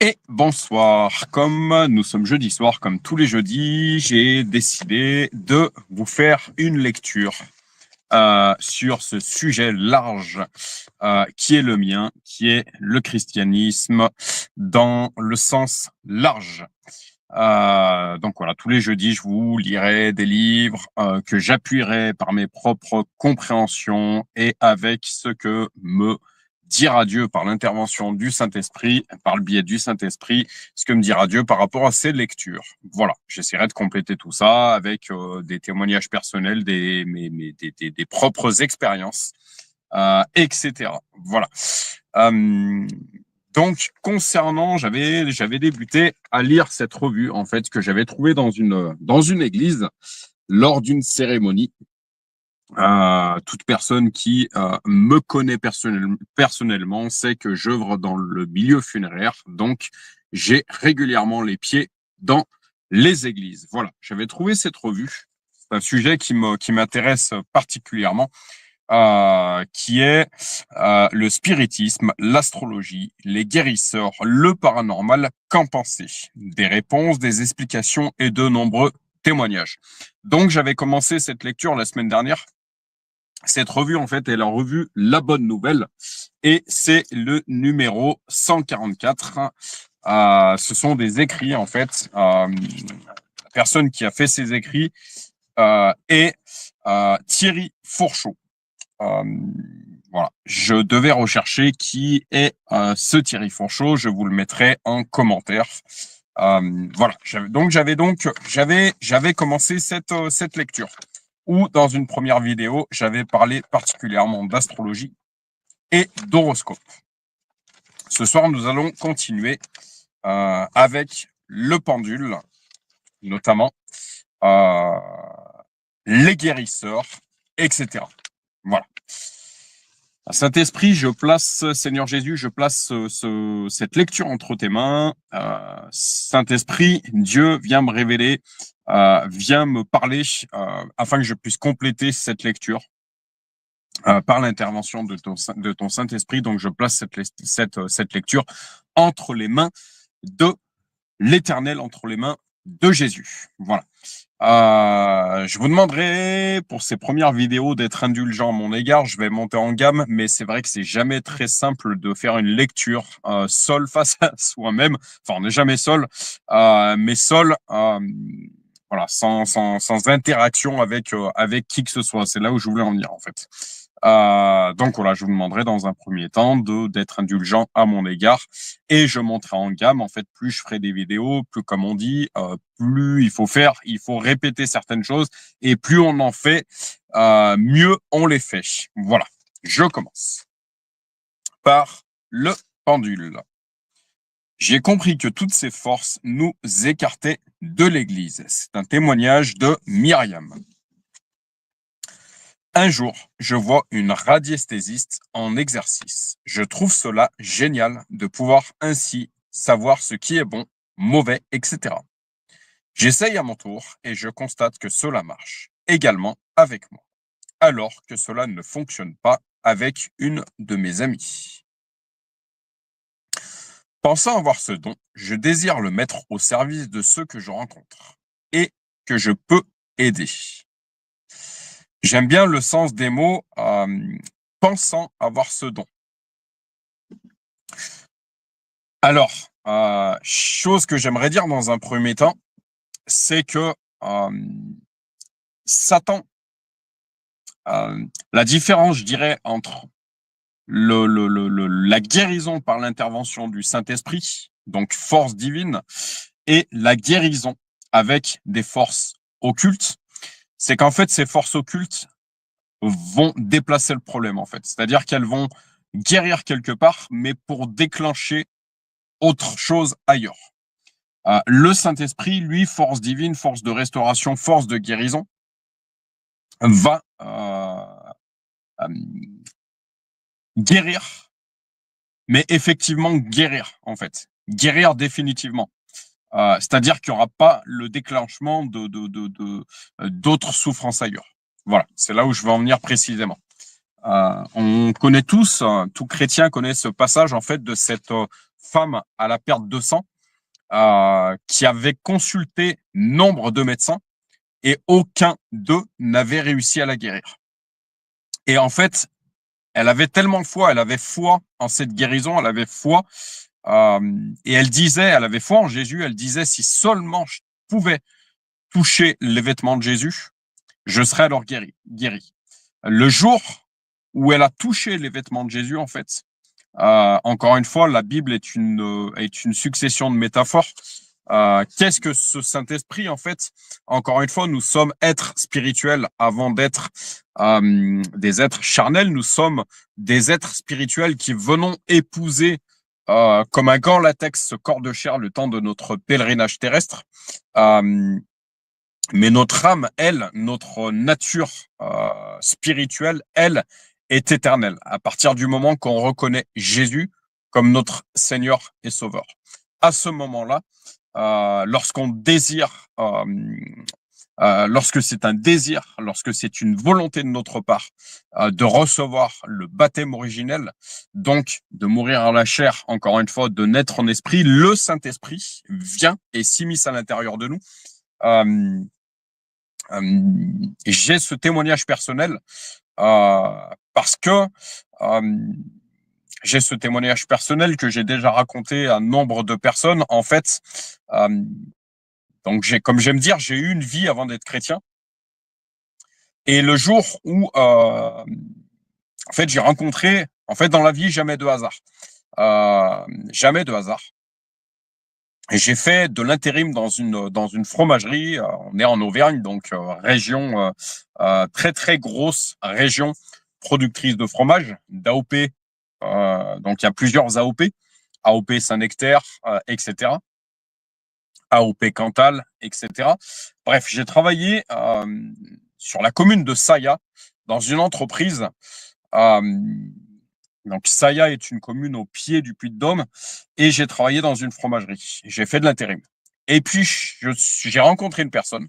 Et bonsoir, comme nous sommes jeudi soir, comme tous les jeudis, j'ai décidé de vous faire une lecture sur ce sujet large qui est le mien, qui est le christianisme dans le sens large. Donc voilà, tous les jeudis, je vous lirai des livres que j'appuierai par mes propres compréhensions et avec ce que me dira Dieu par l'intervention du Saint-Esprit, par le biais du Saint-Esprit, ce que me dira Dieu par rapport à ces lectures. Voilà, j'essaierai de compléter tout ça avec des témoignages personnels, des propres expériences, etc. Voilà. Donc, concernant, j'avais débuté à lire cette revue, en fait, que j'avais trouvée dans une église lors d'une cérémonie. Toute personne qui me connaît personnellement sait que j'œuvre dans le milieu funéraire, donc j'ai régulièrement les pieds dans les églises. Voilà, j'avais trouvé cette revue. C'est un sujet qui m'intéresse particulièrement. Qui est le spiritisme, l'astrologie, les guérisseurs, le paranormal. Qu'en penser? Des réponses, des explications et de nombreux témoignages. Donc, j'avais commencé cette lecture la semaine dernière. Cette revue, en fait, est la revue La Bonne Nouvelle et c'est le numéro 144. Ce sont des écrits, en fait. La personne qui a fait ces écrits est Thierry Fourchot. Voilà, je devais rechercher qui est ce Thierry Fourchot. Je vous le mettrai en commentaire. Voilà, j'avais commencé cette lecture où dans une première vidéo, j'avais parlé particulièrement d'astrologie et d'horoscope. Ce soir, nous allons continuer avec le pendule, notamment les guérisseurs, etc. Voilà. Saint-Esprit, Seigneur Jésus, je place cette lecture entre tes mains. Saint-Esprit, Dieu, viens me révéler, viens me parler afin que je puisse compléter cette lecture par l'intervention de ton Saint-Esprit. Donc, je place cette lecture entre les mains de l'Éternel, entre les mains de Jésus. Voilà. Je vous demanderai pour ces premières vidéos d'être indulgent à mon égard. Je vais monter en gamme, mais c'est vrai que c'est jamais très simple de faire une lecture seul face à soi-même. Enfin, on n'est jamais seul, mais seul, voilà, sans interaction avec qui que ce soit. C'est là où je voulais en venir en fait. Donc voilà, je vous demanderai dans un premier temps d'être indulgent à mon égard et je monterai en gamme. En fait, plus je ferai des vidéos, plus comme on dit, plus il faut répéter certaines choses et plus on en fait, mieux on les fait. Voilà, je commence par le pendule. J'ai compris que toutes ces forces nous écartaient de l'Église. C'est un témoignage de Myriam. Un jour, je vois une radiesthésiste en exercice. Je trouve cela génial de pouvoir ainsi savoir ce qui est bon, mauvais, etc. J'essaye à mon tour et je constate que cela marche également avec moi, alors que cela ne fonctionne pas avec une de mes amies. Pensant avoir ce don, je désire le mettre au service de ceux que je rencontre et que je peux aider. J'aime bien le sens des mots pensant avoir ce don. Alors, chose que j'aimerais dire dans un premier temps, c'est que Satan, la différence, je dirais, entre la guérison par l'intervention du Saint-Esprit, donc force divine, et la guérison avec des forces occultes, c'est qu'en fait, ces forces occultes vont déplacer le problème, en fait. C'est-à-dire qu'elles vont guérir quelque part, mais pour déclencher autre chose ailleurs. Le Saint-Esprit, lui, force divine, force de restauration, force de guérison, va guérir, mais effectivement guérir, en fait. Guérir définitivement. C'est-à-dire qu'il n'y aura pas le déclenchement d'autres souffrances ailleurs. Voilà, c'est là où je veux en venir précisément. On connaît tous, tout chrétien connaît ce passage en fait de cette femme à la perte de sang qui avait consulté nombre de médecins et aucun d'eux n'avait réussi à la guérir. Et en fait, elle avait tellement de foi, elle avait foi en cette guérison, elle avait foi et elle disait, elle avait foi en Jésus, elle disait si seulement je pouvais toucher les vêtements de Jésus, je serais alors guéri. Le jour où elle a touché les vêtements de Jésus, en fait, encore une fois, la Bible est une succession de métaphores. Qu'est-ce que ce Saint-Esprit, en fait? Encore une fois, nous sommes êtres spirituels avant d'être des êtres charnels. Nous sommes des êtres spirituels qui venons épouser comme un gant latex ce corps de chair le temps de notre pèlerinage terrestre. Mais notre âme, elle, notre nature spirituelle, elle, est éternelle à partir du moment qu'on reconnaît Jésus comme notre Seigneur et Sauveur. À ce moment-là, lorsqu'on désire, lorsque c'est un désir, lorsque c'est une volonté de notre part de recevoir le baptême originel, donc de mourir en la chair, encore une fois, de naître en esprit, le Saint-Esprit vient et s'immisce à l'intérieur de nous. J'ai ce témoignage personnel parce que j'ai ce témoignage personnel que j'ai déjà raconté à nombre de personnes. En fait, donc comme j'aime dire, j'ai eu une vie avant d'être chrétien. Et le jour où, en fait, j'ai rencontré, en fait, dans la vie, jamais de hasard. Jamais de hasard. Et j'ai fait de l'intérim dans une fromagerie. On est en Auvergne, donc région très très grosse région productrice de fromage, d'AOP. Donc il y a plusieurs AOP, AOP Saint-Nectaire, etc. AOP Cantal, etc. Bref, j'ai travaillé sur la commune de Saya dans une entreprise. Donc, Saya est une commune au pied du Puy-de-Dôme et j'ai travaillé dans une fromagerie. J'ai fait de l'intérim. Et puis, j'ai rencontré une personne.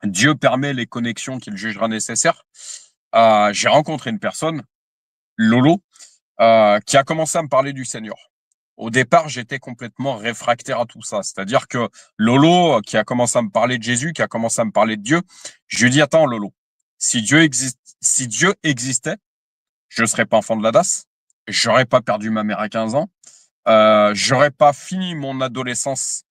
Dieu permet les connexions qu'il jugera nécessaires. J'ai rencontré une personne, Lolo, qui a commencé à me parler du Seigneur. Au départ, j'étais complètement réfractaire à tout ça. C'est-à-dire que Lolo, qui a commencé à me parler de Jésus, qui a commencé à me parler de Dieu, je lui ai dit, attends, Lolo, si Dieu existait, je ne serais pas enfant de la DAS, j'aurais pas perdu ma mère à 15 ans, j'aurais pas fini mon adolescence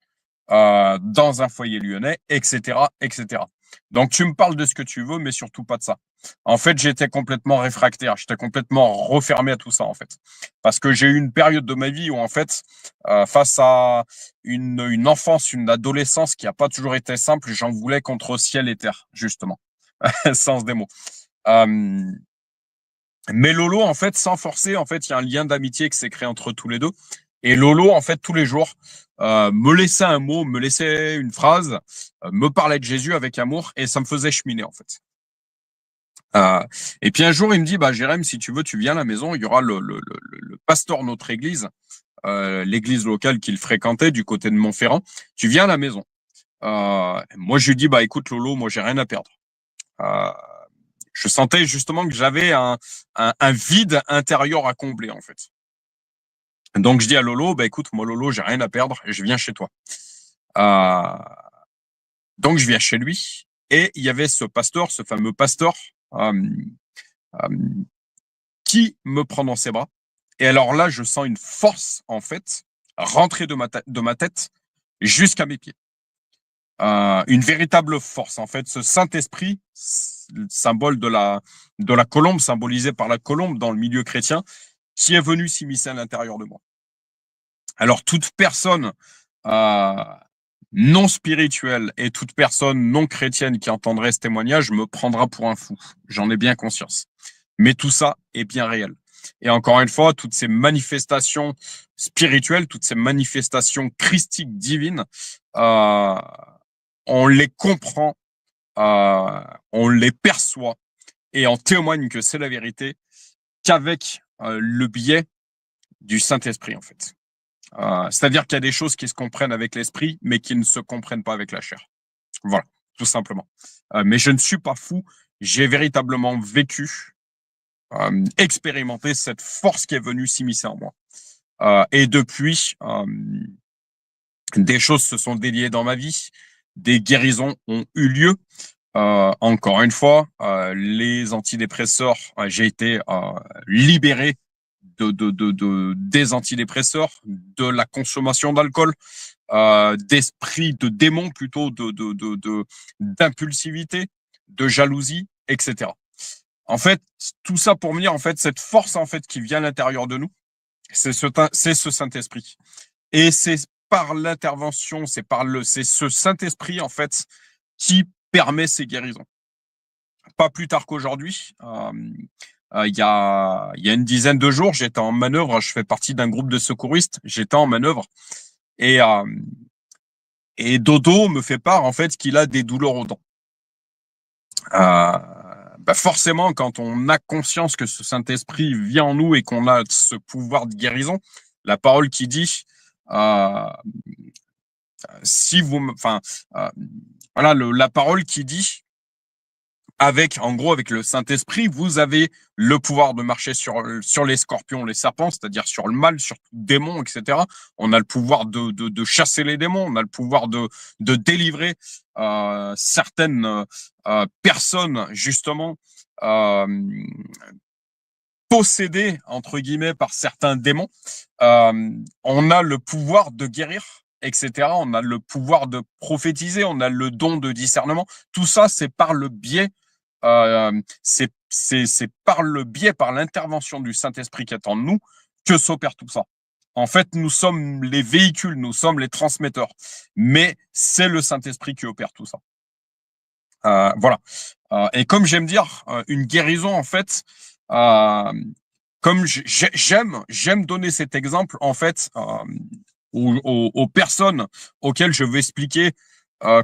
dans un foyer lyonnais, etc., etc. Donc tu me parles de ce que tu veux, mais surtout pas de ça. En fait, j'étais complètement réfractaire, j'étais complètement refermé à tout ça, en fait. Parce que j'ai eu une période de ma vie où, en fait, face à une enfance, une adolescence qui n'a pas toujours été simple, j'en voulais contre ciel et terre, justement, sens des mots. Mais Lolo, en fait, sans forcer, en fait, il y a un lien d'amitié qui s'est créé entre tous les deux. Et Lolo, en fait, tous les jours, me laissait un mot, me laissait une phrase, me parlait de Jésus avec amour, et ça me faisait cheminer, en fait. Et puis un jour, il me dit, bah, Jérém, si tu veux, tu viens à la maison, il y aura le pasteur de notre église, l'église locale qu'il fréquentait du côté de Montferrand. Tu viens à la maison. Moi, je lui dis, bah, écoute, Lolo, moi, j'ai rien à perdre. Je sentais justement que j'avais un vide intérieur à combler, en fait. Donc, je dis à Lolo, bah, écoute, moi, Lolo, j'ai rien à perdre, je viens chez toi. Donc, je viens chez lui et il y avait ce pasteur, ce fameux pasteur, qui me prend dans ses bras. Et alors là, je sens une force, en fait, rentrer de ma tête jusqu'à mes pieds. Une véritable force, en fait. Ce Saint-Esprit, symbole de la colombe, symbolisé par la colombe dans le milieu chrétien, qui est venu s'immiscer à l'intérieur de moi. Alors, toute personne non spirituelle et toute personne non chrétienne qui entendrait ce témoignage me prendra pour un fou. J'en ai bien conscience. Mais tout ça est bien réel. Et encore une fois, toutes ces manifestations spirituelles, toutes ces manifestations christiques divines, on les comprend, on les perçoit et on témoigne que c'est la vérité qu'avec le biais du Saint-Esprit, en fait. C'est-à-dire qu'il y a des choses qui se comprennent avec l'esprit, mais qui ne se comprennent pas avec la chair. Voilà, tout simplement. Mais je ne suis pas fou. J'ai véritablement vécu expérimenter cette force qui est venue s'immiscer en moi. Et depuis, des choses se sont déliées dans ma vie, des guérisons ont eu lieu. Encore une fois, les antidépresseurs, j'ai été libéré des antidépresseurs, de la consommation d'alcool, d'esprit de démon plutôt, d'impulsivité, de jalousie, etc. En fait, tout ça pour me dire, en fait, cette force en fait qui vient à l'intérieur de nous, c'est ce Saint-Esprit. Et c'est par l'intervention, c'est ce Saint-Esprit en fait qui permet ces guérisons. Pas plus tard qu'aujourd'hui, il y a une dizaine de jours, j'étais en manœuvre. Je fais partie d'un groupe de secouristes. J'étais en manœuvre et Dodo me fait part en fait qu'il a des douleurs aux dents. Forcément, quand on a conscience que ce Saint-Esprit vient en nous et qu'on a ce pouvoir de guérison, la parole qui dit si vous, enfin, voilà, la parole qui dit avec le Saint-Esprit, vous avez le pouvoir de marcher sur les scorpions, les serpents, c'est-à-dire sur le mal, sur tout démon, etc. On a le pouvoir de chasser les démons, on a le pouvoir de délivrer certaines personnes, justement, possédées, entre guillemets, par certains démons. On a le pouvoir de guérir, etc. On a le pouvoir de prophétiser, on a le don de discernement. Tout ça, c'est par le biais c'est par le biais, par l'intervention du Saint-Esprit qui est en nous, que s'opère tout ça. En fait, nous sommes les véhicules, nous sommes les transmetteurs, mais c'est le Saint-Esprit qui opère tout ça. Voilà. Et comme j'aime dire, une guérison, en fait, comme j'aime donner cet exemple, en fait, aux personnes auxquelles je veux expliquer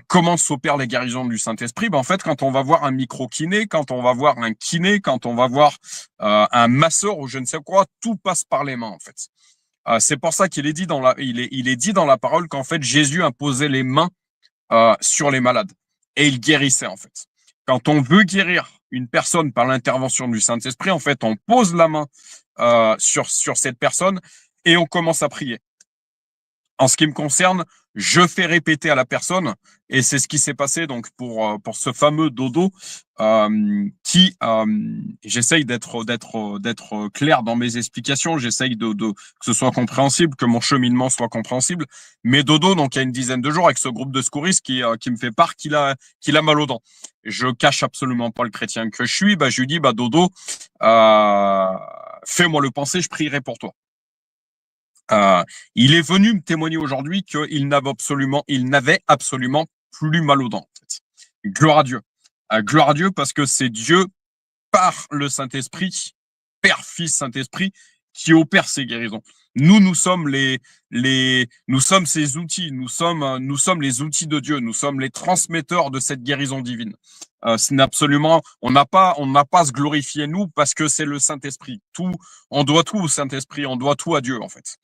comment s'opèrent les guérisons du Saint-Esprit. En fait, quand on va voir un micro-kiné, quand on va voir un kiné, quand on va voir un masseur ou je ne sais quoi, tout passe par les mains, en fait. C'est pour ça qu'il est dit il est dit dans la parole qu'en fait, Jésus imposait les mains sur les malades et il guérissait, en fait. Quand on veut guérir une personne par l'intervention du Saint-Esprit, en fait, on pose la main sur cette personne et on commence à prier. En ce qui me concerne, je fais répéter à la personne, et c'est ce qui s'est passé donc pour ce fameux Dodo, qui j'essaye d'être clair dans mes explications, j'essaye que ce soit compréhensible, que mon cheminement soit compréhensible. Mais Dodo, donc il y a une dizaine de jours, avec ce groupe de secouristes qui me fait part qu'il a mal aux dents. Je cache absolument pas le chrétien que je suis. Je lui dis, Dodo, fais-moi le penser, je prierai pour toi. Il est venu me témoigner aujourd'hui qu'il n'avait absolument plus mal aux dents. En fait. Gloire à Dieu. Gloire à Dieu parce que c'est Dieu par le Saint-Esprit, Père, Fils, Saint-Esprit, qui opère ces guérisons. Nous sommes nous sommes ces outils. Nous sommes les outils de Dieu. Nous sommes les transmetteurs de cette guérison divine. Ce n'est absolument, on n'a pas à se glorifier nous parce que c'est le Saint-Esprit. On doit tout au Saint-Esprit, on doit tout à Dieu en fait.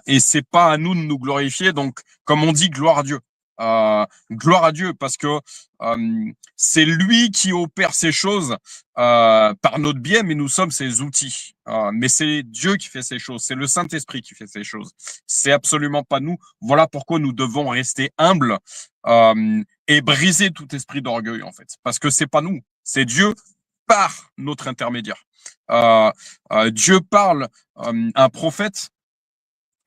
Et c'est pas à nous de nous glorifier. Donc, comme on dit, gloire à Dieu. Gloire à Dieu parce que c'est lui qui opère ces choses par notre biais, mais nous sommes ses outils. Mais c'est Dieu qui fait ces choses, c'est le Saint-Esprit qui fait ces choses. C'est absolument pas nous. Voilà pourquoi nous devons rester humbles et briser tout esprit d'orgueil en fait, parce que c'est pas nous, c'est Dieu par notre intermédiaire. Dieu parle un prophète.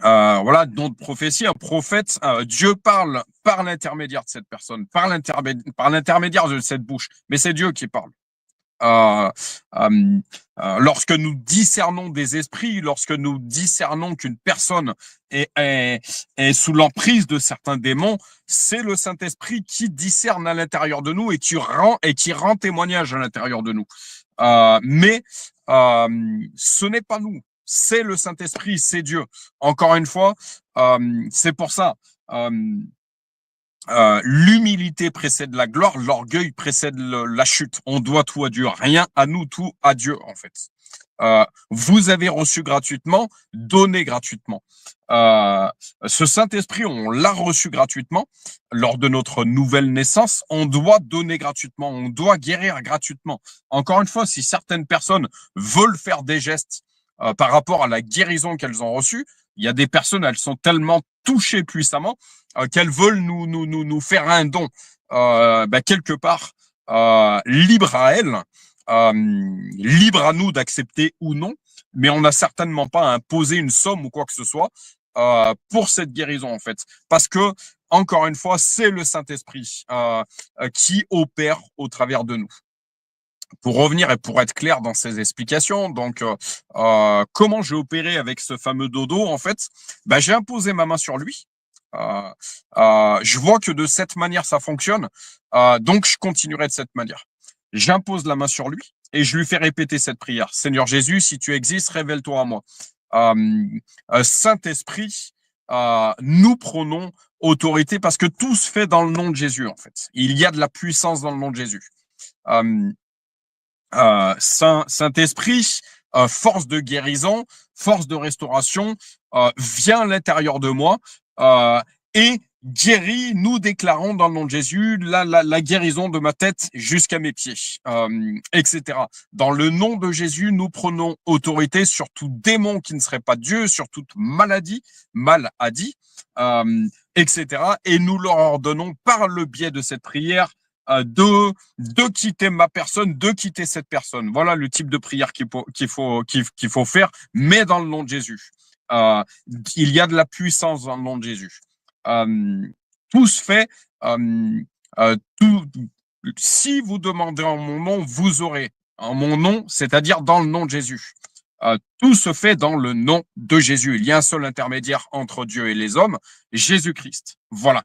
Voilà, don de prophétie, un prophète, Dieu parle par l'intermédiaire de cette personne, par l'intermédiaire de cette bouche, mais c'est Dieu qui parle. Lorsque nous discernons des esprits, lorsque nous discernons qu'une personne est sous l'emprise de certains démons, c'est le Saint-Esprit qui discerne à l'intérieur de nous et qui rend témoignage à l'intérieur de nous. Mais ce n'est pas nous. C'est le Saint-Esprit, c'est Dieu. Encore une fois, c'est pour ça. L'humilité précède la gloire, l'orgueil précède la chute. On doit tout à Dieu, rien à nous, tout à Dieu en fait. Vous avez reçu gratuitement, donnez gratuitement. Ce Saint-Esprit, on l'a reçu gratuitement lors de notre nouvelle naissance. On doit donner gratuitement, on doit guérir gratuitement. Encore une fois, si certaines personnes veulent faire des gestes par rapport à la guérison qu'elles ont reçue, il y a des personnes, elles sont tellement touchées puissamment qu'elles veulent nous faire un don. Quelque part, libre à elles. Libre à nous d'accepter ou non, mais on n'a certainement pas à imposer une somme ou quoi que ce soit pour cette guérison en fait, parce que encore une fois, c'est le Saint-Esprit qui opère au travers de nous. Pour revenir et pour être clair dans ces explications, donc comment j'ai opéré avec ce fameux dodo en fait, j'ai imposé ma main sur lui. Je vois que de cette manière ça fonctionne, donc je continuerai de cette manière. J'impose la main sur lui et je lui fais répéter cette prière. Seigneur Jésus, si tu existes, révèle-toi à moi. Saint-Esprit, nous prenons autorité parce que tout se fait dans le nom de Jésus en fait. Il y a de la puissance dans le nom de Jésus. Saint-Esprit, force de guérison, force de restauration, vient à l'intérieur de moi et guérit, nous déclarons dans le nom de Jésus la guérison de ma tête jusqu'à mes pieds, etc. Dans le nom de Jésus, nous prenons autorité sur tout démon qui ne serait pas Dieu, sur toute maladie, etc. Et nous leur ordonnons par le biais de cette prière de quitter ma personne, de quitter cette personne. Voilà le type de prière qu'il faut faire, mais dans le nom de Jésus. Il y a de la puissance dans le nom de Jésus. Tout se fait, si vous demandez en mon nom, vous aurez. En mon nom, c'est-à-dire dans le nom de Jésus. Tout se fait dans le nom de Jésus. Il y a un seul intermédiaire entre Dieu et les hommes, Jésus-Christ. Voilà.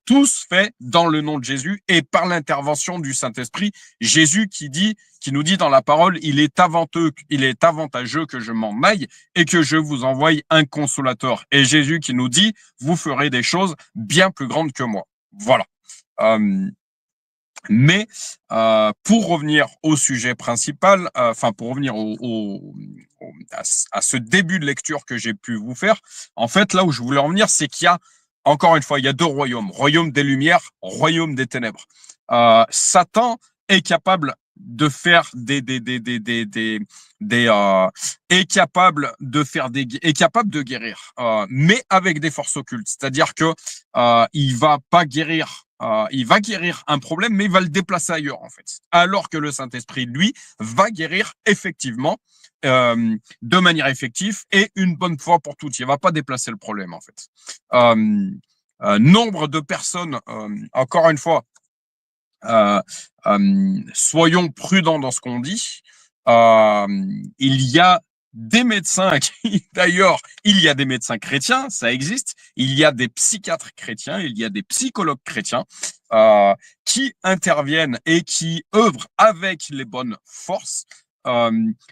Tout se fait dans le nom de Jésus et par l'intervention du Saint-Esprit. Jésus qui nous dit dans la parole, il est avantageux que je m'en aille et que je vous envoie un consolateur. Et Jésus qui nous dit, vous ferez des choses bien plus grandes que moi. Voilà. Mais pour revenir au sujet principal, pour revenir à ce début de lecture que j'ai pu vous faire, en fait, là où je voulais en venir, c'est qu'il y a, encore une fois, il y a deux royaumes, royaume des lumières, royaume des ténèbres. Satan est capable de faire est capable de guérir, mais avec des forces occultes. C'est-à-dire que il va pas guérir. Il va guérir un problème, mais il va le déplacer ailleurs, en fait. Alors que le Saint-Esprit, lui, va guérir effectivement, de manière effective et une bonne fois pour toutes. Il va pas déplacer le problème, en fait. Nombre de personnes, encore une fois, soyons prudents dans ce qu'on dit. Il y a des médecins d'ailleurs, il y a des médecins chrétiens, ça existe. Il y a des psychiatres chrétiens, il y a des psychologues chrétiens qui interviennent et qui œuvrent avec les bonnes forces.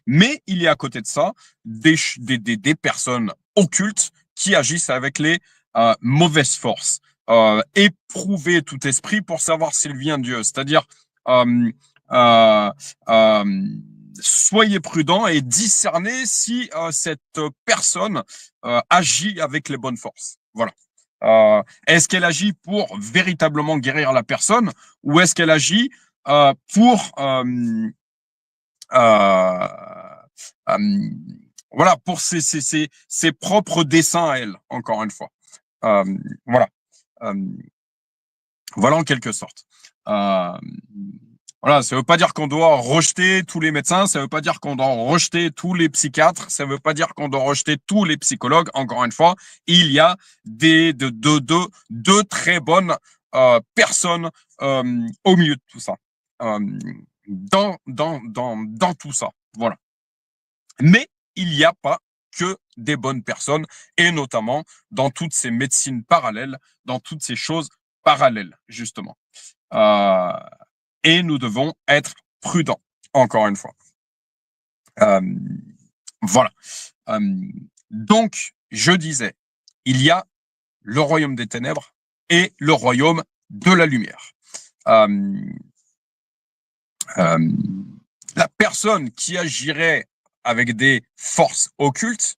Mais il y a à côté de ça des personnes occultes qui agissent avec les mauvaises forces. Éprouver tout esprit pour savoir s'il vient de Dieu. C'est-à-dire, soyez prudents et discernez si cette personne agit avec les bonnes forces. Voilà. Est-ce qu'elle agit pour véritablement guérir la personne ou est-ce qu'elle agit pour voilà, pour ses propres desseins à elle, encore une fois. Voilà. Voilà en quelque sorte. Voilà, ça veut pas dire qu'on doit rejeter tous les médecins, ça veut pas dire qu'on doit rejeter tous les psychiatres, ça veut pas dire qu'on doit rejeter tous les psychologues. Encore une fois, il y a de très bonnes personnes au milieu de tout ça, dans tout ça. Voilà. Mais il n'y a pas que des bonnes personnes, et notamment dans toutes ces médecines parallèles, dans toutes ces choses parallèles, justement. Et nous devons être prudents, encore une fois. Voilà. Donc, je disais, il y a le royaume des ténèbres et le royaume de la lumière. La personne qui agirait avec des forces occultes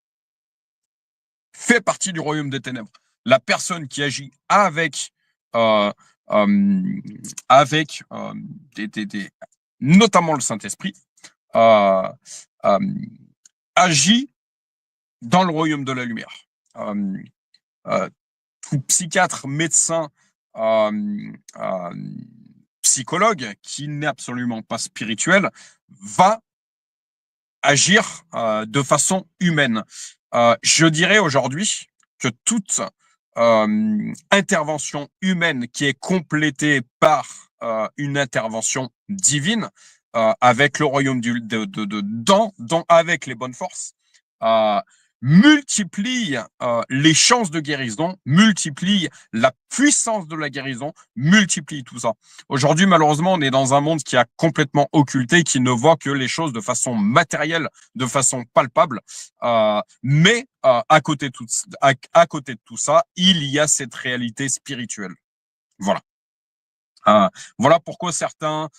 fait partie du royaume des ténèbres. La personne qui agit avec notamment le Saint-Esprit, agit dans le royaume de la lumière. Tout psychiatre, médecin, psychologue qui n'est absolument pas spirituel va agir de façon humaine. Je dirais aujourd'hui que toute intervention humaine qui est complétée par une intervention divine avec le royaume avec les bonnes forces, multiplie les chances de guérison, multiplie la puissance de la guérison, multiplie tout ça. Aujourd'hui, malheureusement, on est dans un monde qui a complètement occulté, qui ne voit que les choses de façon matérielle, de façon palpable. Mais à côté de tout ça, il y a cette réalité spirituelle. Voilà. Voilà pourquoi certains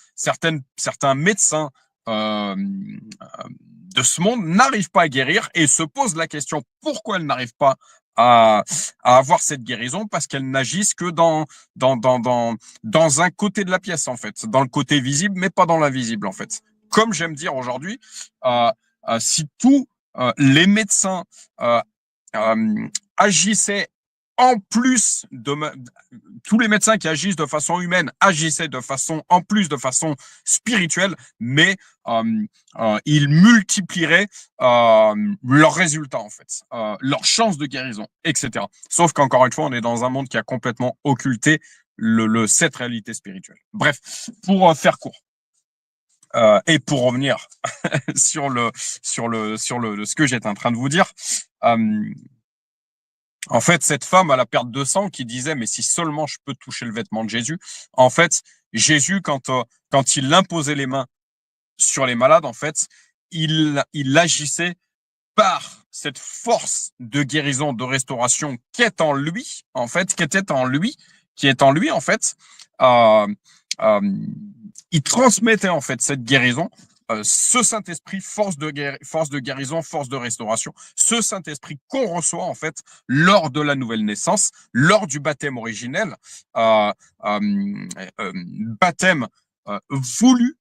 médecins de ce monde n'arrivent pas à guérir et se posent la question pourquoi elles n'arrivent pas à avoir cette guérison, parce qu'elles n'agissent que dans un côté de la pièce, en fait, dans le côté visible, mais pas dans l'invisible, en fait. Comme j'aime dire aujourd'hui, si tous les médecins agissaient en plus tous les médecins qui agissent de façon humaine agissaient de façon spirituelle, mais ils multiplieraient leurs résultats, en fait, leurs chances de guérison, etc. Sauf qu'encore une fois, on est dans un monde qui a complètement occulté cette réalité spirituelle. Bref, pour faire court. Et pour revenir sur ce que j'étais en train de vous dire, en fait, cette femme à la perte de sang qui disait, mais si seulement je peux toucher le vêtement de Jésus. En fait, Jésus, quand il imposait les mains sur les malades, en fait, il agissait par cette force de guérison, de restauration qui est en lui, en fait, il transmettait en fait cette guérison. Ce Saint-Esprit, force de guérison, force de restauration, ce Saint-Esprit qu'on reçoit en fait lors de la nouvelle naissance, lors du baptême originel, baptême voulu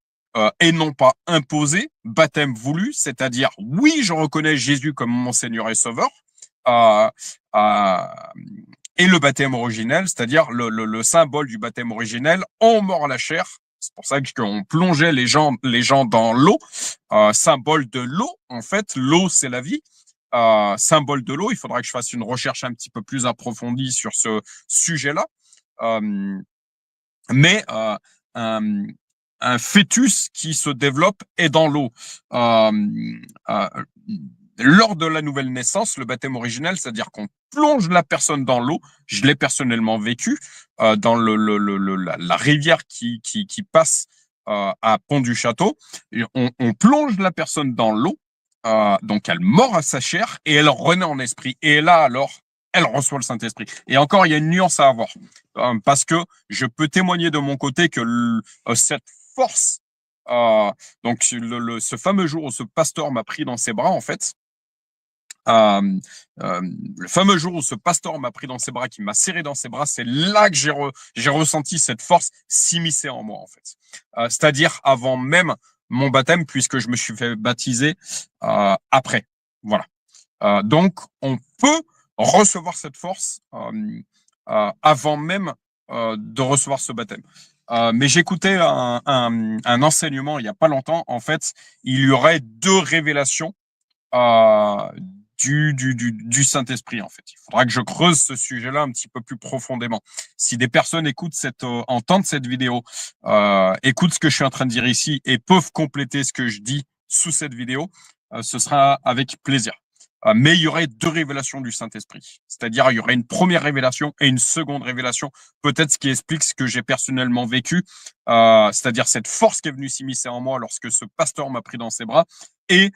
et non pas imposé, baptême voulu, c'est-à-dire oui, je reconnais Jésus comme mon Seigneur et Sauveur, et le baptême originel, c'est-à-dire le symbole du baptême originel, on mord la chair. C'est pour ça qu'on plongeait les gens dans l'eau, symbole de l'eau. En fait, l'eau, c'est la vie. Symbole de l'eau, il faudra que je fasse une recherche un petit peu plus approfondie sur ce sujet-là. Mais un fœtus qui se développe est dans l'eau. Lors de la nouvelle naissance, le baptême originel, c'est-à-dire qu'on plonge la personne dans l'eau. Je l'ai personnellement vécu dans la rivière qui passe à Pont-du-Château. On plonge la personne dans l'eau, donc elle mord à sa chair et elle renaît en esprit. Et là, alors, elle reçoit le Saint-Esprit. Et encore, il y a une nuance à avoir, parce que je peux témoigner de mon côté que cette force, donc ce fameux jour où ce pasteur m'a pris dans ses bras, en fait, le fameux jour où ce pasteur m'a pris dans ses bras, qui m'a serré dans ses bras, c'est là que j'ai ressenti cette force s'immiscer en moi, en fait. C'est-à-dire avant même mon baptême, puisque je me suis fait baptiser après. Voilà. Donc, on peut recevoir cette force avant même de recevoir ce baptême. Mais j'écoutais un enseignement il n'y a pas longtemps. En fait, il y aurait 2 révélations du Saint-Esprit, en fait. Il faudra que je creuse ce sujet-là un petit peu plus profondément. Si des personnes entendent cette vidéo, écoutent ce que je suis en train de dire ici et peuvent compléter ce que je dis sous cette vidéo, ce sera avec plaisir. Mais il y aurait 2 révélations du Saint-Esprit. C'est-à-dire, il y aurait une première révélation et une seconde révélation. Peut-être ce qui explique ce que j'ai personnellement vécu, c'est-à-dire cette force qui est venue s'immiscer en moi lorsque ce pasteur m'a pris dans ses bras. Et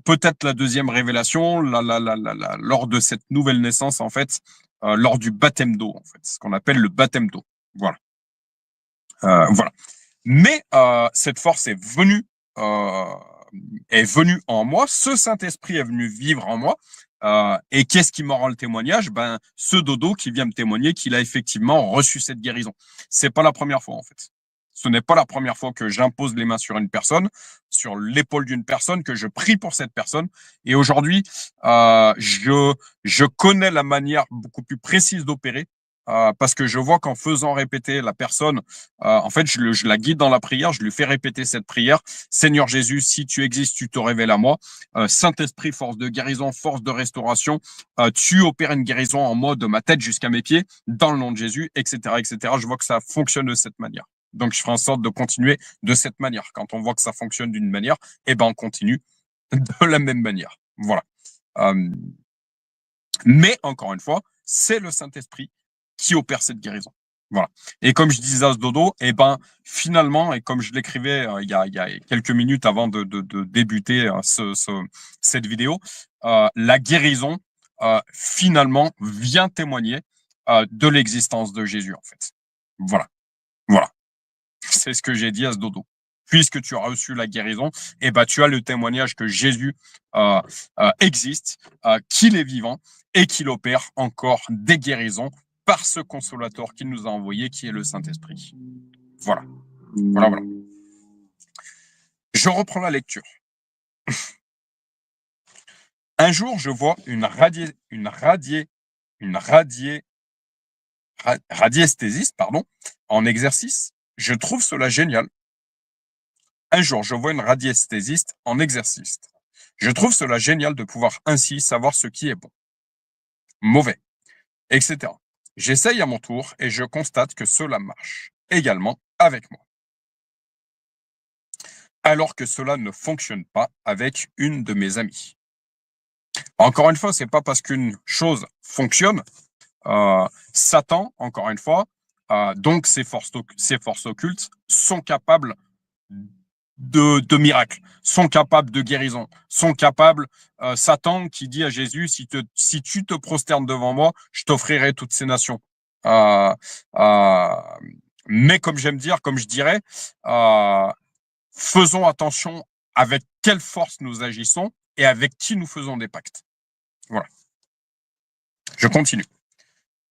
peut-être la deuxième révélation, lors de cette nouvelle naissance, en fait, lors du baptême d'eau, en fait, ce qu'on appelle le baptême d'eau. Voilà. Voilà. Mais cette force est venue en moi. Ce Saint-Esprit est venu vivre en moi. Et qu'est-ce qui m'en rend le témoignage? Ben, ce dodo qui vient me témoigner qu'il a effectivement reçu cette guérison. C'est pas la première fois, en fait. Ce n'est pas la première fois que j'impose les mains sur une personne, sur l'épaule d'une personne, que je prie pour cette personne. Et aujourd'hui, je connais la manière beaucoup plus précise d'opérer. Parce que je vois qu'en faisant répéter la personne, en fait, je la guide dans la prière, je lui fais répéter cette prière. Seigneur Jésus, si tu existes, tu te révèles à moi. Saint-Esprit, force de guérison, force de restauration, tu opères une guérison en moi de ma tête jusqu'à mes pieds, dans le nom de Jésus, etc., etc. Je vois que ça fonctionne de cette manière. Donc, je ferai en sorte de continuer de cette manière. Quand on voit que ça fonctionne d'une manière, eh ben, on continue de la même manière. Voilà. Mais encore une fois, c'est le Saint-Esprit qui opère cette guérison. Voilà. Et comme je disais à ce dodo, et ben finalement, et comme je l'écrivais il y a quelques minutes avant de débuter cette vidéo, la guérison finalement vient témoigner de l'existence de Jésus en fait. Voilà. Voilà. C'est ce que j'ai dit à ce dodo. Puisque tu as reçu la guérison, et ben tu as le témoignage que Jésus existe, qu'il est vivant et qu'il opère encore des guérisons par ce consolateur qu'il nous a envoyé, qui est le Saint-Esprit. Voilà. Voilà, voilà. Je reprends la lecture. Un jour, je vois une radiesthésiste, en exercice. Je trouve cela génial. Un jour, je vois une radiesthésiste en exercice. Je trouve cela génial de pouvoir ainsi savoir ce qui est bon, mauvais, etc. J'essaye à mon tour et je constate que cela marche également avec moi. Alors que cela ne fonctionne pas avec une de mes amies. Encore une fois, c'est pas parce qu'une chose fonctionne, Satan, encore une fois, donc ces forces occultes sont capables de miracles, sont capables de guérison, sont capables, Satan qui dit à Jésus, si tu te prosternes devant moi, je t'offrirai toutes ces nations. Mais comme j'aime dire, comme je dirais, faisons attention avec quelle force nous agissons et avec qui nous faisons des pactes. Voilà. Je continue.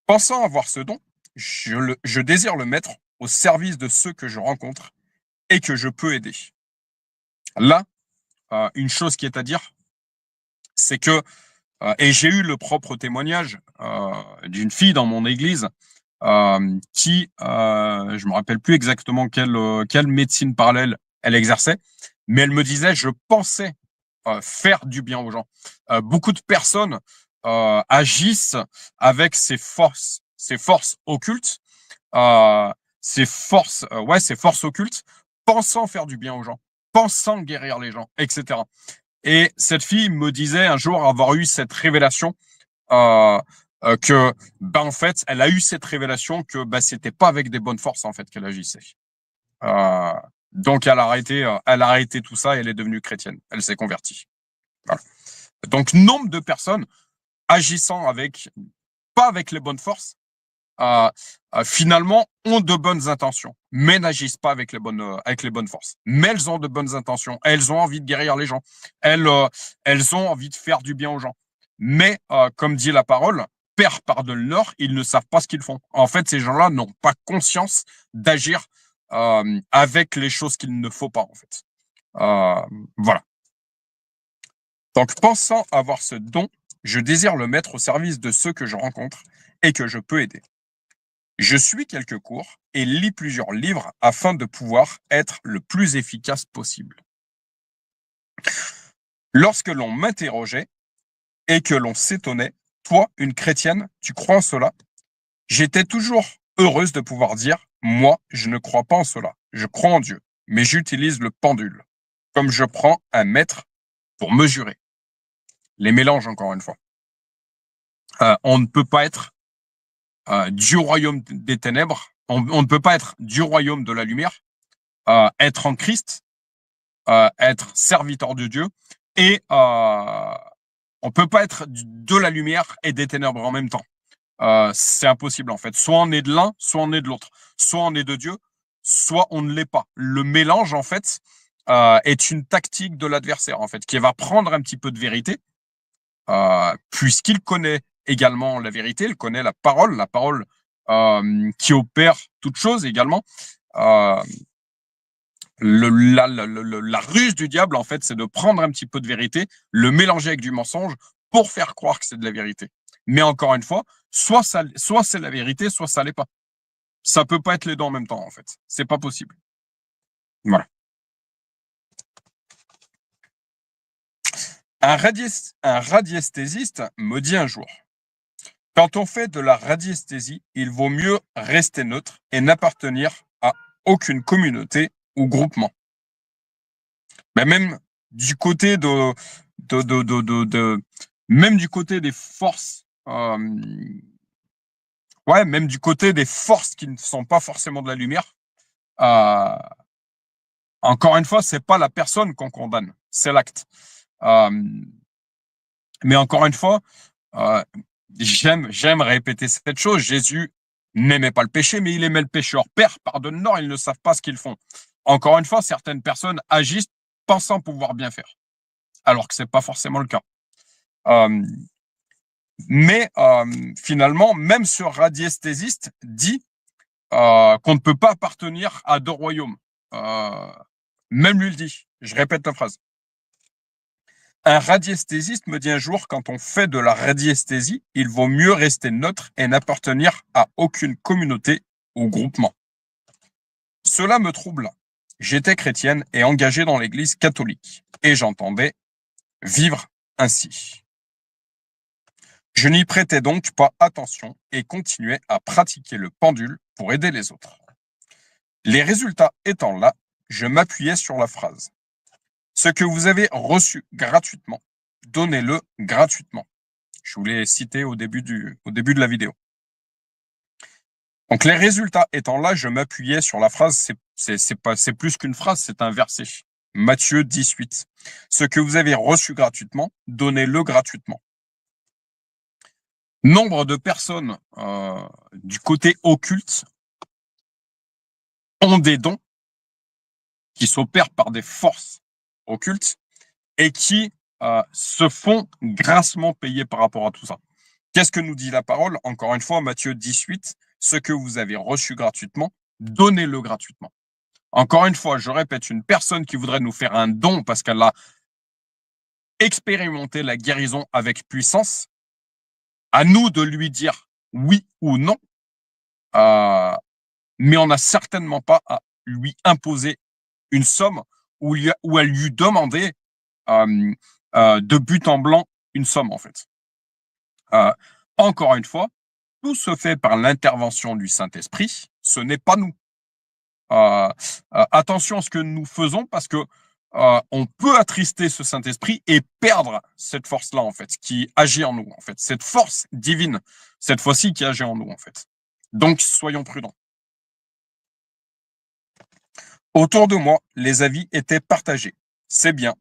Pensant avoir ce don, je désire le mettre au service de ceux que je rencontre et que je peux aider. Là, une chose qui est à dire, c'est que, et j'ai eu le propre témoignage d'une fille dans mon église qui, je me rappelle plus exactement quelle médecine parallèle elle exerçait, mais elle me disait, je pensais faire du bien aux gens. Beaucoup de personnes agissent avec ces forces occultes, ces forces occultes, pensant faire du bien aux gens, pensant guérir les gens, etc. Et cette fille me disait un jour avoir eu cette révélation que, en fait, elle a eu cette révélation que c'était pas avec des bonnes forces en fait qu'elle agissait. Donc elle a arrêté tout ça et elle est devenue chrétienne. Elle s'est convertie. Voilà. Donc nombre de personnes agissant pas avec les bonnes forces, finalement ont de bonnes intentions, mais n'agissent pas avec les bonnes forces. Mais elles ont de bonnes intentions, elles ont envie de guérir les gens, elles ont envie de faire du bien aux gens. Mais comme dit la parole, Père pardonne-leur, ils ne savent pas ce qu'ils font. En fait, ces gens-là n'ont pas conscience d'agir avec les choses qu'il ne faut pas, en fait. Voilà. Donc, pensant avoir ce don, je désire le mettre au service de ceux que je rencontre et que je peux aider. Je suis quelques cours et lis plusieurs livres afin de pouvoir être le plus efficace possible. Lorsque l'on m'interrogeait et que l'on s'étonnait, toi, une chrétienne, tu crois en cela? J'étais toujours heureuse de pouvoir dire, moi, je ne crois pas en cela. Je crois en Dieu, mais j'utilise le pendule, comme je prends un mètre pour mesurer. Les mélanges, encore une fois. On ne peut pas être du royaume des ténèbres, on ne peut pas être du royaume de la lumière, être en Christ, être serviteur de Dieu, et on peut pas être de la lumière et des ténèbres en même temps. c'est impossible en fait. Soit on est de l'un, soit on est de l'autre. Soit on est de Dieu, soit on ne l'est pas. Le mélange en fait est une tactique de l'adversaire en fait, qui va prendre un petit peu de vérité, puisqu'il connaît également la vérité, il connaît la parole qui opère toute chose également. La ruse du diable, en fait, c'est de prendre un petit peu de vérité, le mélanger avec du mensonge pour faire croire que c'est de la vérité. Mais encore une fois, soit c'est la vérité, soit ça l'est pas. Ça peut pas être les deux en même temps, en fait. C'est pas possible. Voilà. Un radiesthésiste me dit un jour, quand on fait de la radiesthésie, il vaut mieux rester neutre et n'appartenir à aucune communauté ou groupement. Mais même du côté même du côté des forces, même du côté des forces qui ne sont pas forcément de la lumière, encore une fois, c'est pas la personne qu'on condamne, c'est l'acte. Mais encore une fois, j'aime répéter cette chose. Jésus n'aimait pas le péché, mais il aimait le pécheur. Père, pardonne-leur, ils ne savent pas ce qu'ils font. Encore une fois, certaines personnes agissent pensant pouvoir bien faire, alors que c'est pas forcément le cas. Mais finalement, même ce radiesthésiste dit qu'on ne peut pas appartenir à deux royaumes. Même lui le dit. Je répète la phrase. Un radiesthésiste me dit un jour, quand on fait de la radiesthésie, il vaut mieux rester neutre et n'appartenir à aucune communauté ou groupement. Cela me troubla. J'étais chrétienne et engagée dans l'église catholique, et j'entendais vivre ainsi. Je n'y prêtais donc pas attention et continuais à pratiquer le pendule pour aider les autres. Les résultats étant là, je m'appuyais sur la phrase. Ce que vous avez reçu gratuitement, donnez-le gratuitement. Je vous l'ai cité au début de la vidéo. Donc les résultats étant là, je m'appuyais sur la phrase, c'est plus qu'une phrase, c'est un verset. Matthieu 18. Ce que vous avez reçu gratuitement, donnez-le gratuitement. Nombre de personnes du côté occulte ont des dons qui s'opèrent par des forces occultes et qui se font grassement payer par rapport à tout ça. Qu'est-ce que nous dit la parole? Encore une fois, Matthieu 18, ce que vous avez reçu gratuitement, donnez-le gratuitement. Encore une fois, je répète, une personne qui voudrait nous faire un don parce qu'elle a expérimenté la guérison avec puissance, à nous de lui dire oui ou non, mais on n'a certainement pas à lui imposer une somme ou à lui demander de but en blanc une somme, en fait. Encore une fois, tout se fait par l'intervention du Saint-Esprit, ce n'est pas nous. Attention à ce que nous faisons parce que on peut attrister ce Saint-Esprit et perdre cette force-là, en fait, qui agit en nous, en fait, cette force divine, cette fois-ci, qui agit en nous, en fait. Donc, soyons prudents. Autour de moi, les avis étaient partagés. C'est bien.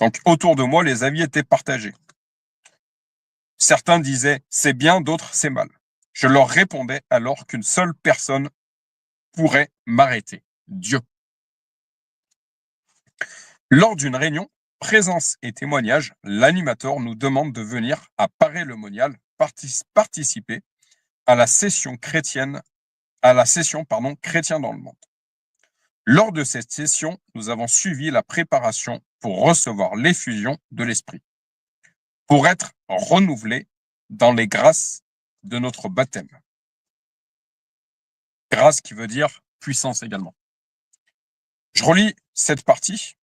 Donc, autour de moi, les avis étaient partagés. Certains disaient c'est bien, d'autres c'est mal. Je leur répondais alors qu'une seule personne pourrait m'arrêter, Dieu. Lors d'une réunion, présence et témoignage, l'animateur nous demande de venir à Paray-le-Monial participer à la session chrétienne dans le monde. Lors de cette session, nous avons suivi la préparation pour recevoir l'effusion de l'Esprit, pour être renouvelés dans les grâces de notre baptême. Grâce qui veut dire puissance également. Je relis cette partie.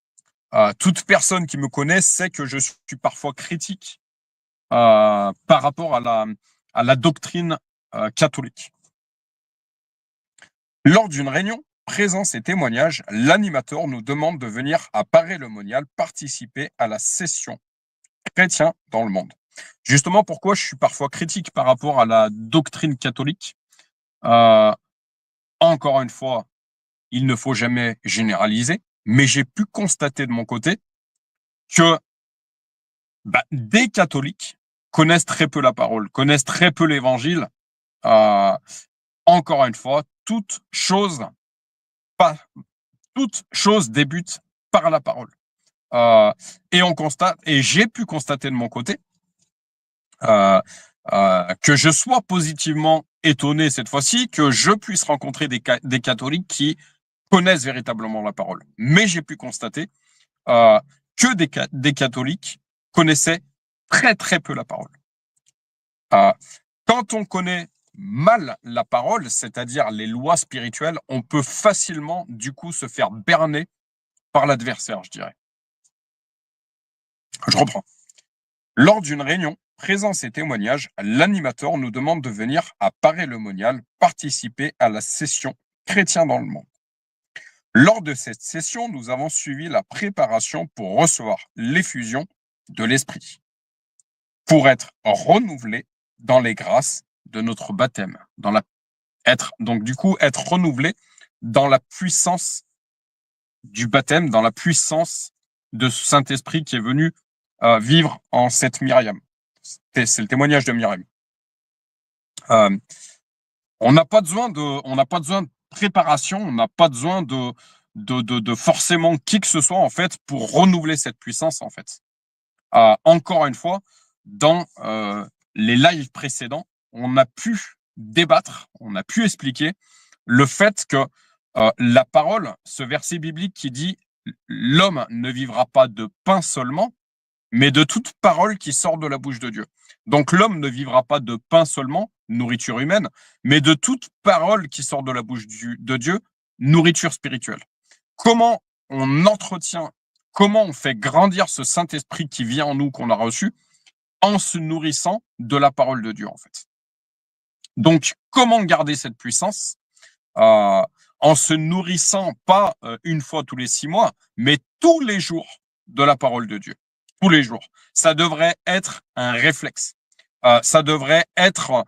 Toute personne qui me connaît sait que je suis parfois critique par rapport à la doctrine catholique. Lors d'une réunion, présence et témoignage, l'animateur nous demande de venir à Paray-le-Monial participer à la session chrétien dans le monde. Justement, pourquoi je suis parfois critique par rapport à la doctrine catholique. Encore une fois, il ne faut jamais généraliser, mais j'ai pu constater de mon côté que des catholiques connaissent très peu la parole, connaissent très peu l'évangile. Euh, Encore une fois, pas, toute chose débute par la parole. Et on constate, et j'ai pu constater de mon côté, que je sois positivement étonné cette fois-ci, que je puisse rencontrer des catholiques qui connaissent véritablement la parole. Mais j'ai pu constater que des catholiques connaissaient très très peu la parole. Quand on connaît mal la parole, c'est-à-dire les lois spirituelles, on peut facilement du coup se faire berner par l'adversaire, je dirais. Je reprends. Lors d'une réunion, présence et témoignages, l'animateur nous demande de venir à Paray-le-Monial participer à la session Chrétien dans le monde. Lors de cette session, nous avons suivi la préparation pour recevoir l'effusion de l'Esprit, pour être renouvelé dans les grâces de notre baptême, être renouvelé dans la puissance du baptême, dans la puissance de ce Saint-Esprit qui est venu vivre en cette Myriam. C'est le témoignage de Myriam. On n'a pas besoin de préparation, on n'a pas besoin de forcément qui que ce soit en fait pour renouveler cette puissance en fait. Encore une fois, dans les lives précédents, on a pu débattre, on a pu expliquer le fait que la parole, ce verset biblique qui dit l'homme ne vivra pas de pain seulement, mais de toute parole qui sort de la bouche de Dieu. Donc l'homme ne vivra pas de pain seulement, nourriture humaine, mais de toute parole qui sort de la bouche de Dieu, nourriture spirituelle. Comment on entretient, comment on fait grandir ce Saint-Esprit qui vient en nous, qu'on a reçu, en se nourrissant de la parole de Dieu, en fait. Donc, comment garder cette puissance en se nourrissant pas une fois tous les 6 mois, mais tous les jours de la parole de Dieu. Tous les jours. Ça devrait être un réflexe. Ça devrait être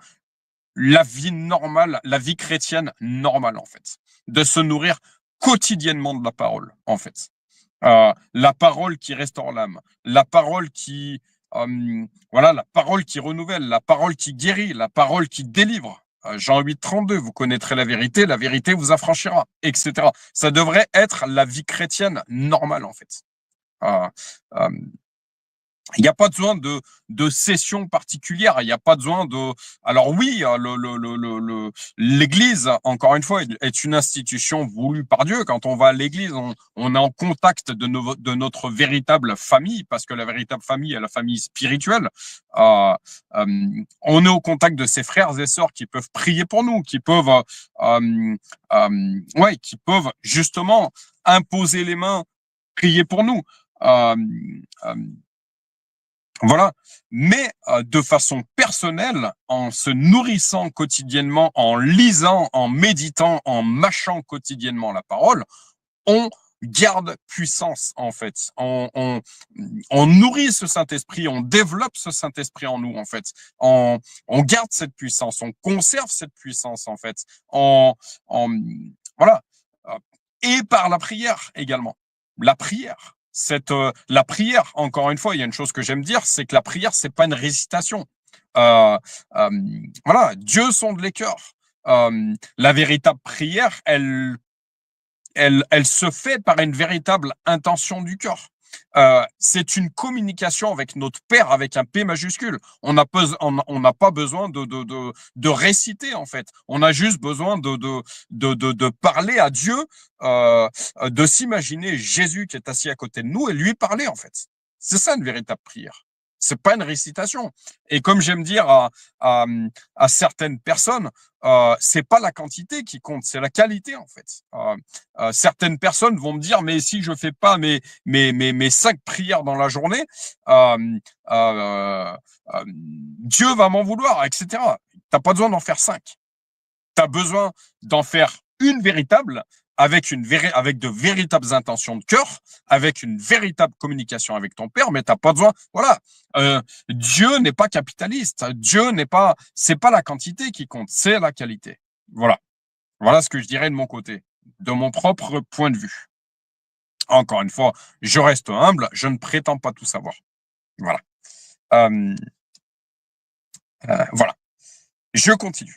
la vie normale, la vie chrétienne normale, en fait. De se nourrir quotidiennement de la parole, en fait. La parole qui restaure l'âme, la parole la parole qui renouvelle, la parole qui guérit, la parole qui délivre. Jean 8, 32, vous connaîtrez la vérité vous affranchira, etc. Ça devrait être la vie chrétienne normale, en fait. Il n'y a pas besoin de session particulière. Il n'y a pas besoin de. Alors oui, l'Église, encore une fois, est une institution voulue par Dieu. Quand on va à l'Église, on est en contact de notre véritable famille, parce que la véritable famille est la famille spirituelle. On est au contact de ses frères et sœurs qui peuvent prier pour nous, qui peuvent justement imposer les mains, prier pour nous. Voilà, mais de façon personnelle, en se nourrissant quotidiennement, en lisant, en méditant, en mâchant quotidiennement la parole, on garde puissance en fait. On nourrit ce Saint-Esprit, on développe ce Saint-Esprit en nous en fait. On garde cette puissance, on conserve cette puissance en fait. Voilà. Et par la prière également. La prière. La prière, encore une fois, il y a une chose que j'aime dire, c'est que la prière, c'est pas une récitation. Voilà, Dieu sonde les cœurs. La véritable prière, elle se fait par une véritable intention du cœur. C'est une communication avec notre Père, avec un P majuscule. On n'a pas besoin de réciter, en fait. On a juste besoin de parler à Dieu, de s'imaginer Jésus qui est assis à côté de nous et lui parler, en fait. C'est ça une véritable prière. C'est pas une récitation. Et comme j'aime dire à certaines personnes, c'est pas la quantité qui compte, c'est la qualité, en fait. Certaines personnes vont me dire, mais si je fais pas mes 5 prières dans la journée, Dieu va m'en vouloir, etc. T'as pas besoin d'en faire 5. Tu as besoin d'en faire une véritable, avec de véritables intentions de cœur, avec une véritable communication avec ton Père, mais tu n'as pas besoin. Voilà. Dieu n'est pas capitaliste. C'est pas la quantité qui compte, c'est la qualité. Voilà. Voilà ce que je dirais de mon côté, de mon propre point de vue. Encore une fois, je reste humble, je ne prétends pas tout savoir. Voilà. Voilà, je continue.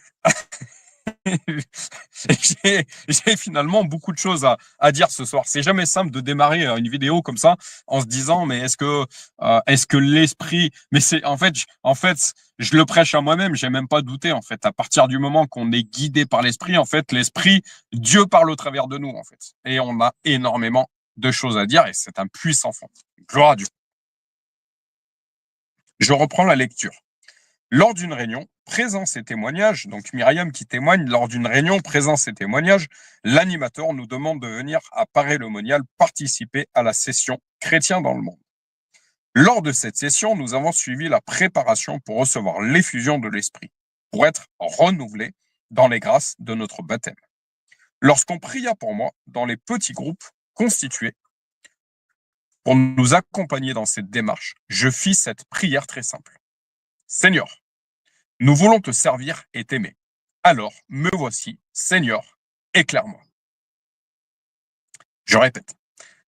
J'ai finalement beaucoup de choses à dire ce soir. C'est jamais simple de démarrer une vidéo comme ça en se disant mais est-ce que l'esprit, mais c'est en fait je le prêche à moi-même, j'ai même pas douté en fait. À partir du moment qu'on est guidé par l'esprit, en fait l'esprit, Dieu parle au travers de nous en fait, et on a énormément de choses à dire et c'est un puissant fond. Gloire à Dieu. Je reprends la lecture. Lors d'une réunion, présence et témoignage, donc Myriam qui témoigne, lors d'une réunion, présence et témoignage, l'animateur nous demande de venir à Paray-le-Monial participer à la session Chrétiens dans le monde. Lors de cette session, nous avons suivi la préparation pour recevoir l'effusion de l'Esprit, pour être renouvelés dans les grâces de notre baptême. Lorsqu'on pria pour moi dans les petits groupes constitués pour nous accompagner dans cette démarche, je fis cette prière très simple. Seigneur, nous voulons te servir et t'aimer. Alors, me voici, Seigneur, éclaire-moi. Je répète.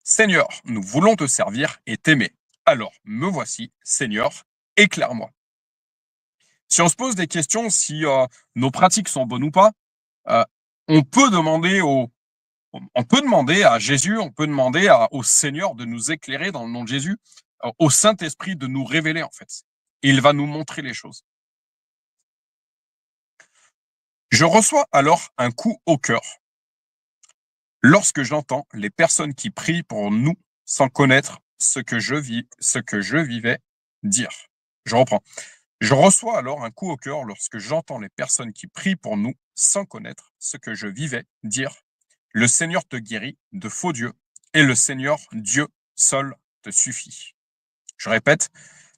Seigneur, nous voulons te servir et t'aimer. Alors, me voici, Seigneur, éclaire-moi. Si on se pose des questions, si nos pratiques sont bonnes ou pas, on peut demander à Jésus, on peut demander au Seigneur de nous éclairer dans le nom de Jésus, au Saint-Esprit de nous révéler en fait. Et il va nous montrer les choses. Je reçois alors un coup au cœur lorsque j'entends les personnes qui prient pour nous sans connaître ce que je vivais dire. Je reprends. Je reçois alors un coup au cœur lorsque j'entends les personnes qui prient pour nous sans connaître ce que je vivais dire. Le Seigneur te guérit de faux dieux et le Seigneur Dieu seul te suffit. Je répète,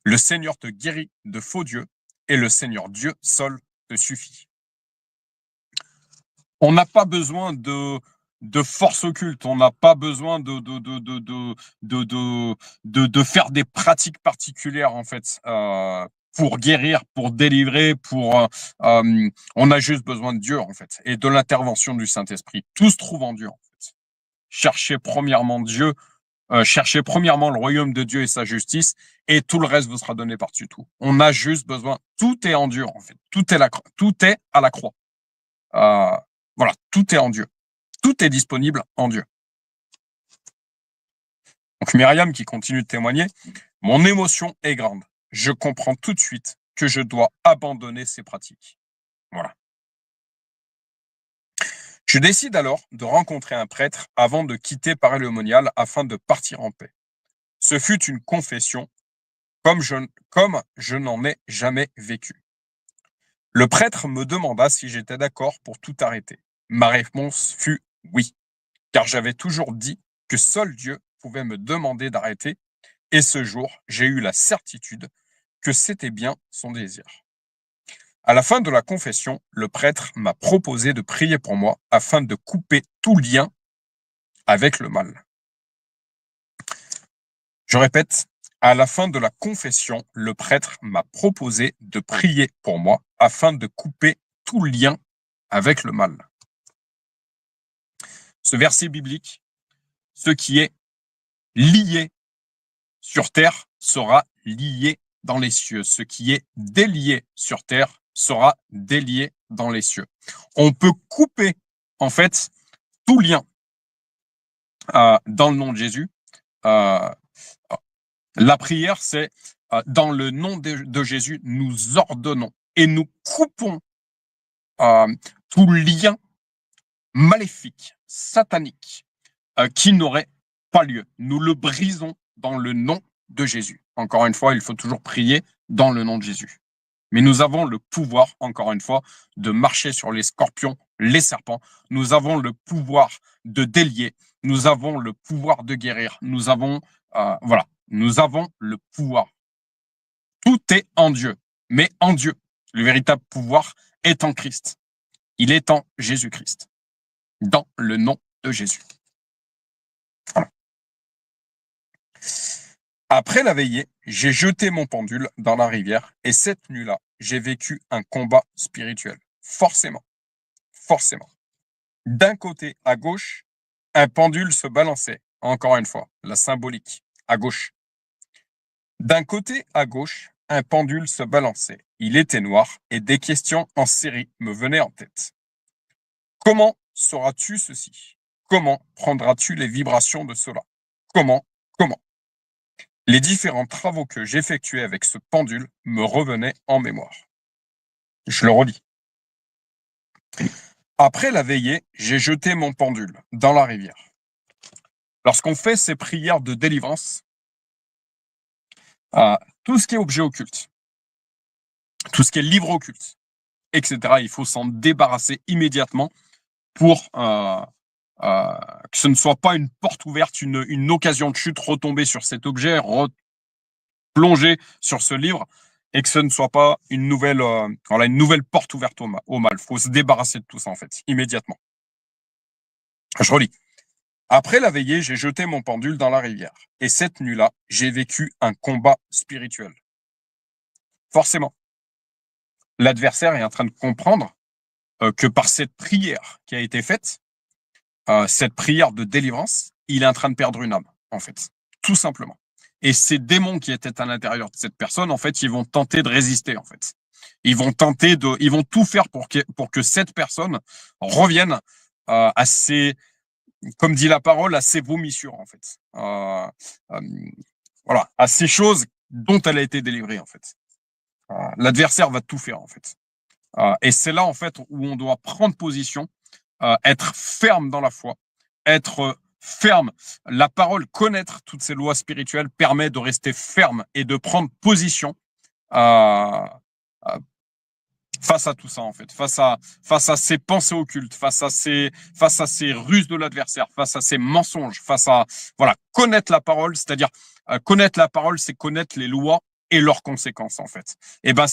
le Seigneur te guérit de faux dieux et le Seigneur Dieu seul te suffit. On n'a pas besoin de force occulte, on n'a pas besoin de faire des pratiques particulières en fait pour guérir, pour délivrer, on a juste besoin de Dieu en fait et de l'intervention du Saint-Esprit. Tout se trouve en Dieu en fait. Cherchez premièrement Dieu, cherchez premièrement le royaume de Dieu et sa justice et tout le reste vous sera donné par-dessus tout. On a juste besoin, tout est en Dieu en fait, tout est à la croix. Voilà, tout est en Dieu. Tout est disponible en Dieu. Donc Myriam qui continue de témoigner, mon émotion est grande. Je comprends tout de suite que je dois abandonner ces pratiques. Voilà. Je décide alors de rencontrer un prêtre avant de quitter Paray-le-Monial afin de partir en paix. Ce fut une confession comme je n'en ai jamais vécu. Le prêtre me demanda si j'étais d'accord pour tout arrêter. Ma réponse fut oui, car j'avais toujours dit que seul Dieu pouvait me demander d'arrêter, et ce jour, j'ai eu la certitude que c'était bien son désir. À la fin de la confession, le prêtre m'a proposé de prier pour moi afin de couper tout lien avec le mal. Je répète, à la fin de la confession, le prêtre m'a proposé de prier pour moi afin de couper tout lien avec le mal. Ce verset biblique, ce qui est lié sur terre sera lié dans les cieux. Ce qui est délié sur terre sera délié dans les cieux. On peut couper, en fait, tout lien dans le nom de Jésus. La prière, c'est dans le nom de Jésus, nous ordonnons et nous coupons tout lien maléfique, satanique, qui n'aurait pas lieu. Nous le brisons dans le nom de Jésus. Encore une fois, il faut toujours prier dans le nom de Jésus. Mais nous avons le pouvoir, encore une fois, de marcher sur les scorpions, les serpents. Nous avons le pouvoir de délier. Nous avons le pouvoir de guérir. Nous avons le pouvoir. Tout est en Dieu, mais en Dieu. Le véritable pouvoir est en Christ. Il est en Jésus-Christ, dans le nom de Jésus. Voilà. Après la veillée, j'ai jeté mon pendule dans la rivière et cette nuit-là, j'ai vécu un combat spirituel. Forcément. D'un côté, à gauche, un pendule se balançait. Encore une fois, la symbolique, à gauche. D'un côté, à gauche, un pendule se balançait. Il était noir et des questions en série me venaient en tête. Comment sauras-tu ceci? Comment prendras-tu les vibrations de cela? Comment? Les différents travaux que j'effectuais avec ce pendule me revenaient en mémoire. Je le relis. Après la veillée, j'ai jeté mon pendule dans la rivière. Lorsqu'on fait ces prières de délivrance, tout ce qui est objet occulte, tout ce qui est livre occulte, etc., il faut s'en débarrasser immédiatement pour que ce ne soit pas une porte ouverte, une occasion de chute, retomber sur cet objet, replonger sur ce livre, et que ce ne soit pas une nouvelle porte ouverte au mal. Il faut se débarrasser de tout ça, en fait, immédiatement. Je relis. Après la veillée, j'ai jeté mon pendule dans la rivière. Et cette nuit-là, j'ai vécu un combat spirituel. Forcément, l'adversaire est en train de comprendre que par cette prière qui a été faite, cette prière de délivrance, il est en train de perdre une âme, en fait, tout simplement. Et ces démons qui étaient à l'intérieur de cette personne, en fait, ils vont tenter de résister, en fait. Ils vont tout faire pour que cette personne revienne à ses, comme dit la parole, à ses vomissures, en fait. Voilà, à ces choses dont elle a été délivrée, en fait. L'adversaire va tout faire, en fait. Et c'est là, en fait, où on doit prendre position, être ferme dans la foi, être ferme. La parole, connaître toutes ces lois spirituelles permet de rester ferme et de prendre position face à tout ça, en fait, face à ces pensées occultes, face à ces ruses de l'adversaire, face à ces mensonges, voilà, connaître la parole, c'est-à-dire connaître la parole, c'est connaître les lois et leurs conséquences, en fait. Et ben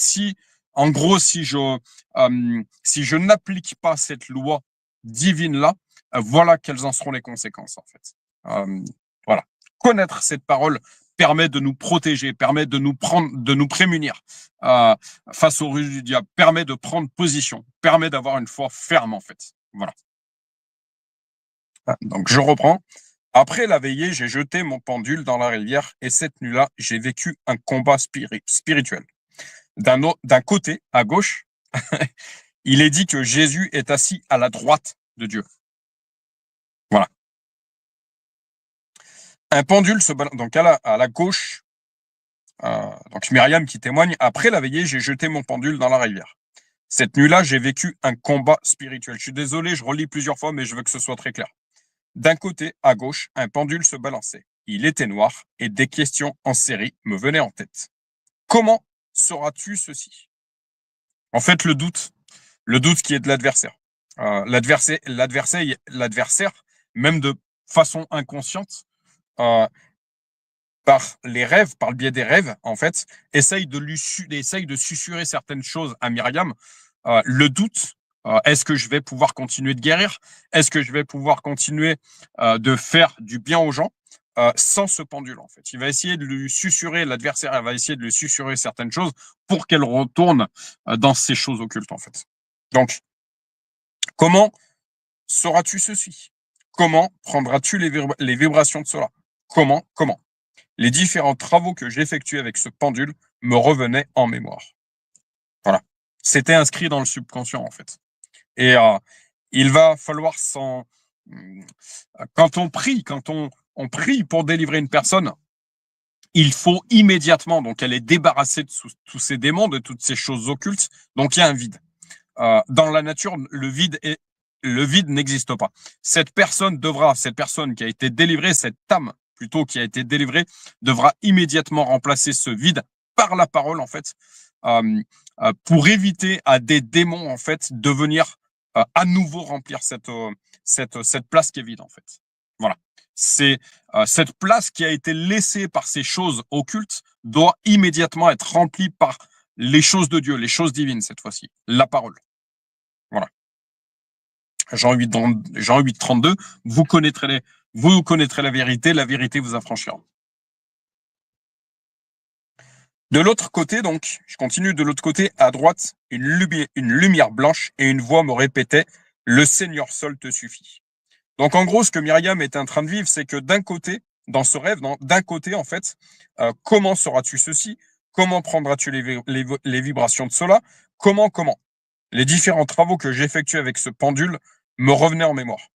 en gros, si je n'applique pas cette loi divine là, voilà quelles en seront les conséquences, en fait. Voilà, connaître cette parole permet de nous protéger, permet de nous prémunir face aux ruses du diable, permet de prendre position, permet d'avoir une foi ferme, en fait. Voilà. Donc je reprends. Après la veillée, j'ai jeté mon pendule dans la rivière et cette nuit-là, j'ai vécu un combat spirituel. D'un côté, à gauche, il est dit que Jésus est assis à la droite de Dieu. Voilà. Un pendule se balance. Donc à la gauche, donc Myriam qui témoigne, après la veillée, j'ai jeté mon pendule dans la rivière. Cette nuit-là, j'ai vécu un combat spirituel. Je suis désolé, je relis plusieurs fois, mais je veux que ce soit très clair. D'un côté, à gauche, un pendule se balançait. Il était noir et des questions en série me venaient en tête. Comment sauras-tu ceci? En fait, le doute qui est de l'adversaire. L'adversaire, même de façon inconsciente, par les rêves, par le biais des rêves, en fait, essaye de susurrer certaines choses à Myriam. Le doute, est-ce que je vais pouvoir continuer de guérir? Est-ce que je vais pouvoir continuer de faire du bien aux gens sans ce pendule, en fait? Il va essayer de lui susurrer, l'adversaire va essayer de lui susurrer certaines choses pour qu'elle retourne dans ces choses occultes, en fait. Donc, comment sauras-tu ceci? Comment prendras-tu les vibrations de cela? Comment? Les différents travaux que j'effectuais avec ce pendule me revenaient en mémoire. Voilà. C'était inscrit dans le subconscient, en fait. Et il va falloir quand on prie pour délivrer une personne, il faut immédiatement, donc elle est débarrassée de tous ces démons, de toutes ces choses occultes, donc il y a un vide. Dans la nature, le vide n'existe pas. Cette personne qui a été délivrée, cette âme plutôt qui a été délivrée, devra immédiatement remplacer ce vide par la parole, en fait, pour éviter à des démons, en fait, de venir à nouveau remplir cette place qui est vide, en fait. Voilà. C'est cette place qui a été laissée par ces choses occultes doit immédiatement être remplie par les choses de Dieu, les choses divines cette fois-ci, la parole. Voilà. Jean 8:32, vous connaîtrez la vérité vous affranchira. De l'autre côté, donc, je continue de l'autre côté, à droite, une lumière blanche et une voix me répétait « Le Seigneur seul te suffit ». Donc, en gros, ce que Myriam est en train de vivre, c'est que d'un côté, dans ce rêve, d'un côté, en fait, comment sauras-tu ceci? Comment prendras-tu les vibrations de cela? Comment? Les différents travaux que j'effectue avec ce pendule me revenaient en mémoire.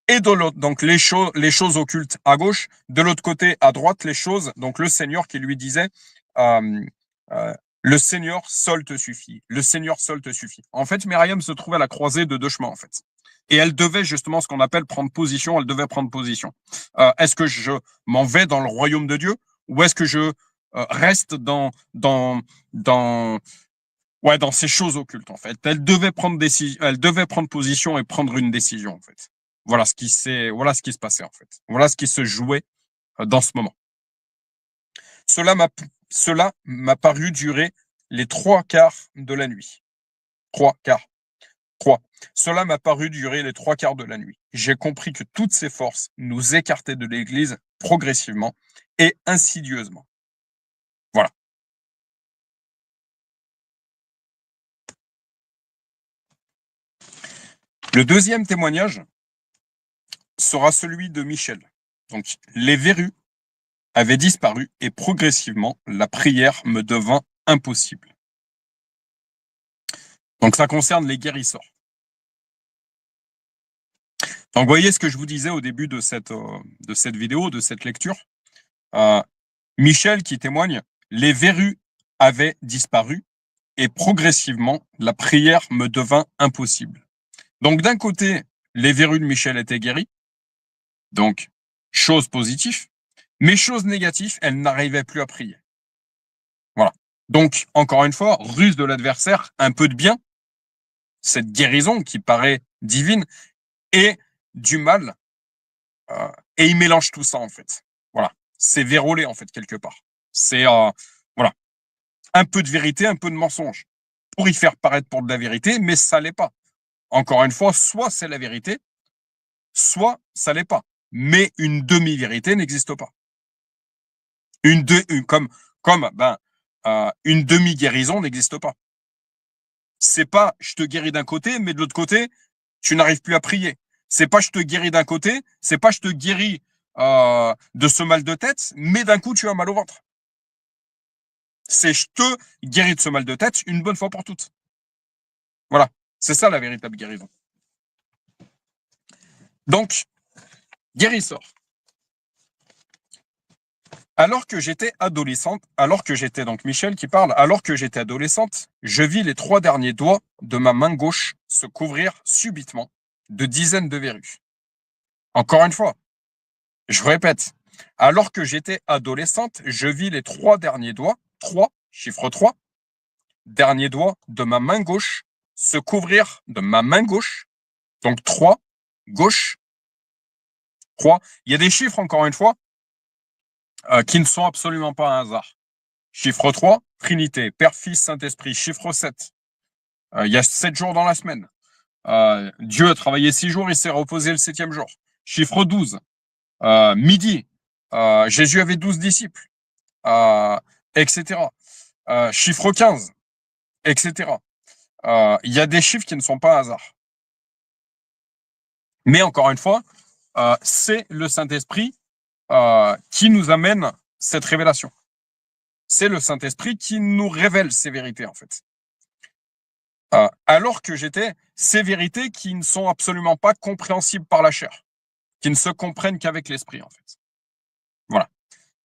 Et de l'autre, donc les choses occultes à gauche, de l'autre côté à droite, les choses, donc le Seigneur qui lui disait le Seigneur seul te suffit. Le Seigneur seul te suffit. En fait, Myriam se trouvait à la croisée de deux chemins, en fait. Et elle devait justement ce qu'on appelle prendre position. Elle devait prendre position. Est-ce que je m'en vais dans le royaume de Dieu ou est-ce que je reste dans ces choses occultes, en fait. Elle devait prendre position et prendre une décision, en fait. Voilà ce qui se passait, en fait. Voilà ce qui se jouait dans ce moment. Cela m'a paru durer les 3/4 de la nuit. 3/4. Cela m'a paru durer les 3/4 de la nuit. J'ai compris que toutes ces forces nous écartaient de l'Église progressivement et insidieusement. Voilà. Le deuxième témoignage sera celui de Michel. Donc, les verrues avaient disparu et progressivement, la prière me devint impossible. Donc, ça concerne les guérisseurs. Donc, vous voyez ce que je vous disais au début de cette vidéo, de cette lecture. Michel qui témoigne, les verrues avaient disparu et progressivement, la prière me devint impossible. Donc, d'un côté, les verrues de Michel étaient guéries. Donc, chose positive. Mais chose négative, elle n'arrivait plus à prier. Voilà. Donc, encore une fois, ruse de l'adversaire, un peu de bien, cette guérison qui paraît divine, et du mal, et il mélange tout ça, en fait. Voilà. C'est vérolé, en fait, quelque part. C'est, voilà. Un peu de vérité, un peu de mensonge. Pour y faire paraître pour de la vérité, mais ça l'est pas. Encore une fois, soit c'est la vérité, soit ça l'est pas. Mais une demi-vérité n'existe pas. Une demi-guérison n'existe pas. C'est pas je te guéris d'un côté, mais de l'autre côté, tu n'arrives plus à prier. C'est pas je te guéris d'un côté, c'est pas je te guéris de ce mal de tête, mais d'un coup tu as mal au ventre. C'est je te guéris de ce mal de tête une bonne fois pour toutes. Voilà, c'est ça la véritable guérison. Donc, guérisseur. Alors que j'étais adolescente, donc Michel qui parle, alors que j'étais adolescente, je vis les 3 derniers doigts de ma main gauche se couvrir subitement de dizaines de verrues. Encore une fois, je répète, alors que j'étais adolescente, je vis les 3 derniers doigts, 3, chiffre 3, derniers doigts de ma main gauche se couvrir de ma main gauche, donc 3, gauche, 3. Il y a des chiffres, encore une fois, qui ne sont absolument pas un hasard. Chiffre 3, Trinité, Père, Fils, Saint-Esprit. Chiffre 7, il y a 7 jours dans la semaine. Dieu a travaillé 6 jours, il s'est reposé le 7e jour. Chiffre 12, midi, Jésus avait 12 disciples, etc. Chiffre 15, etc. Il y a des chiffres qui ne sont pas un hasard. Mais encore une fois, c'est le Saint-Esprit qui nous amène cette révélation. C'est le Saint-Esprit qui nous révèle ces vérités, en fait. Alors que j'étais ces vérités qui ne sont absolument pas compréhensibles par la chair, qui ne se comprennent qu'avec l'esprit, en fait. Voilà.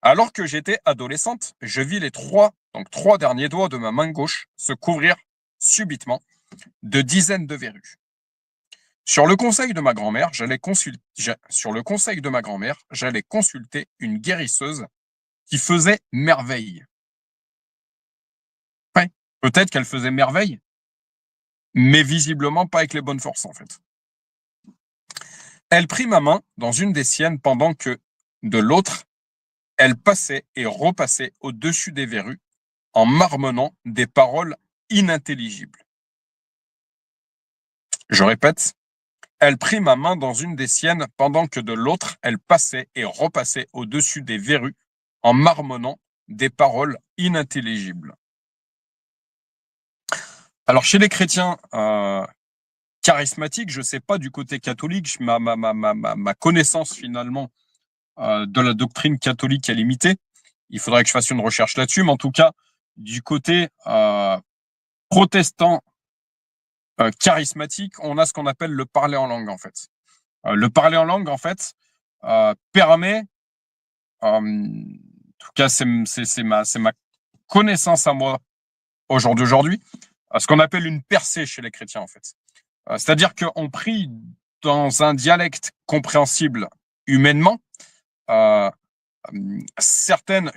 Alors que j'étais adolescente, je vis les 3 derniers doigts de ma main gauche se couvrir subitement de dizaines de verrues. Sur le conseil de ma grand-mère, j'allais consulter une guérisseuse qui faisait merveille. Ouais, peut-être qu'elle faisait merveille, mais visiblement pas avec les bonnes forces, en fait. Elle prit ma main dans une des siennes pendant que, de l'autre, elle passait et repassait au-dessus des verrues en marmonnant des paroles inintelligibles. Je répète, elle prit ma main dans une des siennes pendant que de l'autre, elle passait et repassait au-dessus des verrues en marmonnant des paroles inintelligibles. Alors, chez les chrétiens charismatiques, je ne sais pas du côté catholique, ma connaissance finalement de la doctrine catholique est limitée. Il faudrait que je fasse une recherche là-dessus, mais en tout cas, du côté protestant charismatique, on a ce qu'on appelle le parler en langue, en fait. Le parler en langue, en fait, permet, en tout cas, c'est ma connaissance à moi au jour d'aujourd'hui, ce qu'on appelle une percée chez les chrétiens, en fait. C'est-à-dire qu'on prie dans un dialecte compréhensible humainement. Certaines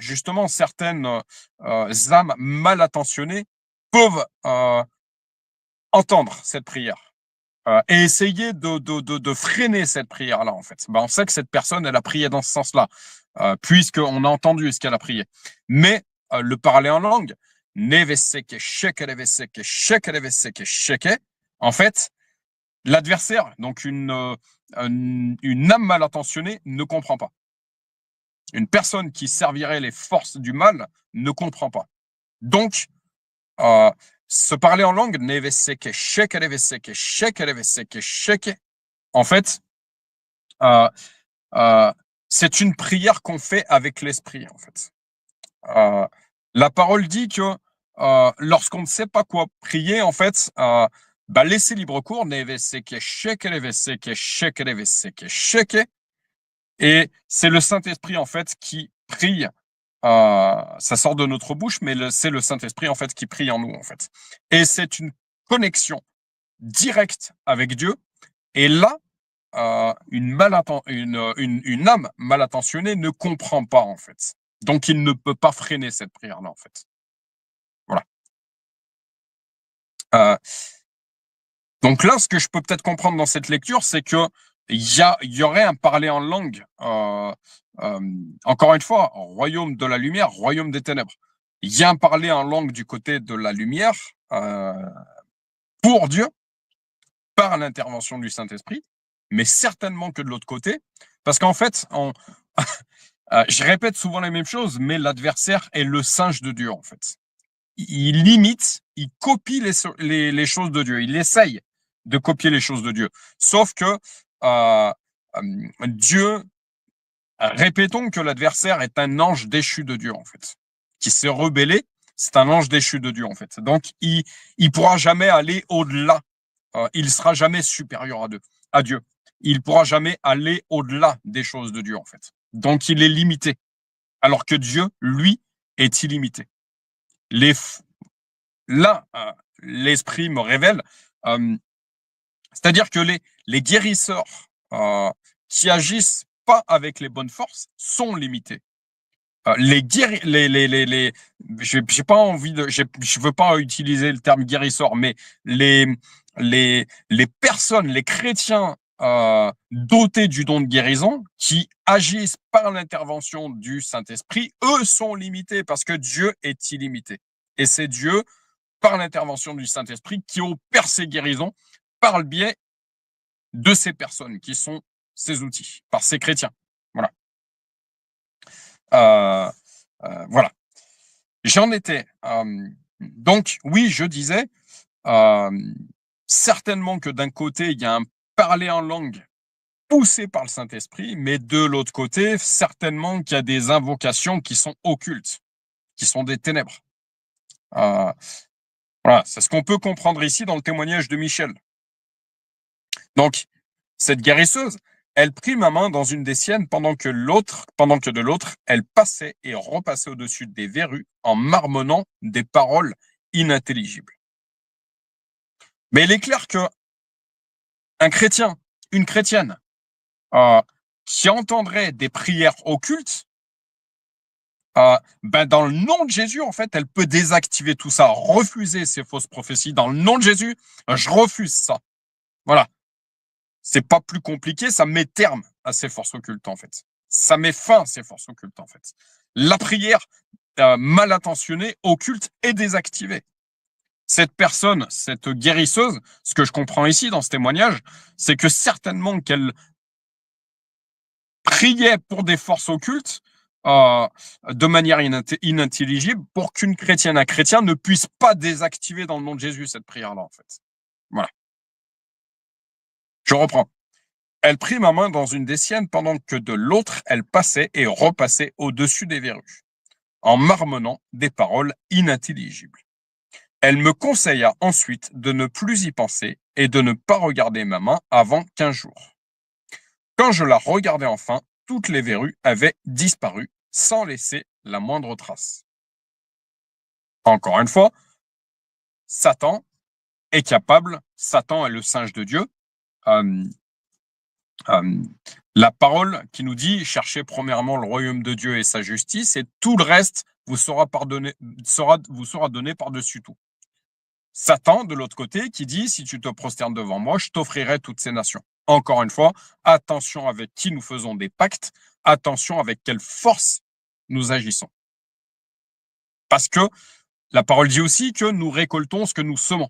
âmes mal intentionnées peuvent entendre cette prière et essayer de freiner cette prière-là, en fait. On sait que cette personne, elle a prié dans ce sens-là, puisqu'on a entendu ce qu'elle a prié. Mais le parler en langue, en fait, l'adversaire, donc une âme mal intentionnée, ne comprend pas. Une personne qui servirait les forces du mal ne comprend pas. Donc, se parler en langue, en fait, c'est une prière qu'on fait avec l'esprit, en fait. La parole dit que lorsqu'on ne sait pas quoi prier, en fait, laissez libre cours, et c'est le Saint-Esprit, en fait, qui prie. Ça sort de notre bouche, mais c'est le Saint-Esprit, en fait, qui prie en nous, en fait. Et c'est une connexion directe avec Dieu. Et là, une âme mal intentionnée ne comprend pas, en fait. Donc, il ne peut pas freiner cette prière-là, en fait. Voilà. Donc là, ce que je peux peut-être comprendre dans cette lecture, c'est que il y aurait un parler en langue. Encore une fois, royaume de la lumière, royaume des ténèbres. Il y a un parler en langue du côté de la lumière pour Dieu, par l'intervention du Saint-Esprit, mais certainement que de l'autre côté, parce qu'en fait, je répète souvent les mêmes choses, mais l'adversaire est le singe de Dieu, en fait. Il imite, il copie les choses de Dieu, il essaye de copier les choses de Dieu. Sauf que Dieu, répétons que l'adversaire est un ange déchu de Dieu, en fait, qui s'est rebellé. C'est un ange déchu de Dieu, en fait. Donc, il pourra jamais aller au-delà. Il sera jamais supérieur à Dieu. Il pourra jamais aller au-delà des choses de Dieu, en fait. Donc, il est limité. Alors que Dieu, lui, est illimité. Là, l'esprit me révèle, c'est-à-dire que les guérisseurs qui agissent pas avec les bonnes forces sont limités. J'ai pas envie je veux pas utiliser le terme guérisseur, mais les personnes, les chrétiens dotés du don de guérison qui agissent par l'intervention du Saint-Esprit, eux sont limités parce que Dieu est illimité. Et c'est Dieu, par l'intervention du Saint-Esprit, qui opère ces guérisons par le biais de ces personnes qui sont ces outils, par ces chrétiens. Voilà. Voilà. J'en étais. Donc, oui, je disais, certainement que d'un côté, il y a un parler en langue poussé par le Saint-Esprit, mais de l'autre côté, certainement qu'il y a des invocations qui sont occultes, qui sont des ténèbres. Voilà, c'est ce qu'on peut comprendre ici dans le témoignage de Michel. Donc, cette guérisseuse, elle prit ma main dans une des siennes pendant que de l'autre, elle passait et repassait au-dessus des verrues en marmonnant des paroles inintelligibles. Mais il est clair que un chrétien, une chrétienne, qui entendrait des prières occultes, dans le nom de Jésus, en fait, elle peut désactiver tout ça, refuser ces fausses prophéties. Dans le nom de Jésus, je refuse ça. Voilà. C'est pas plus compliqué, ça met terme à ces forces occultes, en fait. Ça met fin à ces forces occultes, en fait. La prière mal intentionnée, occulte, est désactivée. Cette personne, cette guérisseuse, ce que je comprends ici dans ce témoignage, c'est que certainement qu'elle priait pour des forces occultes de manière inintelligible pour qu'une chrétienne, un chrétien ne puisse pas désactiver dans le nom de Jésus cette prière-là, en fait. Voilà. Je reprends. Elle prit ma main dans une des siennes pendant que de l'autre, elle passait et repassait au-dessus des verrues. en marmonnant des paroles inintelligibles. Elle me conseilla ensuite de ne plus y penser et de ne pas regarder ma main avant 15 jours. Quand je la regardai enfin, toutes les verrues avaient disparu sans laisser la moindre trace. Encore une fois, Satan est capable, Satan est le singe de Dieu. La parole qui nous dit « Cherchez premièrement le royaume de Dieu et sa justice, et tout le reste vous sera donné par-dessus tout. » Satan, de l'autre côté, qui dit « Si tu te prosternes devant moi, je t'offrirai toutes ces nations. » Encore une fois, attention avec qui nous faisons des pactes, attention avec quelle force nous agissons. Parce que la parole dit aussi que nous récoltons ce que nous semons.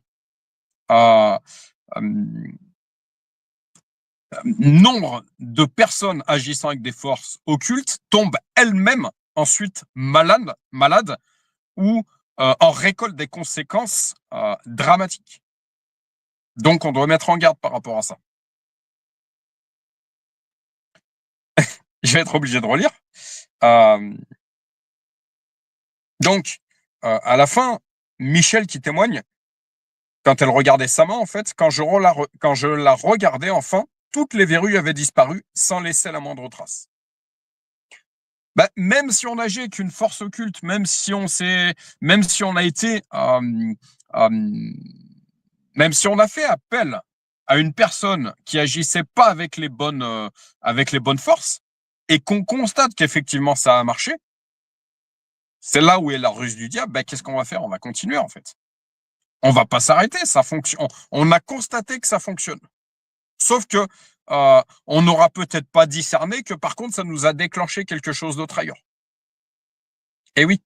Nombre de personnes agissant avec des forces occultes tombent elles-mêmes ensuite malades ou en récoltent des conséquences dramatiques. Donc, on doit mettre en garde par rapport à ça. Je vais être obligé de relire. Donc, à la fin, Michel qui témoigne, quand elle regardait sa main, en fait, quand je la regardais enfin, toutes les verrues avaient disparu sans laisser la moindre trace. Même si on agit avec une force occulte, même si on a été, même si on a fait appel à une personne qui agissait pas avec les bonnes forces, et qu'on constate qu'effectivement ça a marché, c'est là où est la ruse du diable. Qu'est-ce qu'on va faire? On va continuer, en fait. On va pas s'arrêter, ça fonctionne. On a constaté que ça fonctionne. Sauf que on n'aura peut-être pas discerné que par contre ça nous a déclenché quelque chose d'autre ailleurs. Et oui,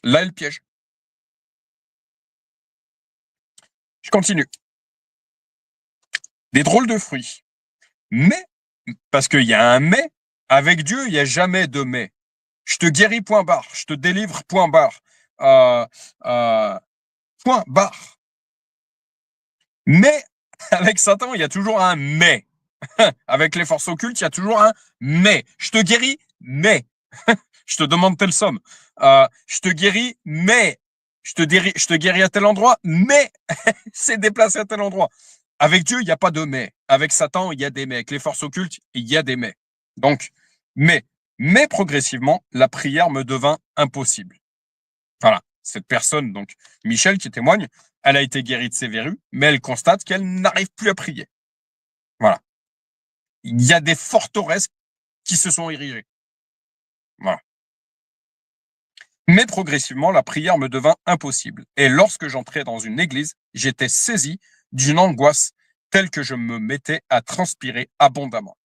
là est le piège. Je continue. Des drôles de fruits. Mais, parce qu'il y a un mais, avec Dieu, il n'y a jamais de mais. Je te guéris, point barre. Je te délivre, point barre. Point barre. Mais, avec Satan, il y a toujours un mais. Avec les forces occultes, il y a toujours un mais. Je te guéris, mais. Je te demande telle somme. Je te guéris, mais. Je te guéris à tel endroit, mais c'est déplacé à tel endroit. Avec Dieu, il n'y a pas de mais. Avec Satan, il y a des mais. Avec les forces occultes, il y a des mais. Donc, mais progressivement, la prière me devint impossible. Voilà, cette personne, donc Michel qui témoigne, elle a été guérie de ses verrues, mais elle constate qu'elle n'arrive plus à prier. Voilà. Il y a des forteresses qui se sont érigées. Voilà. Mais progressivement, la prière me devint impossible. Et lorsque j'entrais dans une église, j'étais saisi d'une angoisse telle que je me mettais à transpirer abondamment.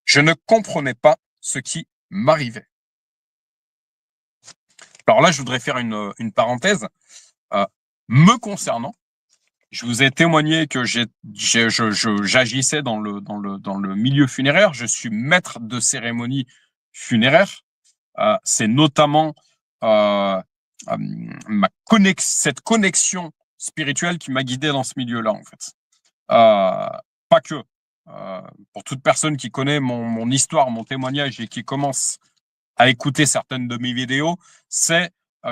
Je ne comprenais pas ce qui m'arrivait. Alors là, je voudrais faire une parenthèse. Me concernant, je vous ai témoigné que j'agissais dans le milieu funéraire. Je suis maître de cérémonie funéraire. C'est notamment cette connexion spirituelle qui m'a guidé dans ce milieu-là, en fait. Pas que. Pour toute personne qui connaît mon histoire, mon témoignage et qui commence à écouter certaines de mes vidéos, c'est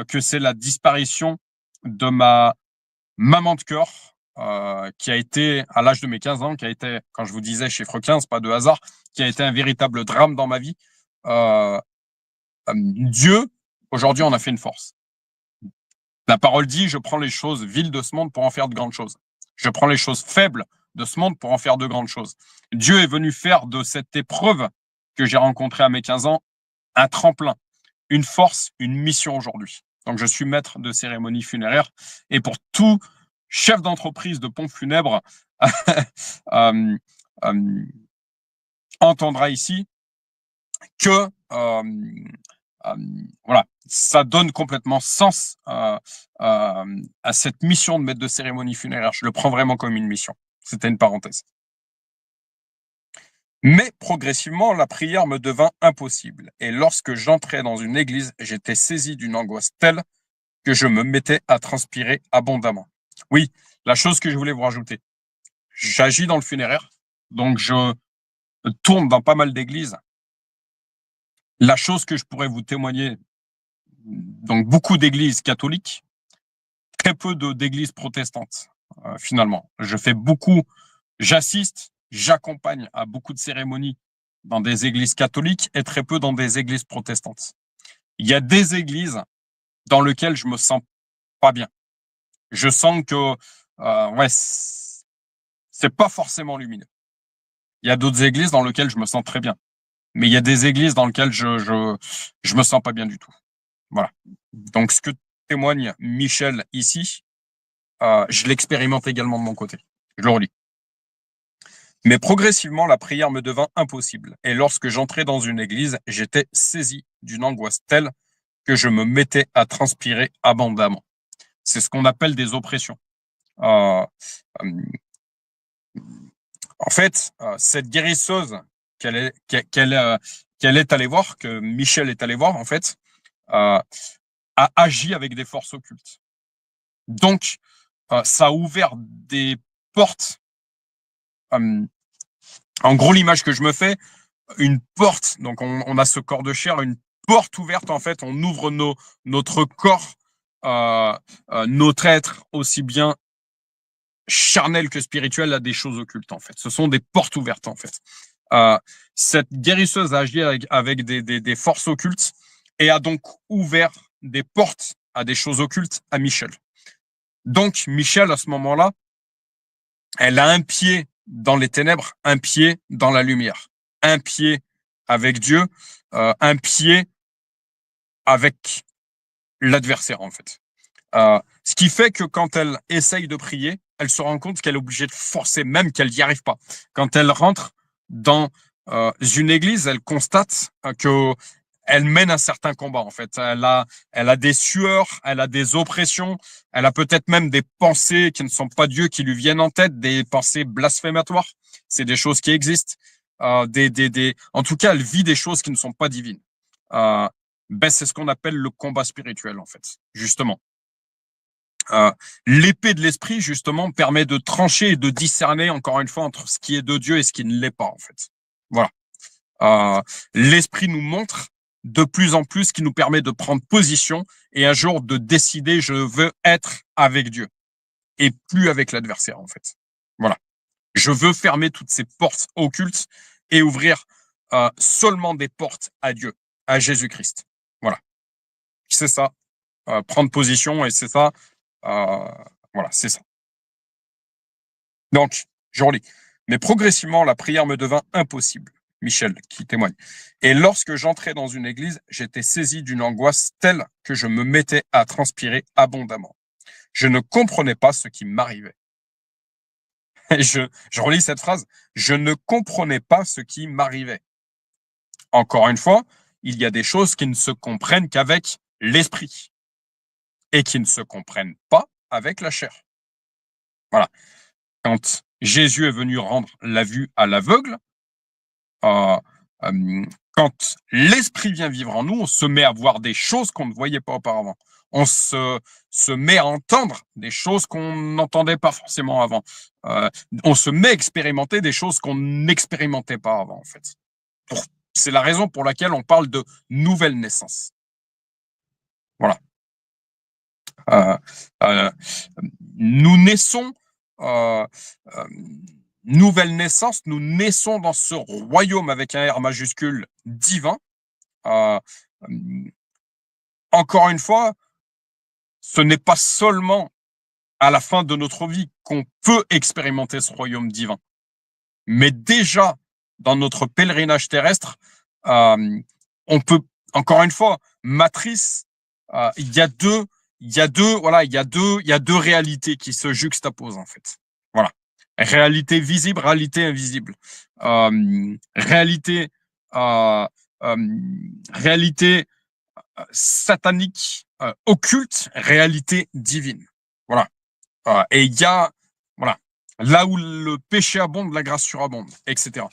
que c'est la disparition de ma maman de cœur, qui a été, à l'âge de mes 15 ans, qui a été, quand je vous disais chiffre 15, pas de hasard, qui a été un véritable drame dans ma vie. Dieu, aujourd'hui, en a fait une force. La parole dit, je prends les choses viles de ce monde pour en faire de grandes choses. Je prends les choses faibles de ce monde pour en faire de grandes choses. Dieu est venu faire de cette épreuve que j'ai rencontrée à mes 15 ans un tremplin, une force, une mission aujourd'hui. Donc, je suis maître de cérémonie funéraire. Et pour tout chef d'entreprise de pompe funèbre, entendra ici que voilà, ça donne complètement sens à cette mission de maître de cérémonie funéraire. Je le prends vraiment comme une mission. C'était une parenthèse. Mais progressivement, la prière me devint impossible. Et lorsque j'entrais dans une église, j'étais saisi d'une angoisse telle que je me mettais à transpirer abondamment. Oui, la chose que je voulais vous rajouter. J'agis dans le funéraire, donc je tourne dans pas mal d'églises. La chose que je pourrais vous témoigner donc beaucoup d'églises catholiques, très peu d'églises protestantes, finalement. J'assiste, j'accompagne à beaucoup de cérémonies dans des églises catholiques et très peu dans des églises protestantes. Il y a des églises dans lesquelles je me sens pas bien. Je sens que ouais, c'est pas forcément lumineux. Il y a d'autres églises dans lesquelles je me sens très bien. Mais il y a des églises dans lesquelles je me sens pas bien du tout. Voilà. Donc, ce que témoigne Michel ici, je l'expérimente également de mon côté. Je le relis. Mais progressivement, la prière me devint impossible. Et lorsque j'entrais dans une église, j'étais saisi d'une angoisse telle que je me mettais à transpirer abondamment. C'est ce qu'on appelle des oppressions. En fait, cette guérisseuse qu'elle est allée voir, que Michel est allé voir, en fait, a agi avec des forces occultes. Donc, ça a ouvert des portes. En gros, l'image que je me fais, une porte, donc on a ce corps de chair, une porte ouverte, en fait, on ouvre notre corps, notre être, aussi bien charnel que spirituel, à des choses occultes, en fait. Ce sont des portes ouvertes, en fait. Cette guérisseuse a agi avec des forces occultes et a donc ouvert des portes à des choses occultes à Michel. Donc, Michel, à ce moment-là, elle a un pied dans les ténèbres, un pied dans la lumière, un pied avec Dieu, un pied avec l'adversaire, en fait. Ce qui fait que quand elle essaye de prier, elle se rend compte qu'elle est obligée de forcer, même qu'elle n'y arrive pas. Quand elle rentre dans une église, elle constate que elle mène un certain combat, en fait. Elle a des sueurs, elle a des oppressions, elle a peut-être même des pensées qui ne sont pas Dieu qui lui viennent en tête, des pensées blasphématoires. C'est des choses qui existent. En tout cas, elle vit des choses qui ne sont pas divines. C'est ce qu'on appelle le combat spirituel, en fait, justement. L'épée de l'esprit, justement, permet de trancher et de discerner, encore une fois, entre ce qui est de Dieu et ce qui ne l'est pas, en fait. Voilà. L'esprit nous montre de plus en plus, ce qui nous permet de prendre position et un jour de décider, je veux être avec Dieu et plus avec l'adversaire, en fait. Voilà. Je veux fermer toutes ces portes occultes et ouvrir seulement des portes à Dieu, à Jésus-Christ. Voilà. C'est ça. Prendre position, et c'est ça. Voilà, c'est ça. Donc, je relis. Mais progressivement, la prière me devint impossible. Michel, qui témoigne. Et lorsque j'entrais dans une église, j'étais saisi d'une angoisse telle que je me mettais à transpirer abondamment. Je ne comprenais pas ce qui m'arrivait. Je relis cette phrase. Je ne comprenais pas ce qui m'arrivait. Encore une fois, il y a des choses qui ne se comprennent qu'avec l'esprit et qui ne se comprennent pas avec la chair. Voilà. Quand Jésus est venu rendre la vue à l'aveugle, quand l'esprit vient vivre en nous, on se met à voir des choses qu'on ne voyait pas auparavant. On se met à entendre des choses qu'on n'entendait pas forcément avant. On se met à expérimenter des choses qu'on n'expérimentait pas avant, en fait. C'est la raison pour laquelle on parle de nouvelle naissance. Voilà. Nous naissons, nouvelle naissance, nous naissons dans ce royaume avec un R majuscule divin. Encore une fois, ce n'est pas seulement à la fin de notre vie qu'on peut expérimenter ce royaume divin, mais déjà dans notre pèlerinage terrestre, on peut, encore une fois, matrice, il y a deux réalités qui se juxtaposent, en fait. Voilà. Réalité visible, réalité invisible. Réalité satanique, occulte, réalité divine. Voilà. Et il y a, voilà, là où le péché abonde, la grâce surabonde, etc.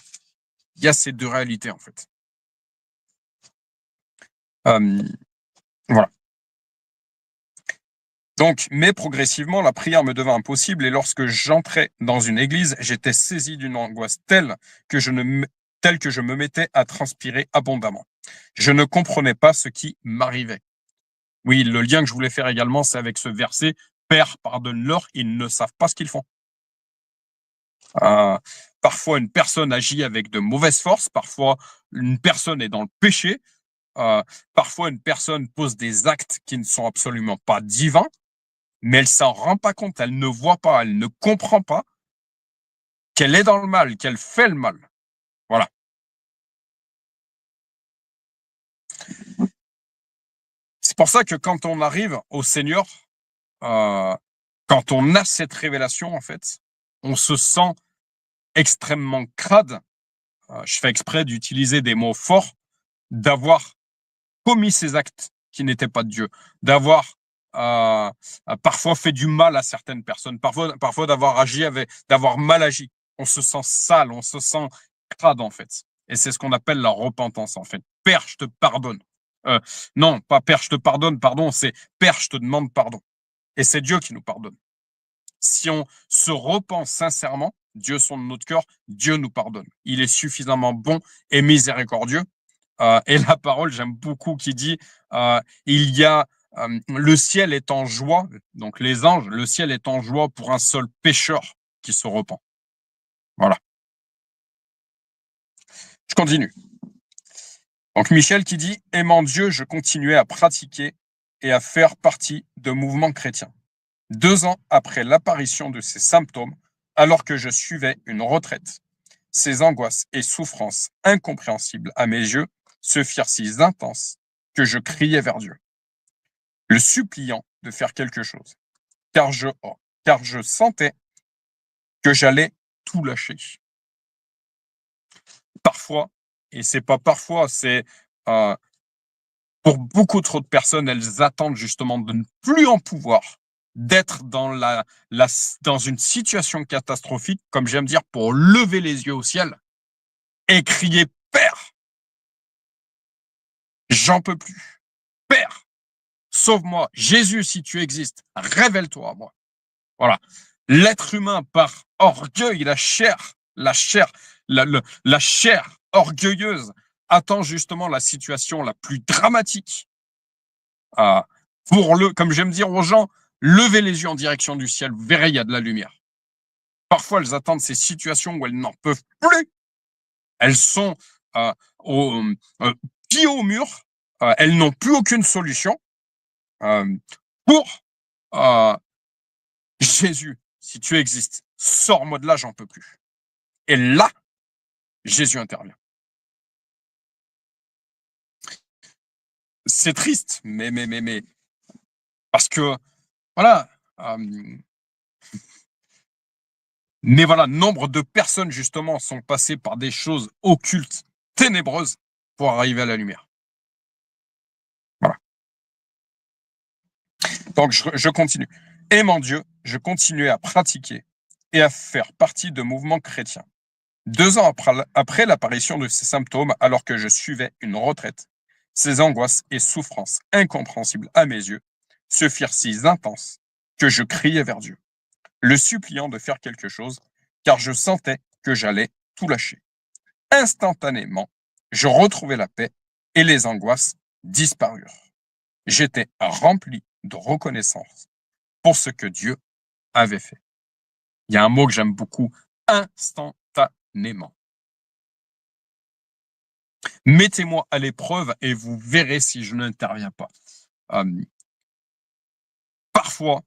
Il y a ces deux réalités, en fait. Voilà. Donc, mais progressivement, la prière me devint impossible, et lorsque j'entrais dans une église, j'étais saisi d'une angoisse telle que je me mettais à transpirer abondamment. Je ne comprenais pas ce qui m'arrivait. Oui, le lien que je voulais faire également, c'est avec ce verset, Père, pardonne-leur, ils ne savent pas ce qu'ils font. Parfois, une personne agit avec de mauvaises forces, parfois, une personne est dans le péché, parfois, une personne pose des actes qui ne sont absolument pas divins, mais elle s'en rend pas compte, elle ne voit pas, elle ne comprend pas qu'elle est dans le mal, qu'elle fait le mal. Voilà. C'est pour ça que quand on arrive au Seigneur, quand on a cette révélation, en fait, on se sent extrêmement crade. Je fais exprès d'utiliser des mots forts, d'avoir commis ces actes qui n'étaient pas de Dieu, d'avoir parfois fait du mal à certaines personnes, parfois d'avoir agi d'avoir mal agi. On se sent sale, on se sent crade en fait. Et c'est ce qu'on appelle la repentance en fait. Père, je te pardonne. Non, pas Père, je te pardonne, pardon, c'est Père, je te demande pardon. Et c'est Dieu qui nous pardonne. Si on se repent sincèrement, Dieu sonde notre cœur, Dieu nous pardonne. Il est suffisamment bon et miséricordieux. Et la parole, j'aime beaucoup qui dit, il y a le ciel est en joie, donc les anges, le ciel est en joie pour un seul pécheur qui se repent. Voilà. Je continue. Donc Michel qui dit, aimant Dieu, je continuais à pratiquer et à faire partie de mouvements chrétiens. 2 ans après l'apparition de ces symptômes, alors que je suivais une retraite, ces angoisses et souffrances incompréhensibles à mes yeux se firent si intenses que je criai vers Dieu, le suppliant de faire quelque chose, car je sentais que j'allais tout lâcher. Parfois, et c'est pas parfois, c'est pour beaucoup trop de personnes, elles attendent justement de ne plus en pouvoir, d'être dans une situation catastrophique, comme j'aime dire, pour lever les yeux au ciel et crier Père, j'en peux plus. Père, sauve-moi. Jésus, si tu existes, révèle-toi à moi. Voilà. L'être humain, par orgueil, la chair orgueilleuse, attend justement la situation la plus dramatique pour comme j'aime dire aux gens, levez les yeux en direction du ciel, vous verrez, il y a de la lumière. Parfois, elles attendent ces situations où elles n'en peuvent plus. Elles sont au pied au mur, elles n'ont plus aucune solution. Pour Jésus, si tu existes, sors-moi de là, j'en peux plus. Et là, Jésus intervient. C'est triste, mais parce que voilà. Mais voilà, nombre de personnes justement sont passées par des choses occultes, ténébreuses, pour arriver à la lumière. Voilà. Donc je continue. Aimant Dieu, je continuais à pratiquer et à faire partie de mouvements chrétiens. 2 ans après l'apparition de ces symptômes, alors que je suivais une retraite, ces angoisses et souffrances incompréhensibles à mes yeux se firent si intenses que je criai vers Dieu, le suppliant de faire quelque chose, car je sentais que j'allais tout lâcher. Instantanément, je retrouvai la paix et les angoisses disparurent. J'étais rempli de reconnaissance pour ce que Dieu avait fait. Il y a un mot que j'aime beaucoup, instantanément. Mettez-moi à l'épreuve et vous verrez si je n'interviens pas. Parfois,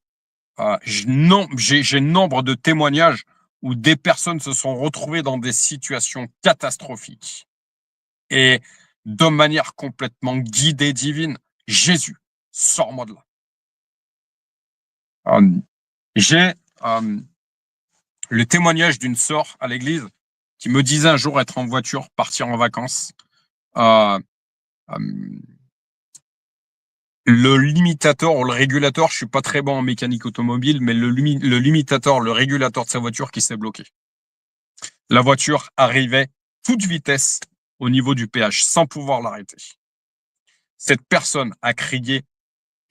j'ai nombre de témoignages où des personnes se sont retrouvées dans des situations catastrophiques. Et de manière complètement guidée, divine, Jésus, sors-moi de là. J'ai le témoignage d'une sœur à l'église qui me disait un jour être en voiture, partir en vacances. Le limitateur ou le régulateur, je suis pas très bon en mécanique automobile, mais le limitateur, le régulateur de sa voiture qui s'est bloqué. La voiture arrivait toute vitesse au niveau du péage sans pouvoir l'arrêter. Cette personne a crié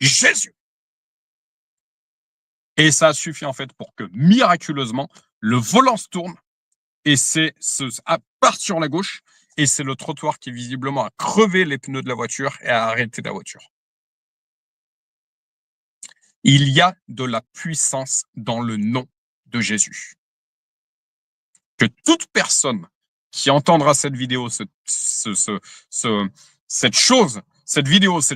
Jésus. Et ça a suffi en fait pour que miraculeusement le volant se tourne et part sur la gauche et c'est le trottoir qui visiblement a crevé les pneus de la voiture et a arrêté la voiture. Il y a de la puissance dans le nom de Jésus. Que toute personne qui entendra cette vidéo, cette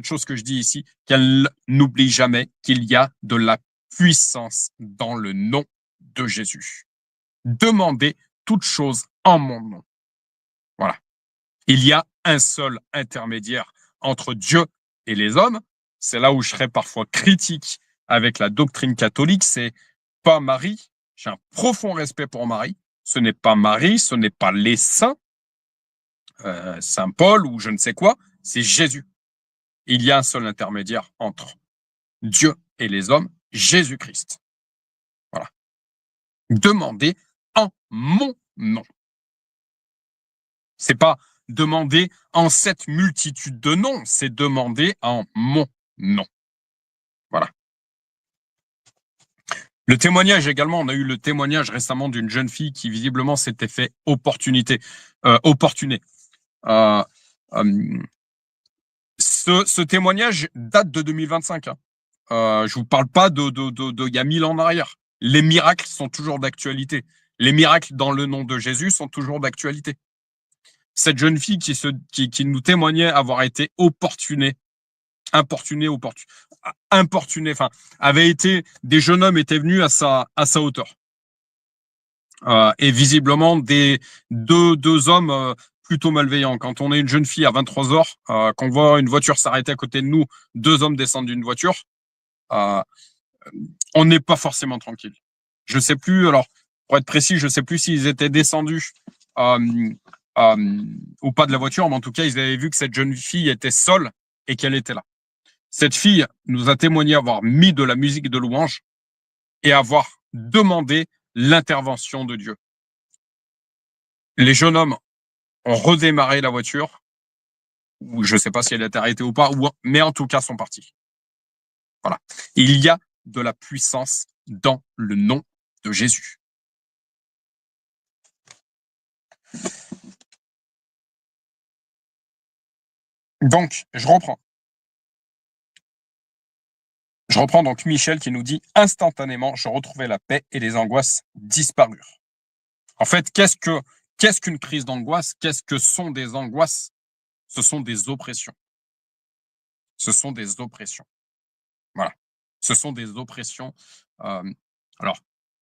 chose que je dis ici, qu'elle n'oublie jamais qu'il y a de la puissance dans le nom de Jésus. Demandez toute chose en mon nom. Voilà. Il y a un seul intermédiaire entre Dieu et les hommes. C'est là où je serais parfois critique avec la doctrine catholique. C'est pas Marie. J'ai un profond respect pour Marie. Ce n'est pas Marie, ce n'est pas les saints, Saint Paul ou je ne sais quoi. C'est Jésus. Il y a un seul intermédiaire entre Dieu et les hommes, Jésus-Christ. Voilà. Demandez en mon nom. C'est pas demander en cette multitude de noms, c'est demander en mon nom. Voilà. Le témoignage également, on a eu le témoignage récemment d'une jeune fille qui visiblement s'était fait opportuner. Ce témoignage date de 2025. Je vous parle pas de il y a 1000 ans en arrière. Les miracles sont toujours d'actualité. Les miracles dans le nom de Jésus sont toujours d'actualité. Cette jeune fille qui nous témoignait avoir été des jeunes hommes étaient venus à sa hauteur. Et visiblement deux hommes plutôt malveillants. Quand on est une jeune fille à 23 heures, qu'on voit une voiture s'arrêter à côté de nous, deux hommes descendent d'une voiture, on n'est pas forcément tranquille. Je sais plus, alors pour être précis, je sais plus s'ils étaient descendus ou pas de la voiture, mais en tout cas, ils avaient vu que cette jeune fille était seule et qu'elle était là. Cette fille nous a témoigné avoir mis de la musique de louange et avoir demandé l'intervention de Dieu. Les jeunes hommes ont redémarré la voiture, ou je ne sais pas si elle a été arrêtée ou pas, mais en tout cas sont partis. Voilà. Il y a de la puissance dans le nom de Jésus. Donc, je reprends. Donc Michel qui nous dit « Instantanément, je retrouvais la paix et les angoisses disparurent. » En fait, qu'est-ce qu'une crise d'angoisse? Qu'est-ce que sont des angoisses? Ce sont des oppressions. Voilà. Ce sont des oppressions. Alors,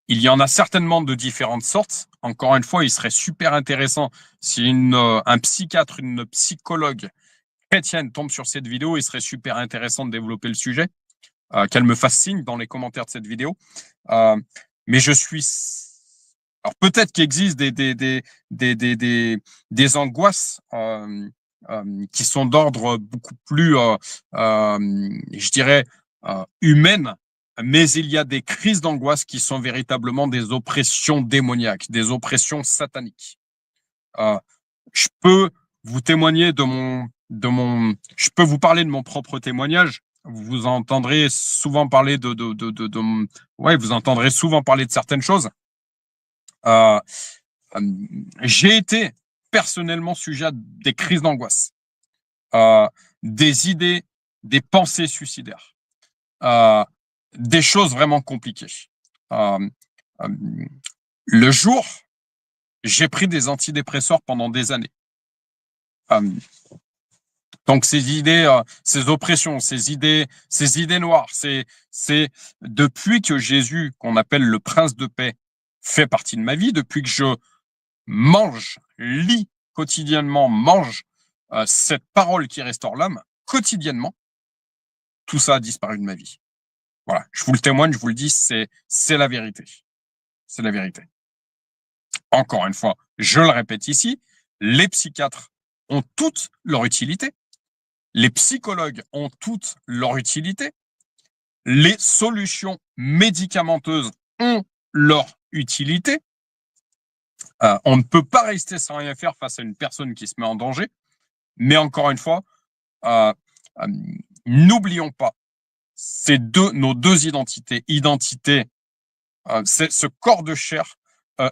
il y en a certainement de différentes sortes. Encore une fois, il serait super intéressant si un psychiatre, une psychologue chrétienne tombe sur cette vidéo, il serait super intéressant de développer le sujet, qu'elle me fasse signe dans les commentaires de cette vidéo. Mais je suis... Alors peut-être qu'il existe des angoisses qui sont d'ordre beaucoup plus, je dirais, humaines, mais il y a des crises d'angoisse qui sont véritablement des oppressions démoniaques, des oppressions sataniques. Je peux vous témoigner je peux vous parler de mon propre témoignage. Vous entendrez souvent parler vous entendrez souvent parler de certaines choses. J'ai été personnellement sujet à des crises d'angoisse, des idées, des pensées suicidaires, des choses vraiment compliquées. Le jour, j'ai pris des antidépresseurs pendant des années. Donc ces idées, ces oppressions, ces idées noires, c'est depuis que Jésus, qu'on appelle le Prince de paix, fait partie de ma vie, depuis que je lis quotidiennement, cette parole qui restaure l'âme, quotidiennement, tout ça a disparu de ma vie. Voilà, je vous le témoigne, je vous le dis, c'est la vérité. C'est la vérité. Encore une fois, je le répète ici, les psychiatres ont toute leur utilité. Les psychologues ont toute leur utilité. Les solutions médicamenteuses ont leur utilité. On ne peut pas rester sans rien faire face à une personne qui se met en danger. Mais encore une fois, n'oublions pas nos deux identités. C'est ce corps de chair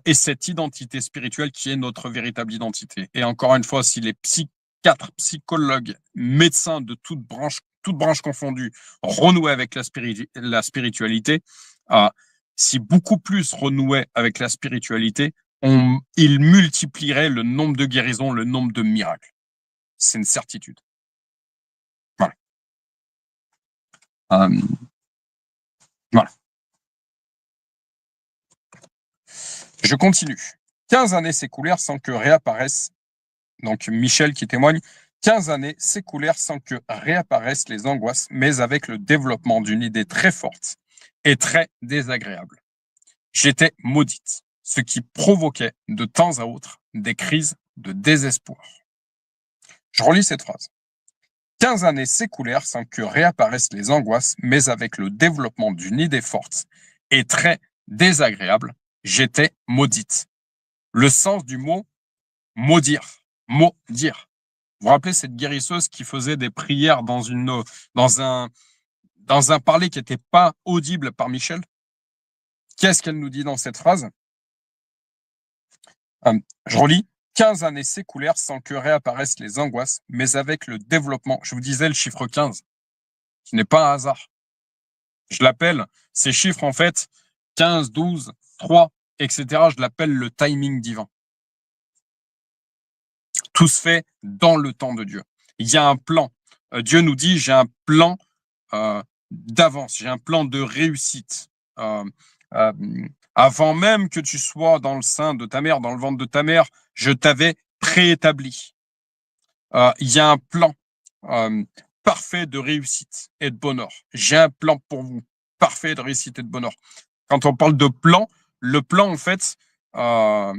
et cette identité spirituelle qui est notre véritable identité. Et encore une fois, si les psychiatres, psychologues, médecins de toute branche toutes branches confondues, renouaient avec la spiritualité, si beaucoup plus renouaient avec la spiritualité, il multiplierait le nombre de guérisons, le nombre de miracles. C'est une certitude. Voilà. Voilà. Je continue. 15 années s'écoulèrent sans que réapparaissent, donc Michel qui témoigne, 15 années s'écoulèrent sans que réapparaissent les angoisses, mais avec le développement d'une idée très forte et très désagréable. J'étais maudite, ce qui provoquait de temps à autre des crises de désespoir. Je relis cette phrase. 15 années s'écoulèrent sans que réapparaissent les angoisses, mais avec le développement d'une idée forte et très désagréable, j'étais maudite. Le sens du mot maudire, maudire. Vous vous rappelez cette guérisseuse qui faisait des prières dans un parler qui n'était pas audible par Michel? Qu'est-ce qu'elle nous dit dans cette phrase? Je relis. 15 années s'écoulèrent sans que réapparaissent les angoisses, mais avec le développement, je vous disais le chiffre 15, ce n'est pas un hasard. Je l'appelle, ces chiffres en fait, 15, 12, 3, etc., je l'appelle le timing divin. Tout se fait dans le temps de Dieu. Il y a un plan. Dieu nous dit, j'ai un plan d'avance, j'ai un plan de réussite. Avant même que tu sois dans le sein de ta mère, dans le ventre de ta mère, je t'avais préétabli. Il y a un plan parfait de réussite et de bonheur. J'ai un plan pour vous, parfait de réussite et de bonheur. Quand on parle de plan, le plan, en fait, voilà,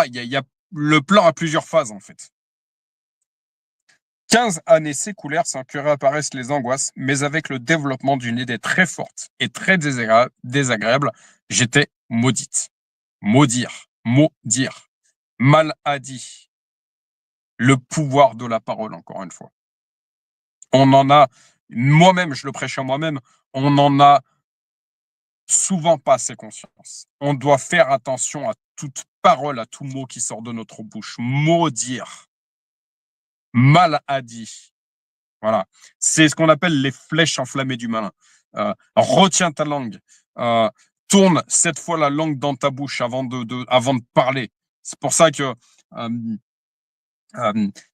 il y a le plan à plusieurs phases, en fait. 15 années s'écoulèrent sans que réapparaissent les angoisses, mais avec le développement d'une idée très forte et très désagréable, j'étais maudite. Maudire, maladie. Le pouvoir de la parole, encore une fois. On en a, moi-même, je le prêche à moi-même, on n'en a souvent pas assez conscience. On doit faire attention à toute parole, à tout mot qui sort de notre bouche. Maudire. Maladie. Voilà. C'est ce qu'on appelle les flèches enflammées du malin. Retiens ta langue. Tourne 7 fois la langue dans ta bouche avant de parler. C'est pour ça que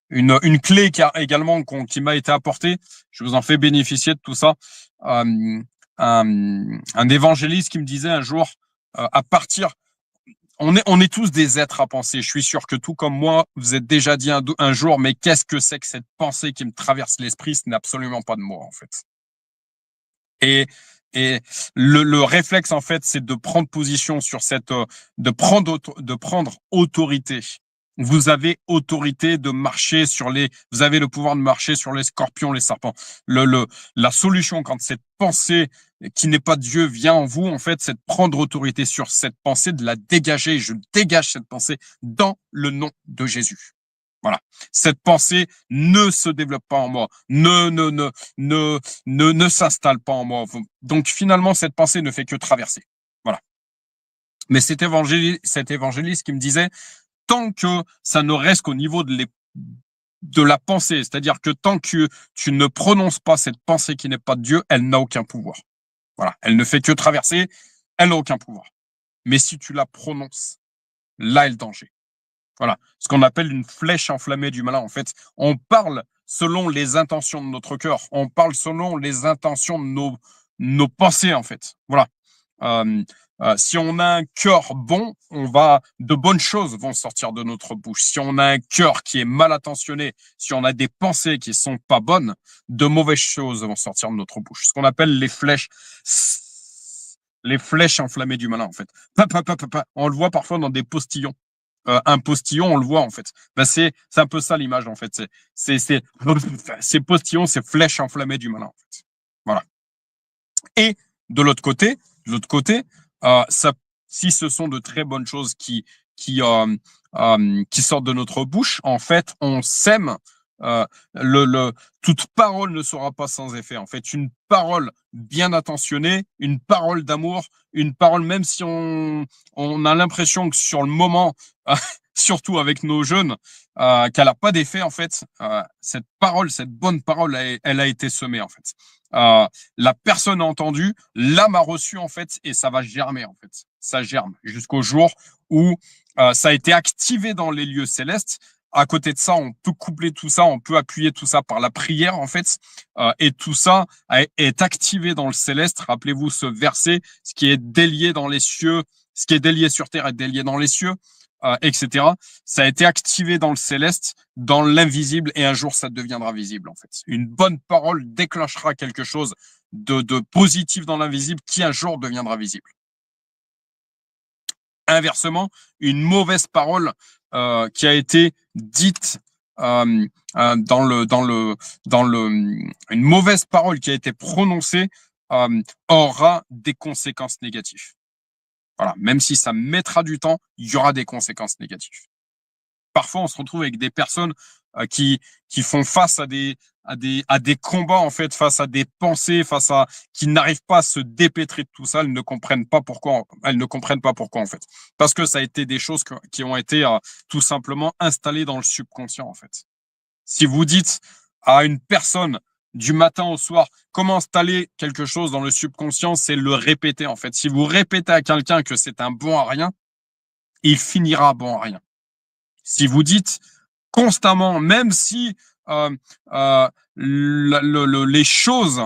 une clé qui m'a été apportée, je vous en fais bénéficier de tout ça. Un évangéliste qui me disait un jour, à partir, on est tous des êtres à penser. Je suis sûr que tout comme moi, vous êtes déjà dit un jour, mais qu'est-ce que c'est que cette pensée qui me traverse l'esprit? Ce n'est absolument pas de moi, en fait. Et le réflexe, en fait, c'est de prendre position sur de prendre autorité. Vous avez autorité de marcher vous avez le pouvoir de marcher sur les scorpions, les serpents. La solution quand cette pensée qui n'est pas Dieu vient en vous, en fait, c'est de prendre autorité sur cette pensée, de la dégager. Je dégage cette pensée dans le nom de Jésus. Voilà. Cette pensée ne se développe pas en moi, ne s'installe pas en moi. Donc finalement, cette pensée ne fait que traverser. Voilà. Mais cet évangéliste qui me disait, tant que ça ne reste qu'au niveau de la pensée, c'est-à-dire que tant que tu ne prononces pas cette pensée qui n'est pas de Dieu, elle n'a aucun pouvoir. Voilà. Elle ne fait que traverser, elle n'a aucun pouvoir. Mais si tu la prononces, là est le danger. Voilà, ce qu'on appelle une flèche enflammée du malin. En fait, on parle selon les intentions de notre cœur. On parle selon les intentions de nos pensées, en fait. Voilà. Si on a un cœur bon, de bonnes choses vont sortir de notre bouche. Si on a un cœur qui est mal intentionné, si on a des pensées qui sont pas bonnes, de mauvaises choses vont sortir de notre bouche. Ce qu'on appelle les flèches enflammées du malin, en fait. On le voit parfois dans des postillons. Un postillon, on le voit en fait. C'est un peu ça l'image en fait. Ces postillons, ces flèches enflammées du malin en fait. Voilà. Et de l'autre côté, si ce sont de très bonnes choses qui sortent de notre bouche, en fait, on sème. Toute parole ne sera pas sans effet. En fait, une parole bien intentionnée, une parole d'amour, une parole même si on a l'impression que sur le moment surtout avec nos jeunes, qu'elle n'a pas d'effet en fait. Cette parole, cette bonne parole, elle a été semée en fait. La personne a entendu, l'âme a reçu en fait, et ça va germer en fait. Ça germe jusqu'au jour où ça a été activé dans les lieux célestes. À côté de ça, on peut coupler tout ça, on peut appuyer tout ça par la prière en fait, et tout ça est activé dans le céleste. Rappelez-vous ce verset, ce qui est délié dans les cieux, ce qui est délié sur terre est délié dans les cieux, etc. Ça a été activé dans le céleste, dans l'invisible, et un jour ça deviendra visible en fait. Une bonne parole déclenchera quelque chose de positif dans l'invisible qui un jour deviendra visible. Inversement, une mauvaise parole qui a été dite une mauvaise parole qui a été prononcée aura des conséquences négatives. Voilà, même si ça mettra du temps, il y aura des conséquences négatives. Parfois, on se retrouve avec des personnes qui font face à des combats en fait, face à des pensées, qui n'arrivent pas à se dépêtrer de tout ça. Elles ne comprennent pas pourquoi en fait, parce que ça a été des choses qui ont été tout simplement installées dans le subconscient en fait. Si vous dites à une personne du matin au soir comment installer quelque chose dans le subconscient, c'est le répéter en fait. Si vous répétez à quelqu'un que c'est un bon à rien, il finira bon à rien. Si vous dites constamment, même si les choses,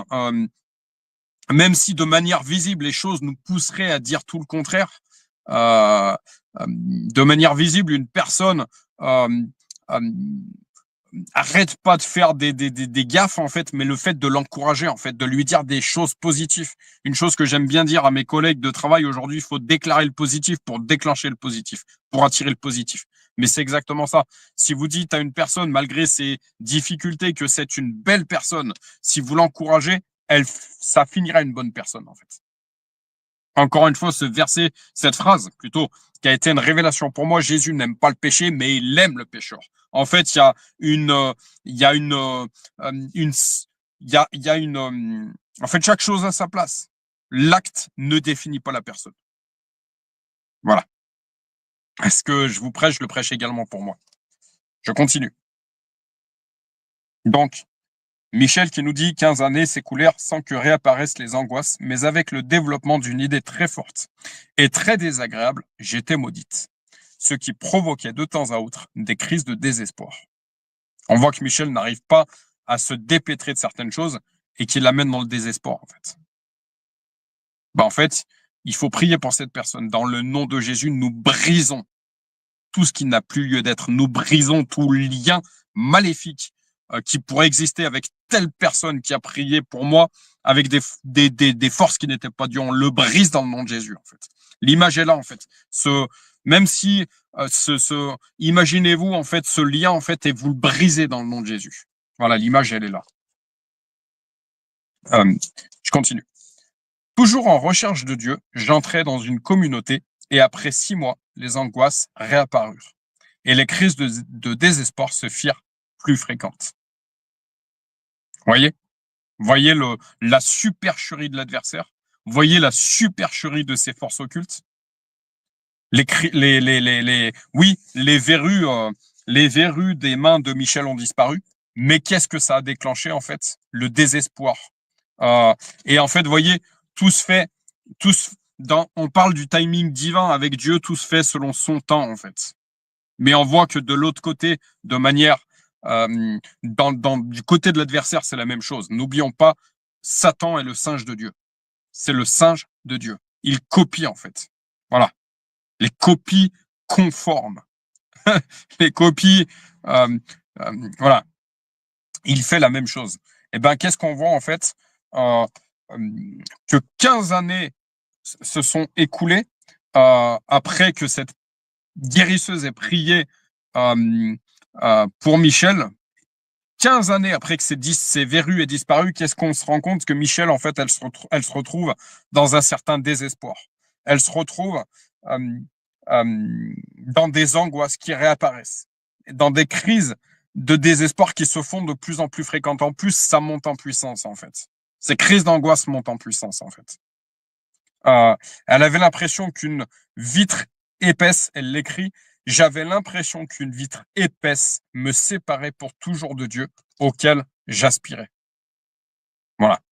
même si de manière visible, les choses nous pousseraient à dire tout le contraire, de manière visible, une personne arrête pas de faire des gaffes en fait, mais le fait de l'encourager en fait, de lui dire des choses positives. Une chose que j'aime bien dire à mes collègues de travail aujourd'hui, il faut déclarer le positif pour déclencher le positif, pour attirer le positif. Mais c'est exactement ça. Si vous dites à une personne, malgré ses difficultés, que c'est une belle personne, si vous l'encouragez, ça finira une bonne personne en fait. Encore une fois, ce verset, cette phrase plutôt, qui a été une révélation pour moi. Jésus n'aime pas le péché, mais il aime le pécheur. En fait, il y a en fait, chaque chose a sa place. L'acte ne définit pas la personne. Voilà. Est-ce que je vous prêche, je le prêche également pour moi. Je continue. Donc, Michel qui nous dit 15 années s'écoulèrent sans que réapparaissent les angoisses, mais avec le développement d'une idée très forte et très désagréable, j'étais maudite, ce qui provoquait de temps à autre des crises de désespoir. On voit que Michel n'arrive pas à se dépêtrer de certaines choses et qu'il l'amène dans le désespoir en fait. En fait, il faut prier pour cette personne. Dans le nom de Jésus, nous brisons tout ce qui n'a plus lieu d'être. Nous brisons tout lien maléfique qui pourrait exister avec telle personne qui a prié pour moi, avec des forces qui n'étaient pas Dieu. On le brise dans le nom de Jésus, en fait. L'image est là, en fait. Même si, imaginez-vous, en fait, ce lien, en fait, et vous le brisez dans le nom de Jésus. Voilà, l'image, elle est là. Je continue. Toujours en recherche de Dieu, j'entrais dans une communauté et après 6 mois, les angoisses réapparurent et les crises de désespoir se firent plus fréquentes. Voyez la supercherie de l'adversaire. Voyez la supercherie de ses forces occultes. Les verrues des mains de Michel ont disparu. Mais qu'est-ce que ça a déclenché en fait? Le désespoir. Et en fait, voyez, on parle du timing divin avec Dieu, tout se fait selon son temps en fait. Mais on voit que de l'autre côté, de manière du côté de l'adversaire, c'est la même chose. N'oublions pas, Satan est le singe de Dieu. C'est le singe de Dieu. Il copie en fait. Voilà. Les copies conformes. Les copies, voilà. Il fait la même chose. Et ben, qu'est-ce qu'on voit en fait que 15 années se sont écoulées après que cette guérisseuse ait prié pour Michel. 15 années après que ces verrues aient disparu, qu'est-ce qu'on se rend compte? Que Michel, en fait, elle se retrouve dans un certain désespoir. Elle se retrouve dans des angoisses qui réapparaissent, dans des crises de désespoir qui se font de plus en plus fréquentes. En plus, ça monte en puissance, en fait. Ces crises d'angoisse montent en puissance, en fait. Elle avait l'impression qu'une vitre épaisse, elle l'écrit, J'avais l'impression qu'une vitre épaisse me séparait pour toujours de Dieu auquel j'aspirais. Voilà.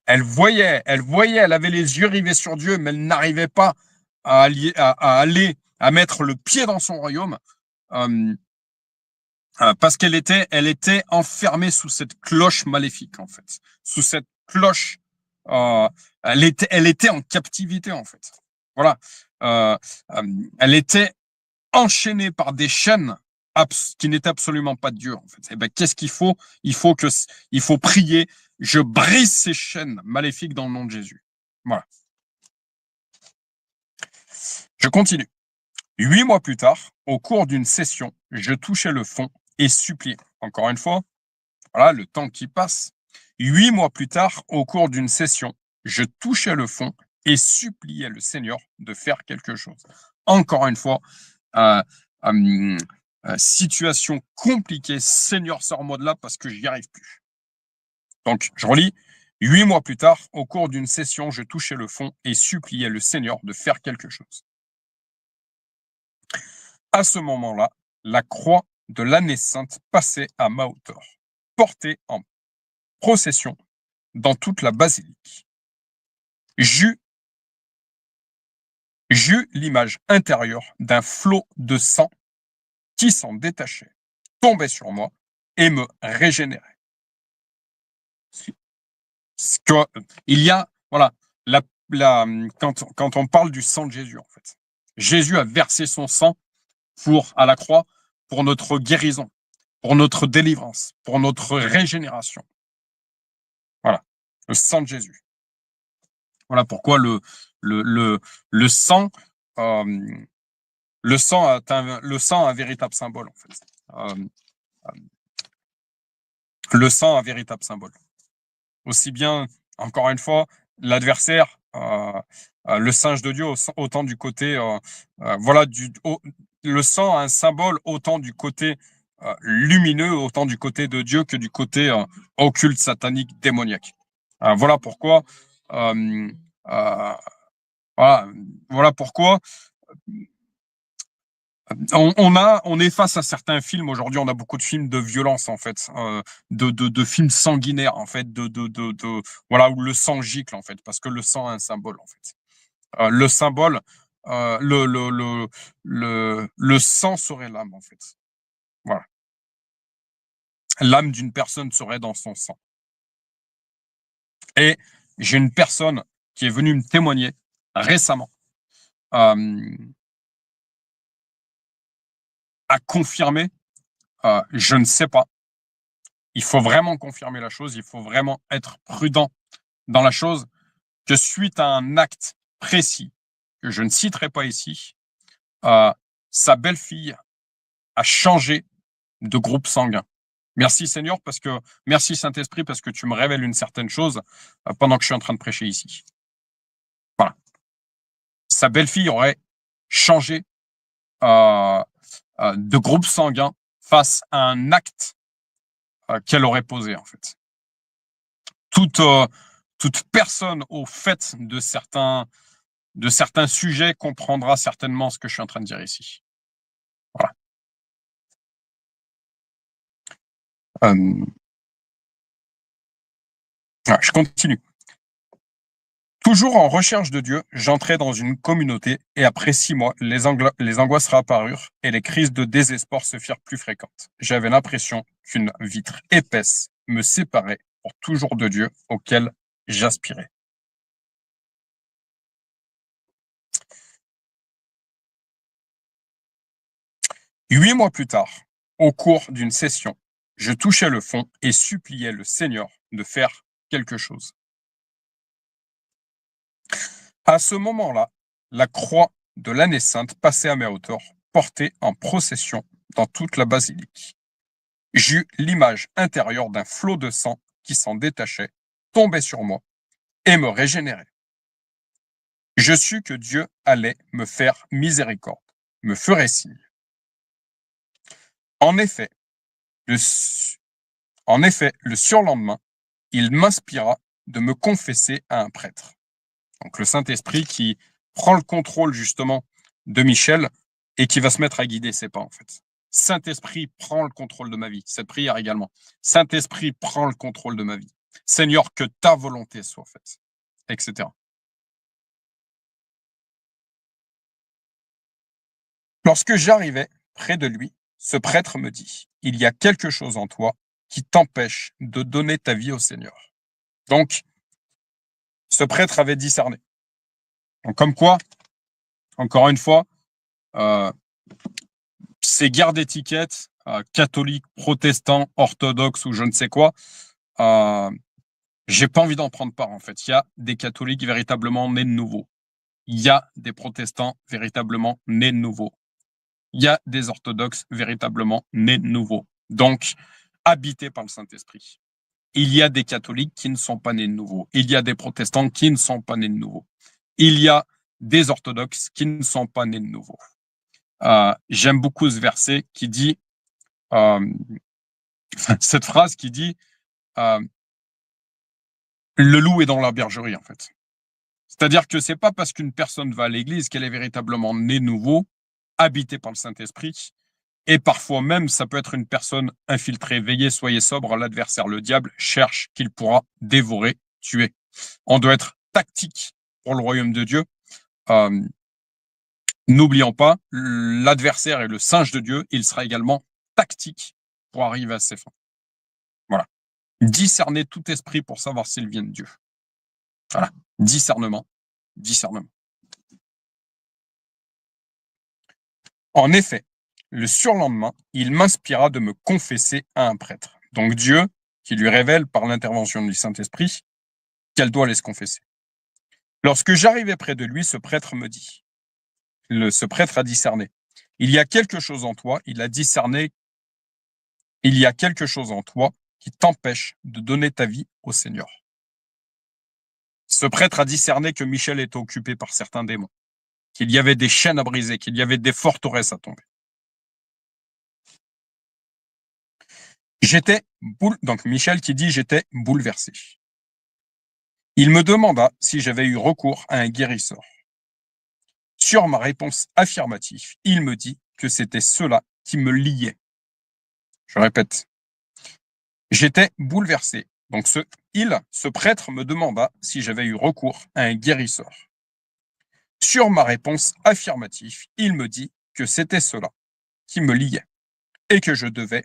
Elle voyait, elle avait les yeux rivés sur Dieu, mais elle n'arrivait pas à aller, à mettre le pied dans son royaume, parce qu'elle était enfermée sous cette cloche maléfique, en fait. Sous cette cloche, elle était en captivité, en fait. Voilà. Elle était enchaînée par des chaînes qui n'étaient absolument pas de Dieu, en fait. Et ben, qu'est-ce qu'il faut? Il faut prier. Je brise ces chaînes maléfiques dans le nom de Jésus. Voilà. Je continue. 8 mois plus tard, au cours d'une session, je touchais le fond et suppliais. Encore une fois, voilà le temps qui passe. 8 mois plus tard, au cours d'une session, je touchais le fond et suppliais le Seigneur de faire quelque chose. Encore une fois, situation compliquée. Seigneur, sors-moi de là parce que j'y arrive plus. Donc, je relis. 8 mois plus tard, au cours d'une session, je touchais le fond et suppliais le Seigneur de faire quelque chose. À ce moment-là, la croix de l'année sainte passait à ma hauteur, portée en procession dans toute la basilique. J'eus l'image intérieure d'un flot de sang qui s'en détachait, tombait sur moi et me régénérait. Il y a, voilà, quand on parle du sang de Jésus, en fait, Jésus a versé son sang à la croix pour notre guérison, pour notre délivrance, pour notre régénération. Voilà, le sang de Jésus. Voilà pourquoi le sang, le sang a un véritable symbole, en fait. Le sang a un véritable symbole. Aussi bien, encore une fois, l'adversaire, le singe de Dieu, autant du côté, voilà, le sang a un symbole autant du côté lumineux, autant du côté de Dieu que du côté occulte, satanique, démoniaque. Voilà pourquoi, voilà pourquoi on est face à certains films aujourd'hui. On a beaucoup de films de violence, en fait, de films sanguinaires, en fait, voilà, où le sang gicle, en fait, parce que le sang a un symbole, en fait. Le symbole, le sang serait l'âme, en fait. Voilà. L'âme d'une personne serait dans son sang. Et j'ai une personne qui est venue me témoigner récemment, à confirmer, je ne sais pas. Il faut vraiment confirmer la chose, il faut vraiment être prudent dans la chose, que suite à un acte précis, que je ne citerai pas ici, sa belle-fille a changé de groupe sanguin. Merci Seigneur, merci Saint-Esprit, parce que tu me révèles une certaine chose pendant que je suis en train de prêcher ici. Voilà. Sa belle-fille aurait changé de groupe sanguin face à un acte qu'elle aurait posé, en fait. Toute personne au fait de certains sujets comprendra certainement ce que je suis en train de dire ici. Voilà. Je continue. Toujours en recherche de Dieu, j'entrais dans une communauté et après 6 mois, les angoisses réapparurent et les crises de désespoir se firent plus fréquentes. J'avais l'impression qu'une vitre épaisse me séparait pour toujours de Dieu auquel j'aspirais. Huit mois plus tard, au cours d'une session, je touchais le fond et suppliais le Seigneur de faire quelque chose. À ce moment-là, la croix de l'année sainte passait à mes hauteurs, portée en procession dans toute la basilique. J'eus l'image intérieure d'un flot de sang qui s'en détachait, tombait sur moi et me régénérait. Je sus que Dieu allait me faire miséricorde, me ferait signe. En effet, le surlendemain, il m'inspira de me confesser à un prêtre. Donc le Saint-Esprit qui prend le contrôle justement de Michel et qui va se mettre à guider ses pas, en fait. Saint-Esprit, prends le contrôle de ma vie. Cette prière également. Saint-Esprit, prends le contrôle de ma vie. Seigneur, que ta volonté soit faite, etc. Lorsque j'arrivais près de lui, ce prêtre me dit, il y a quelque chose en toi qui t'empêche de donner ta vie au Seigneur. Donc, ce prêtre avait discerné. Donc, comme quoi, encore une fois, ces guerres d'étiquettes, catholiques, protestants, orthodoxes ou je ne sais quoi, j'ai pas envie d'en prendre part, en fait. Il y a des catholiques véritablement nés de nouveau. Il y a des protestants véritablement nés de nouveau. Il y a des orthodoxes véritablement nés de nouveau. Donc, habités par le Saint-Esprit. Il y a des catholiques qui ne sont pas nés de nouveau. Il y a des protestants qui ne sont pas nés de nouveau. Il y a des orthodoxes qui ne sont pas nés de nouveau. J'aime beaucoup ce verset qui dit, cette phrase qui dit, le loup est dans la bergerie, en fait. C'est-à-dire que c'est pas parce qu'une personne va à l'église qu'elle est véritablement née de nouveau, habitée par le Saint-Esprit, et parfois même, ça peut être une personne infiltrée. Veillez, soyez sobre, l'adversaire, le diable, cherche qu'il pourra dévorer, tuer. On doit être tactique pour le royaume de Dieu. N'oublions pas, l'adversaire est le singe de Dieu, il sera également tactique pour arriver à ses fins. Voilà. Discerner tout esprit pour savoir s'il vient de Dieu. Voilà. Discernement. Discernement. En effet, le surlendemain, il m'inspira de me confesser à un prêtre. Donc Dieu, qui lui révèle par l'intervention du Saint-Esprit qu'elle doit aller se confesser. Lorsque j'arrivais près de lui, ce prêtre me dit, ce prêtre a discerné, il y a quelque chose en toi, il a discerné, il y a quelque chose en toi qui t'empêche de donner ta vie au Seigneur. Ce prêtre a discerné que Michel était occupé par certains démons, qu'il y avait des chaînes à briser, qu'il y avait des forteresses à tomber. Donc Michel qui dit, j'étais bouleversé. Il me demanda si j'avais eu recours à un guérisseur. Sur ma réponse affirmative, il me dit que c'était cela qui me liait. Je répète, j'étais bouleversé. Donc ce prêtre me demanda si j'avais eu recours à un guérisseur. Sur ma réponse affirmative, il me dit que c'était cela qui me liait et que je devais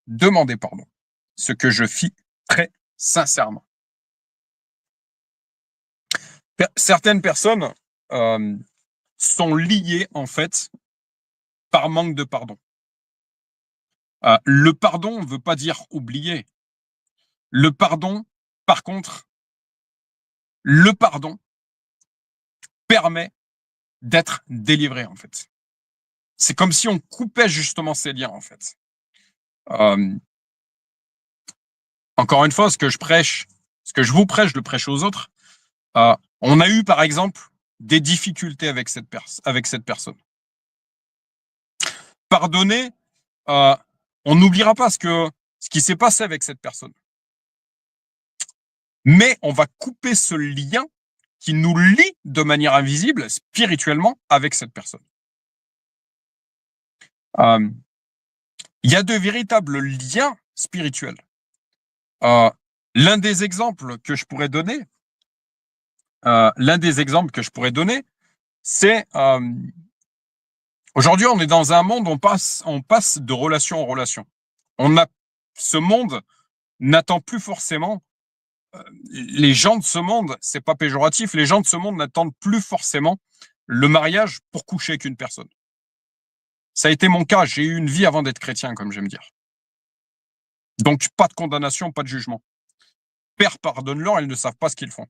demander pardon, ce que je fis très sincèrement. Certaines personnes sont liées en fait par manque de pardon. Le pardon ne veut pas dire oublier. Le pardon, par contre, le pardon permet d'être délivré en fait. C'est comme si on coupait justement ces liens en fait. Encore une fois, ce que je vous prêche, je le prêche aux autres. On a eu par exemple des difficultés avec cette personne. Pardonner, on n'oubliera pas ce qui s'est passé avec cette personne. Mais on va couper ce lien qui nous lie de manière invisible, spirituellement, avec cette personne. Il y a de véritables liens spirituels. L'un des exemples que je pourrais donner, c'est aujourd'hui, on est dans un monde où on passe de relation en relation. Ce monde n'attend plus forcément. Les gens de ce monde, c'est pas péjoratif, les gens de ce monde n'attendent plus forcément le mariage pour coucher avec une personne. Ça a été mon cas, j'ai eu une vie avant d'être chrétien, comme j'aime dire. Donc, pas de condamnation, pas de jugement. Père, pardonne-leur, ils ne savent pas ce qu'ils font.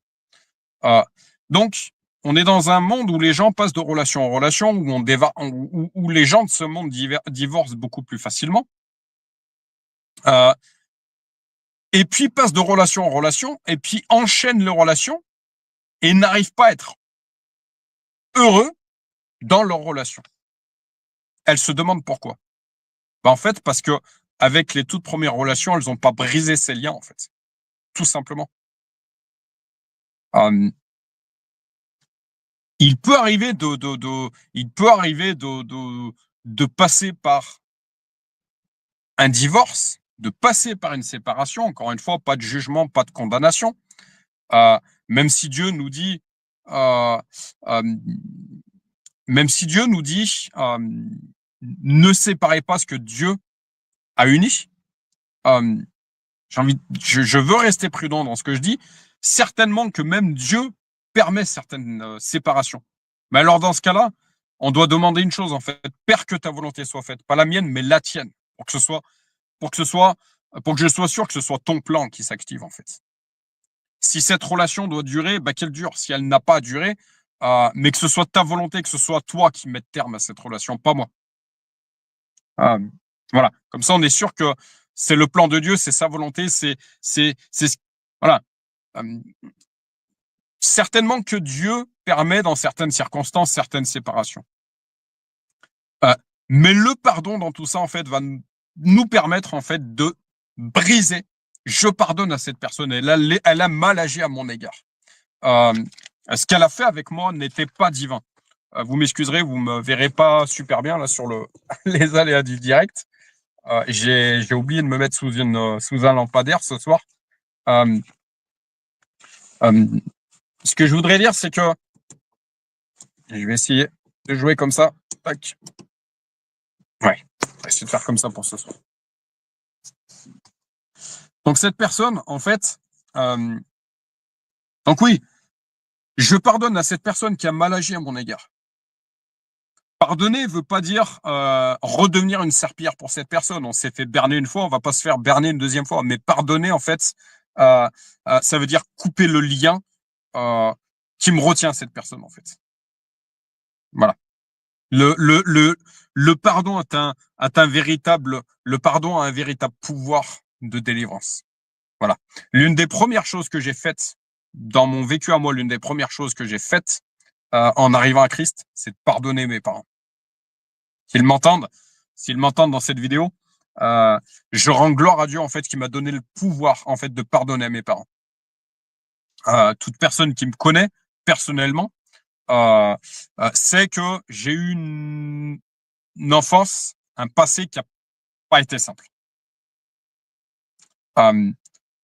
Donc, on est dans un monde où les gens passent de relation en relation, où les gens de ce monde divorcent beaucoup plus facilement. Et puis passent de relation en relation, et puis enchaînent les relations, et n'arrivent pas à être heureux dans leur relation. Elles se demandent pourquoi. En fait, parce que avec les toutes premières relations, elles n'ont pas brisé ces liens, en fait. Tout simplement. il peut arriver de passer par un divorce, de passer par une séparation. Encore une fois, pas de jugement, pas de condamnation. Même si Dieu nous dit, euh, euh, même si Dieu nous dit, ne séparez pas ce que Dieu a uni. Euh, je veux rester prudent dans ce que je dis. Certainement que même Dieu permet certaines séparations. Mais alors dans ce cas-là, on doit demander une chose en fait, Père, que ta volonté soit faite, pas la mienne, mais la tienne, pour que ce soit, pour que ce soit, pour que je sois sûr que ce soit ton plan qui s'active en fait. Si cette relation doit durer, bah qu'elle dure. Si elle n'a pas duré, mais que ce soit ta volonté, que ce soit toi qui mette terme à cette relation, pas moi. Euh, voilà. Comme ça, on est sûr que c'est le plan de Dieu, c'est sa volonté, voilà. Euh, certainement que Dieu permet dans certaines circonstances certaines séparations. Mais le pardon dans tout ça, en fait, va nous permettre, en fait, de briser. Je pardonne à cette personne. Elle a mal agi à mon égard. Ce qu'elle a fait avec moi n'était pas divin. Vous m'excuserez, vous me verrez pas super bien là sur les aléas du direct. J'ai oublié de me mettre sous un lampadaire ce soir. Euh, euh, ce que je voudrais dire, c'est que je vais essayer de jouer comme ça. Tac. Ouais, on va essayer de faire comme ça pour ce soir. Donc cette personne, en fait, donc oui, je pardonne à cette personne qui a mal agi à mon égard. Pardonner ne veut pas dire redevenir une serpillière pour cette personne. On s'est fait berner une fois, on va pas se faire berner une deuxième fois. Mais pardonner, en fait, ça veut dire couper le lien qui me retient à cette personne, en fait. Voilà. Le pardon le pardon a un véritable pouvoir de délivrance. Voilà. L'une des premières choses que j'ai faites dans mon vécu à moi, l'une des premières choses que j'ai faites en arrivant à Christ, c'est de pardonner mes parents. S'ils m'entendent dans cette vidéo, je rends gloire à Dieu en fait qui m'a donné le pouvoir en fait de pardonner à mes parents. Toute personne qui me connaît personnellement sait que j'ai eu une enfance, un passé qui n'a pas été simple.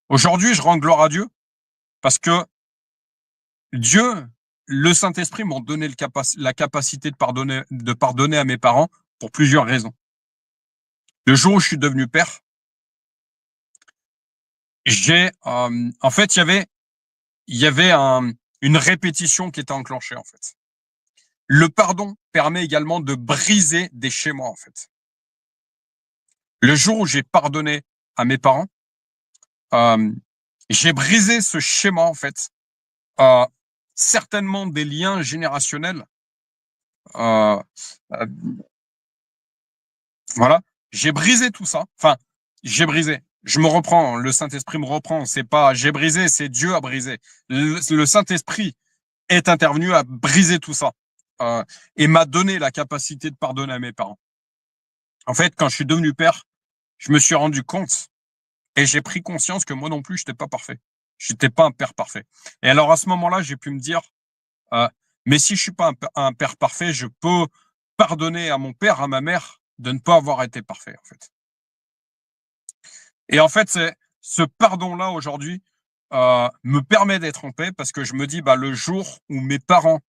Aujourd'hui, je rends gloire à Dieu parce que Dieu, le Saint-Esprit m'ont donné la capacité de pardonner à mes parents pour plusieurs raisons. Le jour où je suis devenu père, en fait, il y avait une répétition qui était enclenchée en fait. Le pardon permet également de briser des schémas en fait. Le jour où j'ai pardonné à mes parents, j'ai brisé ce schéma en fait. Certainement des liens générationnels. Voilà, j'ai brisé tout ça. Enfin, j'ai brisé. Je me reprends, le Saint-Esprit me reprend. C'est pas j'ai brisé, c'est Dieu a brisé. Le Saint-Esprit est intervenu à briser tout ça et m'a donné la capacité de pardonner à mes parents. En fait, quand je suis devenu père, je me suis rendu compte et j'ai pris conscience que moi non plus, je n'étais pas parfait. Je n'étais pas un père parfait. Et alors à ce moment-là, j'ai pu me dire, mais si je suis pas un père parfait, je peux pardonner à mon père, à ma mère, de ne pas avoir été parfait, en fait. Et en fait, c'est ce pardon-là aujourd'hui me permet d'être en paix parce que je me dis, bah, le jour où mes parents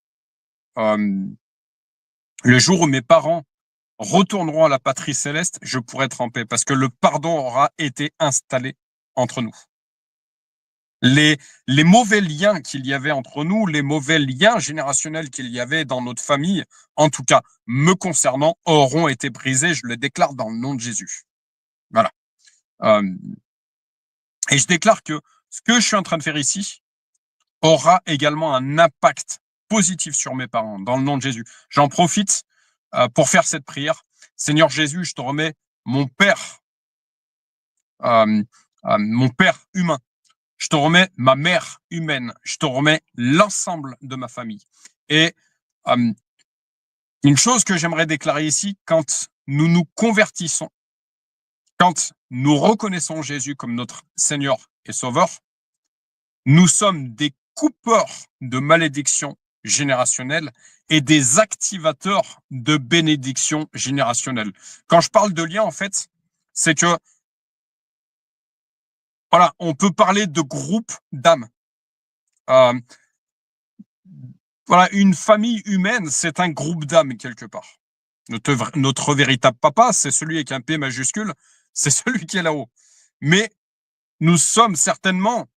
retourneront à la patrie céleste, je pourrai être en paix parce que le pardon aura été installé entre nous. Les mauvais liens qu'il y avait entre nous, les mauvais liens générationnels qu'il y avait dans notre famille, en tout cas me concernant, auront été brisés. Je le déclare dans le nom de Jésus. Voilà. Et je déclare que ce que je suis en train de faire ici aura également un impact positif sur mes parents, dans le nom de Jésus. J'en profite pour faire cette prière. Seigneur Jésus, je te remets mon Père humain. Je te remets ma mère humaine. Je te remets l'ensemble de ma famille. Et une chose que j'aimerais déclarer ici, quand nous nous convertissons, quand nous reconnaissons Jésus comme notre Seigneur et Sauveur, nous sommes des coupeurs de malédiction générationnels et des activateurs de bénédiction générationnelle. Quand je parle de lien, en fait, c'est que, voilà, on peut parler de groupe d'âmes. Voilà, une famille humaine, c'est un groupe d'âmes quelque part. Notre véritable papa, c'est celui avec un P majuscule, c'est celui qui est là-haut. Mais nous sommes certainement,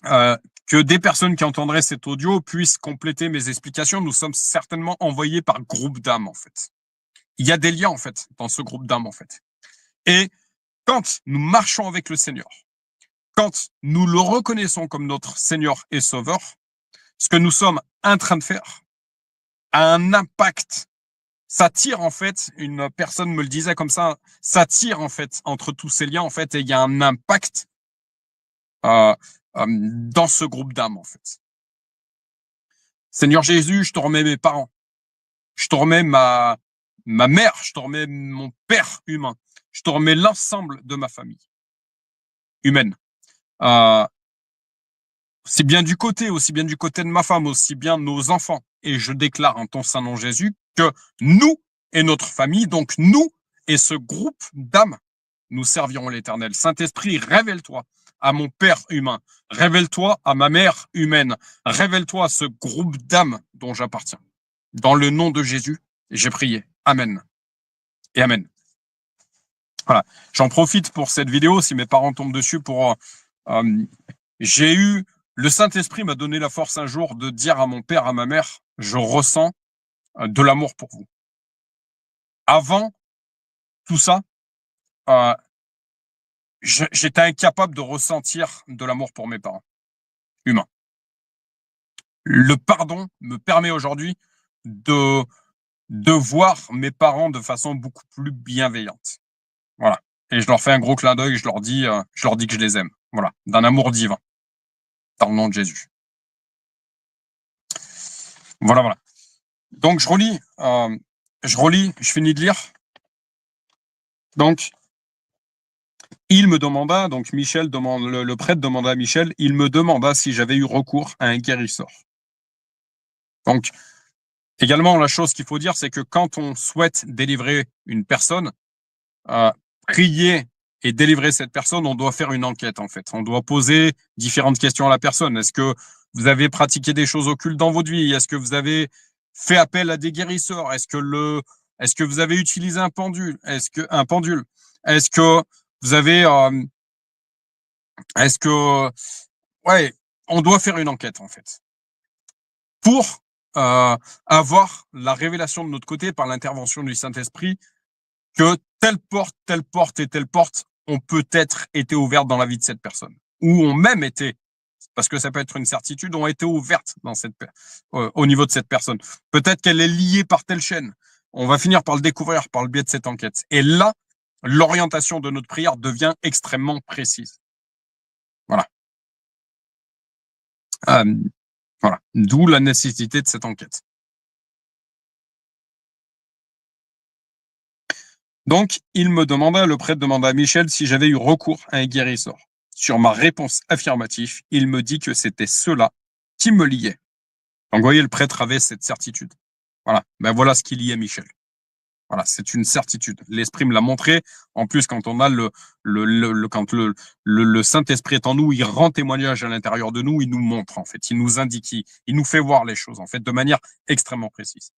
que des personnes qui entendraient cet audio puissent compléter mes explications, nous sommes certainement envoyés par groupe d'âmes, en fait. Il y a des liens, en fait, dans ce groupe d'âmes, en fait. Et quand nous marchons avec le Seigneur, quand nous le reconnaissons comme notre Seigneur et Sauveur, ce que nous sommes en train de faire a un impact. Ça tire, en fait, une personne me le disait comme ça tire, en fait, entre tous ces liens, en fait, et il y a un impact dans ce groupe d'âmes, en fait. Seigneur Jésus, je te remets mes parents. Je te remets ma mère, je te remets mon père humain. Je te remets l'ensemble de ma famille humaine. C'est bien aussi bien du côté de ma femme, aussi bien nos enfants. Et je déclare en ton saint nom Jésus que nous et notre famille, donc nous et ce groupe d'âmes, nous servirons l'Éternel. Saint-Esprit, révèle-toi à mon Père humain. Révèle-toi à ma mère humaine. Révèle-toi à ce groupe d'âmes dont j'appartiens. Dans le nom de Jésus, j'ai prié. Amen. Et Amen. Voilà. J'en profite pour cette vidéo, si mes parents tombent dessus, j'ai eu, le Saint-Esprit m'a donné la force un jour de dire à mon père, à ma mère, je ressens de l'amour pour vous. Avant tout ça, j'étais incapable de ressentir de l'amour pour mes parents humains. Le pardon me permet aujourd'hui de voir mes parents de façon beaucoup plus bienveillante. Voilà. Et je leur fais un gros clin d'œil, je leur dis que je les aime. Voilà. D'un amour divin. Dans le nom de Jésus. Voilà, voilà. Donc, je relis, je finis de lire. Donc, il me demanda, donc Michel demande, le prêtre demanda à Michel, il me demanda si j'avais eu recours à un guérisseur. Donc, également, la chose qu'il faut dire, c'est que quand on souhaite délivrer une personne, prier et délivrer cette personne, on doit faire une enquête, en fait. On doit poser différentes questions à la personne. Est-ce que vous avez pratiqué des choses occultes dans votre vie? Est-ce que vous avez fait appel à des guérisseurs? Est-ce que vous avez utilisé un pendule? Est-ce que vous avez, ouais, on doit faire une enquête, en fait, pour avoir la révélation de notre côté par l'intervention du Saint-Esprit que telle porte et telle porte ont peut-être été ouvertes dans la vie de cette personne, ou ont même été, parce que ça peut être une certitude, ont été ouvertes dans au niveau de cette personne. Peut-être qu'elle est liée par telle chaîne. On va finir par le découvrir par le biais de cette enquête. Et là, l'orientation de notre prière devient extrêmement précise. Voilà. Voilà. D'où la nécessité de cette enquête. Donc, le prêtre demanda à Michel si j'avais eu recours à un guérisseur. Sur ma réponse affirmative, il me dit que c'était cela qui me liait. Donc, vous voyez, le prêtre avait cette certitude. Voilà. Ben voilà ce qui liait Michel. Voilà, c'est une certitude. L'esprit me l'a montré. En plus, quand on a quand le Saint-Esprit est en nous, il rend témoignage à l'intérieur de nous, il nous montre, en fait. Il nous indique, il nous fait voir les choses, en fait, de manière extrêmement précise.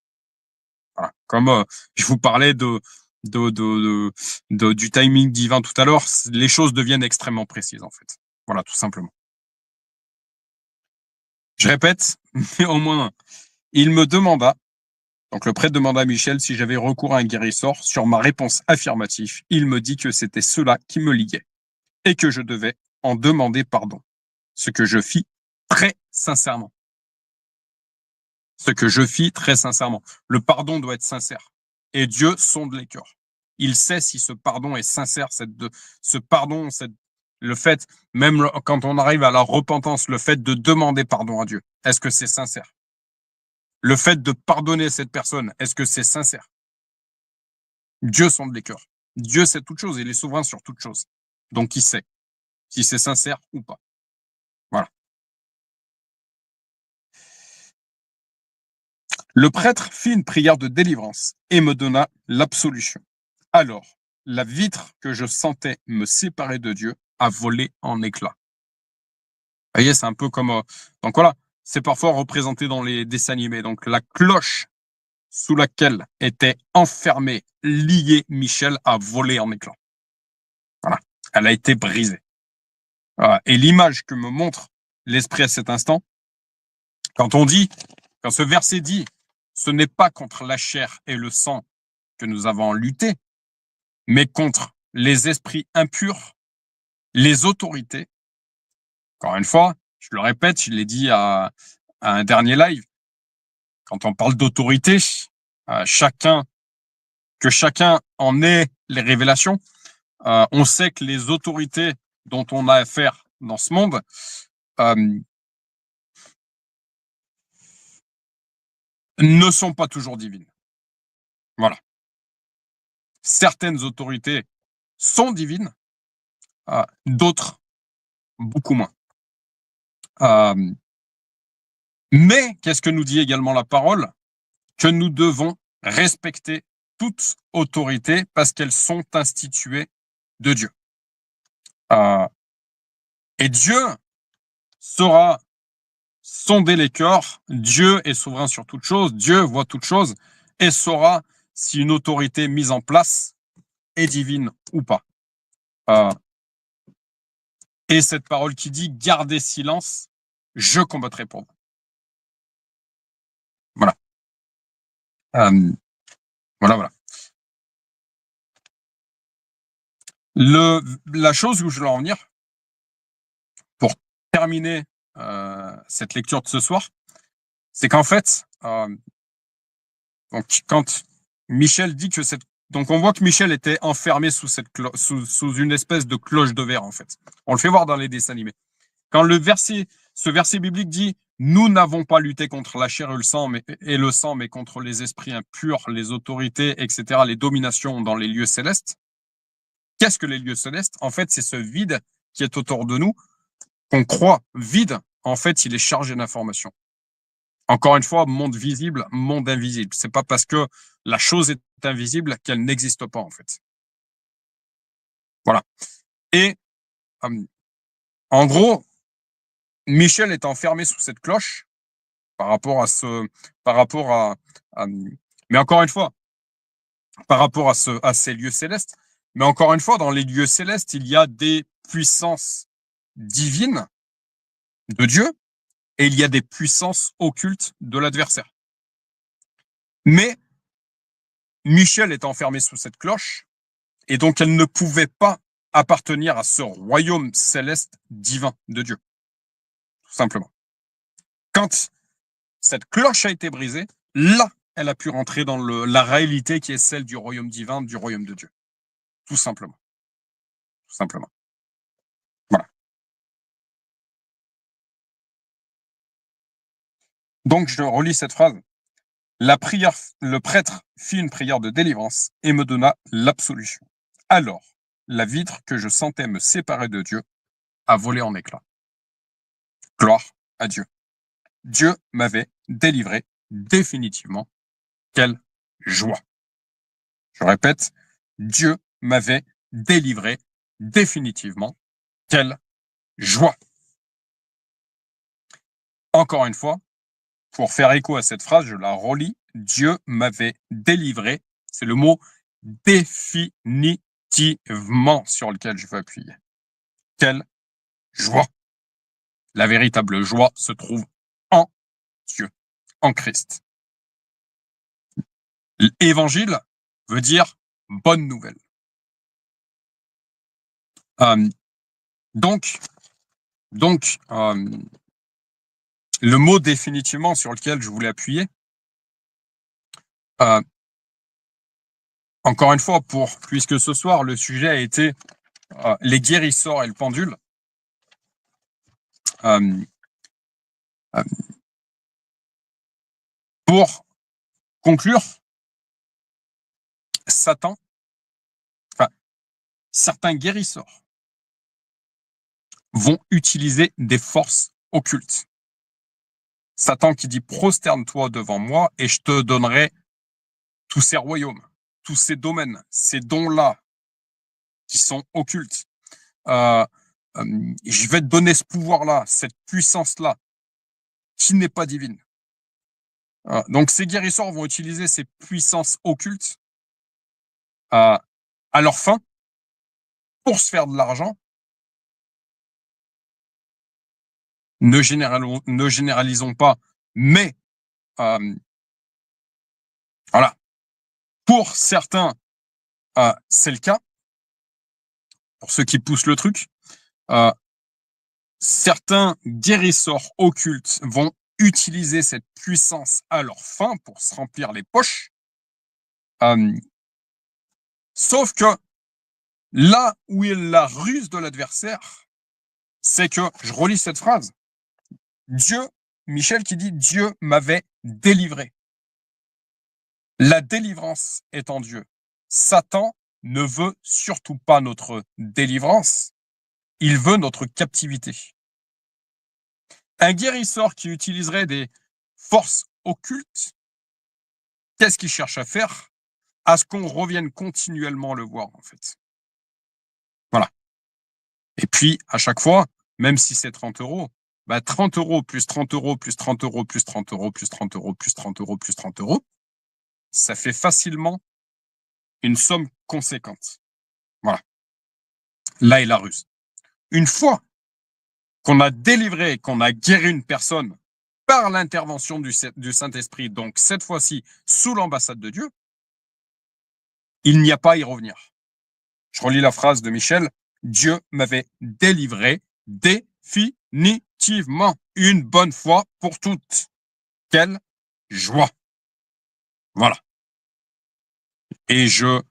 Voilà. Comme je vous parlais du timing divin tout à l'heure, les choses deviennent extrêmement précises, en fait. Voilà, tout simplement. Je répète, néanmoins, il me demanda, donc le prêtre demanda à Michel si j'avais recours à un guérisseur. Sur ma réponse affirmative, il me dit que c'était cela qui me liait et que je devais en demander pardon. Ce que je fis très sincèrement. Ce que je fis très sincèrement. Le pardon doit être sincère. Et Dieu sonde les cœurs. Il sait si ce pardon est sincère, ce pardon, le fait, même quand on arrive à la repentance, le fait de demander pardon à Dieu, est-ce que c'est sincère? Le fait de pardonner cette personne, est-ce que c'est sincère? Dieu sonde les cœurs. Dieu sait toute chose, il est souverain sur toute chose. Donc il sait si c'est sincère ou pas. Voilà. Le prêtre fit une prière de délivrance et me donna l'absolution. Alors, la vitre que je sentais me séparer de Dieu a volé en éclats. Vous voyez, c'est un peu comme... donc voilà, c'est parfois représenté dans les dessins animés. Donc la cloche sous laquelle était enfermé, lié Michel, a volé en éclats. Voilà, elle a été brisée. Et l'image que me montre l'esprit à cet instant, quand ce verset dit, ce n'est pas contre la chair et le sang que nous avons lutté, mais contre les esprits impurs, les autorités. Encore une fois, je le répète, je l'ai dit à un dernier live, quand on parle d'autorité, que chacun en ait les révélations. On sait que les autorités dont on a affaire dans ce monde ne sont pas toujours divines. Voilà. Certaines autorités sont divines, d'autres beaucoup moins. Mais qu'est-ce que nous dit également la parole? Que nous devons respecter toute autorité parce qu'elles sont instituées de Dieu. Et Dieu saura sonder les cœurs. Dieu est souverain sur toute chose. Dieu voit toute chose et saura si une autorité mise en place est divine ou pas. Et cette parole qui dit « Gardez silence, je combattrai pour vous ». Voilà. Voilà. La chose où je veux en venir, pour terminer cette lecture de ce soir, c'est qu'en fait, donc quand Michel dit que donc on voit que Michel était enfermé sous une espèce de cloche de verre, en fait. On le fait voir dans les dessins animés. Quand ce verset biblique dit « Nous n'avons pas lutté contre la chair et le sang, mais contre les esprits impurs, les autorités, etc., les dominations dans les lieux célestes », qu'est-ce que les lieux célestes? En fait, c'est ce vide qui est autour de nous, qu'on croit vide. En fait, il est chargé d'informations. Encore une fois, monde visible, monde invisible. C'est pas parce que la chose est invisible qu'elle n'existe pas, en fait. Voilà. Et en gros, Michel est enfermé sous cette cloche par rapport à mais encore une fois, par rapport à ces lieux célestes. Mais encore une fois, dans les lieux célestes, il y a des puissances divines de Dieu et il y a des puissances occultes de l'adversaire. Mais Michel est enfermé sous cette cloche et donc elle ne pouvait pas appartenir à ce royaume céleste divin de Dieu. Tout simplement. Quand cette cloche a été brisée, là, elle a pu rentrer dans la réalité qui est celle du royaume divin, du royaume de Dieu. Tout simplement. Tout simplement. Voilà. Donc, je relis cette phrase. Le prêtre fit une prière de délivrance et me donna l'absolution. Alors, la vitre que je sentais me séparer de Dieu a volé en éclats. Gloire à Dieu. Dieu m'avait délivré définitivement. Quelle joie. Je répète, Dieu m'avait délivré définitivement. Quelle joie. Encore une fois, pour faire écho à cette phrase, je la relis. Dieu m'avait délivré. C'est le mot définitivement sur lequel je veux appuyer. Quelle joie. La véritable joie se trouve en Dieu, en Christ. L'évangile veut dire bonne nouvelle. Donc, le mot définitivement sur lequel je voulais appuyer, encore une fois, puisque ce soir le sujet a été les guérisseurs et le pendule, pour conclure, certains guérisseurs vont utiliser des forces occultes. Satan qui dit prosterne-toi devant moi et je te donnerai tous ces royaumes, tous ces domaines, ces dons-là qui sont occultes. Je vais te donner ce pouvoir-là, cette puissance-là, qui n'est pas divine. Donc ces guérisseurs vont utiliser ces puissances occultes à leur fin pour se faire de l'argent. Ne généralisons pas, mais voilà. Pour certains, c'est le cas. Pour ceux qui poussent le truc, certains guérisseurs occultes vont utiliser cette puissance à leur fin pour se remplir les poches. Sauf que là où est la ruse de l'adversaire, c'est que, je relis cette phrase, Michel qui dit « Dieu m'avait délivré ». La délivrance est en Dieu. Satan ne veut surtout pas notre délivrance, il veut notre captivité. Un guérisseur qui utiliserait des forces occultes, qu'est-ce qu'il cherche à faire? À ce qu'on revienne continuellement le voir, en fait. Voilà. Et puis, à chaque fois, même si c'est 30 €, 30 € plus 30 € plus 30 € plus 30 € plus 30 € plus 30 € plus 30 €, ça fait facilement une somme conséquente. Voilà. Là est la ruse. Une fois qu'on a délivré, qu'on a guéri une personne par l'intervention du Saint-Esprit, donc cette fois-ci sous l'ambassade de Dieu, il n'y a pas à y revenir. Je relis la phrase de Michel, Dieu m'avait délivré définitivement, une bonne fois pour toutes. Quelle joie! Voilà. Et je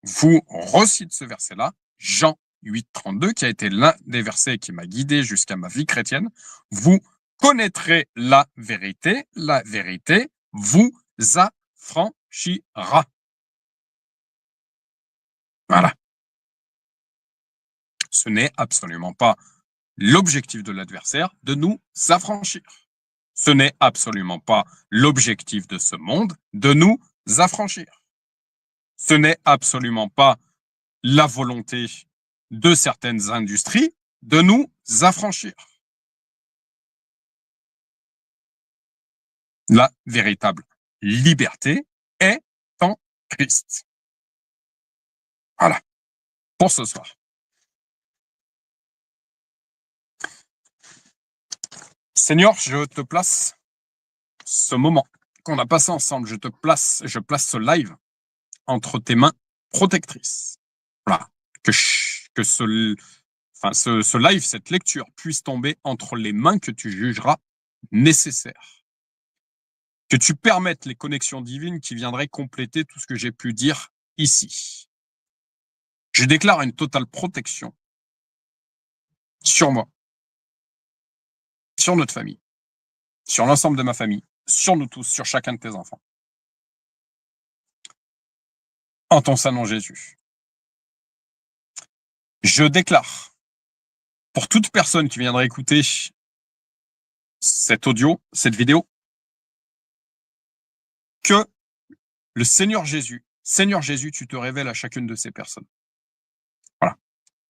vous recite ce verset-là, Jean 8, 32, qui a été l'un des versets qui m'a guidé jusqu'à ma vie chrétienne. Vous connaîtrez la vérité vous affranchira. Voilà. Ce n'est absolument pas l'objectif de l'adversaire de nous affranchir. Ce n'est absolument pas l'objectif de ce monde de nous affranchir. Ce n'est absolument pas la volonté de certaines industries de nous affranchir. La véritable liberté est en Christ. Voilà, pour ce soir. Seigneur, je te place ce moment qu'on a passé ensemble, je place ce live entre tes mains protectrices. Voilà, que ce live, cette lecture puisse tomber entre les mains que tu jugeras nécessaires. Que tu permettes les connexions divines qui viendraient compléter tout ce que j'ai pu dire ici. Je déclare une totale protection sur moi, sur notre famille, sur l'ensemble de ma famille, sur nous tous, sur chacun de tes enfants. En ton Saint nom Jésus. Je déclare, pour toute personne qui viendrait écouter cet audio, cette vidéo, que le Seigneur Jésus, tu te révèles à chacune de ces personnes. Voilà.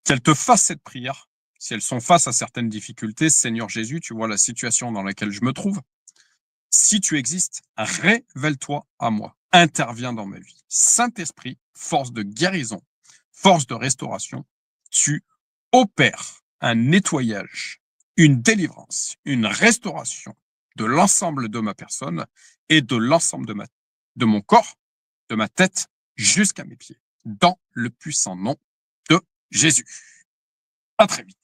Qu'elles te fassent cette prière, si elles sont face à certaines difficultés, Seigneur Jésus, tu vois la situation dans laquelle je me trouve. Si tu existes, révèle-toi à moi. Interviens dans ma vie. Saint-Esprit, force de guérison, force de restauration, tu opères un nettoyage, une délivrance, une restauration de l'ensemble de ma personne et de l'ensemble de mon corps, de ma tête jusqu'à mes pieds, dans le puissant nom de Jésus. À très vite.